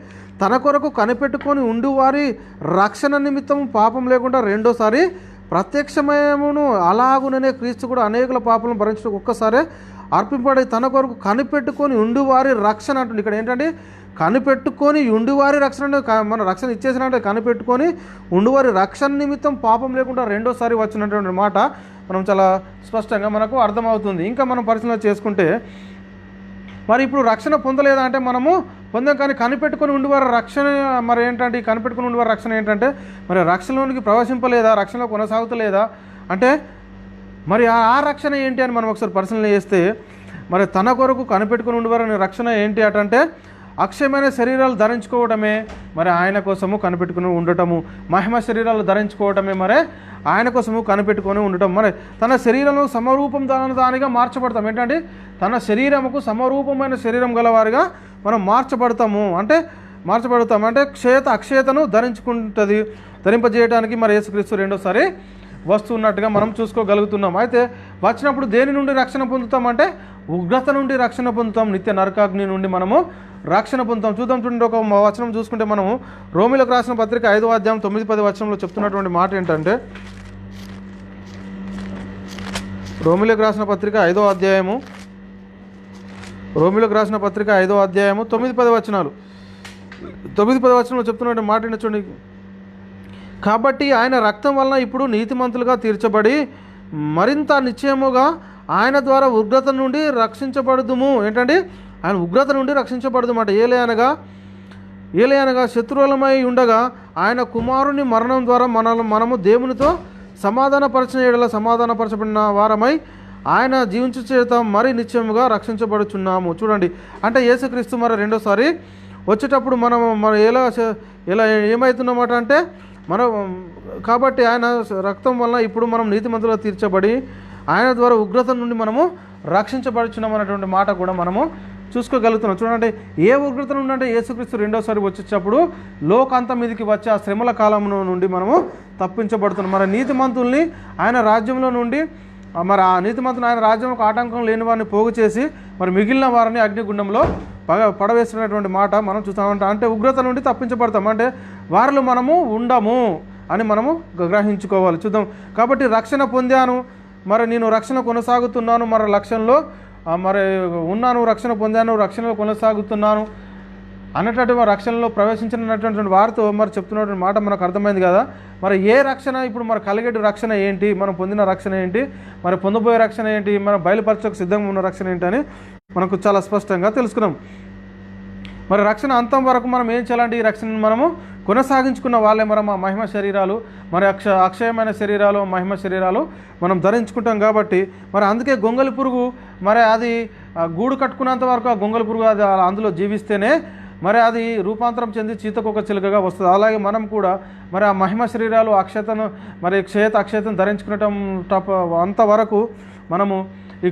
తన కొరకు కనిపెట్టుకొని ఉండువారి రక్షణ నిమిత్తం పాపం లేకుండా రెండోసారి ప్రత్యక్షమయమును. అలాగునే క్రీస్తు కూడా అనేకుల పాపలను భరించుటకు ఒక్కసారి అర్పింపబడి తన కొరకు కనిపెట్టుకొని ఉండువారి రక్షణ అంటుంది. ఇక్కడ ఏంటంటే కనిపెట్టుకొని ఉండువారి రక్షణ, మన రక్షణ ఇచ్చేసినట్టే కనిపెట్టుకొని ఉండువారి రక్షణ నిమిత్తం పాపం లేకుండా రెండోసారి వచ్చినటువంటి మాట మనం చాలా స్పష్టంగా మనకు అర్థమవుతుంది. ఇంకా మనం పరిశీలన చేసుకుంటే మరి ఇప్పుడు రక్షణ పొందలేదా అంటే మనము పొందాం, కానీ కనిపెట్టుకొని ఉండేవారు రక్షణ మరి ఏంటంటే కనిపెట్టుకుని ఉండేవారు రక్షణ ఏంటంటే మరి రక్షణలోనికి ప్రవేశింపలేదా, రక్షణలో కొనసాగుతలేదా అంటే మరి ఆ రక్షణ ఏంటి అని మనం ఒకసారి పరిశీలన చేస్తే, మరి తన కొరకు కనిపెట్టుకుని ఉండేవారని రక్షణ ఏంటి అంటే అక్షయమైన శరీరాలు ధరించుకోవడమే, మరి ఆయన కోసము కనిపెట్టుకుని ఉండటము. మహిమ శరీరాలు ధరించుకోవటమే మరి ఆయన కోసము కనిపెట్టుకొని ఉండటం. మరి తన శరీరంలో సమరూపం దానిగా మార్చబడతాం. ఏంటంటే తన శరీరముకు సమరూపమైన శరీరం గలవారిగా మనం మార్చబడతాము. అంటే అక్షయతను ధరించుకుంటుంది, ధరింపజేయడానికి మరి యేసుక్రీస్తు రెండోసారి వస్తున్నట్టుగా మనం చూసుకోగలుగుతున్నాం. అయితే వచ్చినప్పుడు దేని నుండి రక్షణ పొందుతామంటే ఉగ్రత నుండి రక్షణ పొందుతాం, నిత్య నరకాగ్ని నుండి మనము రక్షణ పొందుతాం. చూడండి, ఒక వచనం చూసుకుంటే మనము రోమిలకు రాసిన పత్రిక 5వ అధ్యాయం 9-10 వచనంలో చెప్తున్నటువంటి మాట ఏంటంటే, రోమిలకు రాసిన పత్రిక 5వ అధ్యాయము 9-10 వచనాలు 9-10 వచనంలో చెప్తున్నటువంటి మాట ఏంటో చూడండి. కాబట్టి ఆయన రక్తం వలన ఇప్పుడు నీతిమంతులుగా తీర్చబడి మరింత నిశ్చయముగా ఆయన ద్వారా ఉగ్రత నుండి రక్షించబడుదుము. ఏంటండి, ఆయన ఉగ్రత నుండి రక్షించబడుదుమాట. ఏలయనగా శత్రువులమై ఉండగా ఆయన కుమారుని మరణం ద్వారా మనము దేవునితో సమాధానపరచిన ఎడల సమాధానపరచబడిన వారమై ఆయన జీవించు చేత మరి నిశ్చయముగా రక్షించబడుచున్నాము. చూడండి, అంటే యేసుక్రీస్తు మరి రెండోసారి వచ్చేటప్పుడు మనం ఎలా ఏమవుతున్నమాట అంటే కాబట్టి ఆయన రక్తం వల్ల ఇప్పుడు మనం నీతిమంతులుగా తీర్చబడి ఆయన ద్వారా ఉగ్రత నుండి మనము రక్షించబడుచున్నాం అనేటువంటి మాట కూడా మనము చూసుకోగలుగుతున్నాం. చూడండి, ఏ ఉగ్రత నుండి అంటే యేసుక్రీస్తు రెండోసారి వచ్చేటప్పుడు లోకాంతం మీదకి వచ్చే ఆ శ్రమల కాలం నుండి మనము తప్పించబడుతున్నాం. మరి నీతిమంతుల్ని ఆయన రాజ్యంలో నుండి మరి ఆ నీతిమంతుని ఆయన రాజ్యంలో ఆటంకం లేని వారిని పోగు చేసి మరి మిగిలిన వారిని అగ్నిగుండంలో పడవేసినటువంటి మాట మనం చూస్తామంట. అంటే ఉగ్రత నుండి తప్పించబడతాం, అంటే వారిలో మనము ఉండము అని మనము గ్రహించుకోవాలి. చూద్దాం. కాబట్టి రక్షణ పొందాను, మరి నేను రక్షణ కొనసాగుతున్నాను, మరి లక్ష్యంలో మరి ఉన్నాను, రక్షణ పొందాను, రక్షణలో కొనసాగుతున్నాను అన్నటువంటి రక్షణలో ప్రవేశించినటువంటి వారితో మరి చెప్తున్నటువంటి మాట మనకు అర్థమైంది కదా. మరి ఏ రక్షణ ఇప్పుడు మరి కలిగే రక్షణ ఏంటి, మనం పొందిన రక్షణ ఏంటి, మరి పొందబోయే రక్షణ ఏంటి, మనం బయలుపరచకు సిద్ధంగా ఉన్న రక్షణ ఏంటి అని మనకు చాలా స్పష్టంగా తెలుసుకున్నాం. మరి రక్షణ అంతం వరకు మనం ఏం చేయాలంటే ఈ రక్షణను మనము కొనసాగించుకున్న వాళ్ళే మరి మా మహిమ శరీరాలు, మరి అక్షయమైన శరీరాలు, మహిమ శరీరాలు మనం ధరించుకుంటాం. కాబట్టి మరి అందుకే గొంగలి పురుగు మరి అది గూడు కట్టుకున్నంత వరకు ఆ గొంగలి పురుగు అది అందులో జీవిస్తేనే మరి అది రూపాంతరం చెంది చీతకొక చిలుకగా వస్తుంది. అలాగే మనం కూడా మరి ఆ మహిమ శరీరాలు అక్షతను మరి అక్షతను ధరించుకునటం అంతవరకు మనము ఈ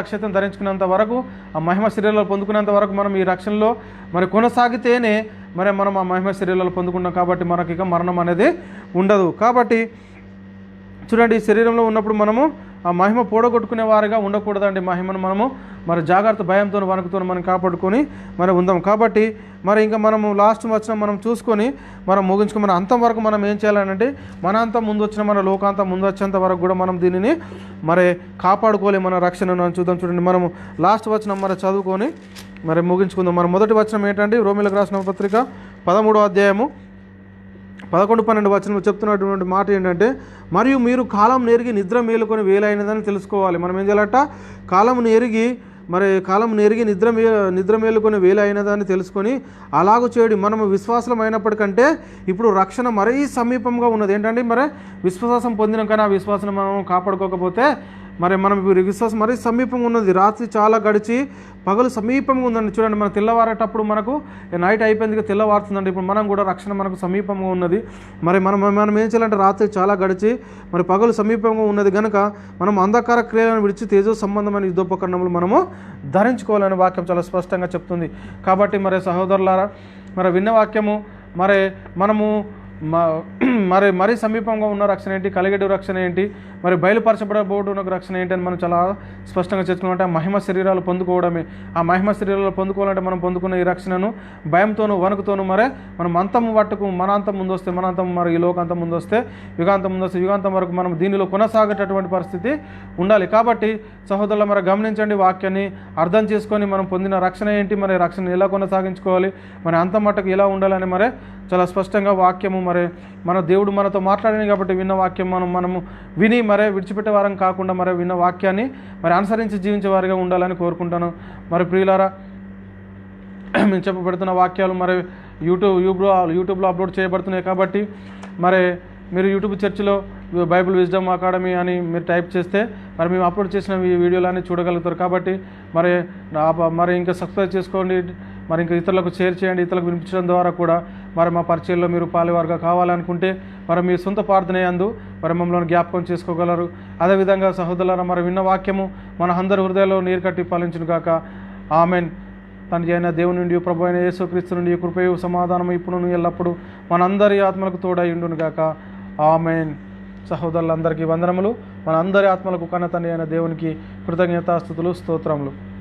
అక్షతను ధరించుకున్నంత వరకు ఆ మహిమ శరీరాలు పొందుకునేంత వరకు మనం ఈ రక్షణలో మరి కొనసాగితేనే మరి మనం ఆ మహిమ శరీరాలు పొందుకున్నాం. కాబట్టి మనకి ఇక మరణం అనేది ఉండదు. కాబట్టి చూడండి, ఈ శరీరంలో ఉన్నప్పుడు మనము ఆ మహిమ పోడగొట్టుకునే వారిగా ఉండకూడదండి. మహిమను మనము మరి జాగ్రత్త భయంతో వణుకుతో మనం కాపాడుకొని మరి ఉందాం. కాబట్టి మరి ఇంకా మనము లాస్ట్ వచ్చిన మనం చూసుకొని మనం ముగించుకొని మన అంతం వరకు మనం ఏం చేయాలంటే మన అంతం ముందు వచ్చిన మన లోకాంతం ముందు వచ్చేంత వరకు కూడా మనం దీనిని మరి కాపాడుకోవాలి, మన రక్షణను చూద్దాం. చూడండి, మనము లాస్ట్ వచనం మరి చదువుకొని మరి ముగించుకుందాం. మరి మొదటి వచనం ఏంటంటే రోమిలకు రాసిన పత్రిక 13వ అధ్యాయము 11-12 వచనం చెప్తున్నటువంటి మాట ఏంటంటే, మరియు మీరు కాలం నెరిగి నిద్ర మేలుకొని వేలైనదని తెలుసుకోవాలి. మనం ఏం చేయాలట, కాలం నెరిగి నిద్ర మేలుకొని వేలైనదని తెలుసుకొని అలాగూ చేయడం మనము విశ్వాసం అయినప్పటికంటే ఇప్పుడు రక్షణ మరీ సమీపంగా ఉన్నది. ఏంటంటే మరి విశ్వాసం పొందినాం కానీ ఆ విశ్వాసం మనం కాపాడుకోకపోతే మరి మనం విశ్వాసం మరీ సమీపంగా ఉన్నది. రాత్రి చాలా గడిచి పగలు సమీపంగా ఉందండి. చూడండి, మనం తెల్లవారేటప్పుడు మనకు నైట్ అయిపోయింది, తెల్లవారుతుందండి. ఇప్పుడు మనం కూడా రక్షణ మనకు సమీపంగా ఉన్నది. మరి మనం ఏం చేయాలంటే రాత్రి చాలా గడిచి మరి పగలు సమీపంగా ఉన్నది కనుక మనం అంధకార క్రియలను విడిచి తేజో సంబంధమైన యుద్ధోపకరణములు మనము ధరించుకోవాలనే వాక్యం చాలా స్పష్టంగా చెప్తుంది. కాబట్టి మరి సహోదరులారా, మరి విన్న వాక్యము మరి మనము మరీ సమీపంగా ఉన్న రక్షణ ఏంటి, కలిగేటి రక్షణ ఏంటి, మరి బయలుపరచబడబోతున్న రక్షణ ఏంటి అని మనం చాలా స్పష్టంగా చెప్పుకున్నట్టే మహిమ శరీరాలు పొందుకోవడమే. ఆ మహిమ శరీరాలు పొందుకోవాలంటే మనం పొందుకున్న ఈ రక్షణను భయంతోనూ వణుకుతోనూ మరి మనం అంతం పట్టుకు మన అంతం ముందు వస్తే మరి ఈ లోకాంతం ముందు వస్తే యుగాంతం వరకు మనం దీనిలో కొనసాగేటటువంటి పరిస్థితి ఉండాలి. కాబట్టి సహోదరులు మరి గమనించండి, వాక్యాన్ని అర్థం చేసుకొని మనం పొందిన రక్షణ ఏంటి, మరి రక్షణ ఎలా కొనసాగించుకోవాలి, మరి అంతం మట్టుకు ఎలా ఉండాలని మరి చాలా స్పష్టంగా వాక్యము మరి మన దేవుడు మనతో మాట్లాడింది. కాబట్టి విన్న వాక్యం మనము విని మరే విడిచిపెట్టే వారం కాకుండా మరి విన్న వాక్యాన్ని మరి అనుసరించి జీవించే వారిగా ఉండాలని కోరుకుంటాను. మరి ప్రియులారా, మేము చెప్పబడుతున్న వాక్యాలు మరి యూట్యూబ్లో అప్లోడ్ చేయబడుతున్నాయి. కాబట్టి మరి మీరు యూట్యూబ్ చర్చిలో బైబిల్ విజ్డమ్ అకాడమీ అని మీరు టైప్ చేస్తే మరి మేము అప్లోడ్ చేసిన ఈ వీడియోలన్నీ చూడగలుగుతారు. కాబట్టి మరి ఇంకా సబ్స్క్రైబ్ చేసుకోండి, మరి ఇంకా ఇతరులకు షేర్ చేయండి. ఇతరులకు వినిపించడం ద్వారా కూడా మరి మా పరిచయంలో మీరు పాలువారుగా కావాలనుకుంటే మరి మీ సొంత ప్రార్థన యందు మరి మమ్మల్ని జ్ఞాపకం చేసుకోగలరు. అదేవిధంగా సహోదరులారా, మరి విన్న వాక్యము మన అందరి హృదయాల్లో నీరు కట్టి పాలించును గాక. ఆమెన్. తండ్రి అయిన దేవుని నుండి, ప్రభు అయిన యేసుక్రీస్తు నుండి కృపయు సమాధానం ఇప్పుడు ఎల్లప్పుడు మనందరి ఆత్మలకు తోడై ఉండును గాక. ఆమెన్. సహోదరులందరికీ వందనములు. మన అందరి ఆత్మలకు కన్న తండ్రి అయిన దేవునికి కృతజ్ఞతాస్తుతులు, స్తోత్రములు.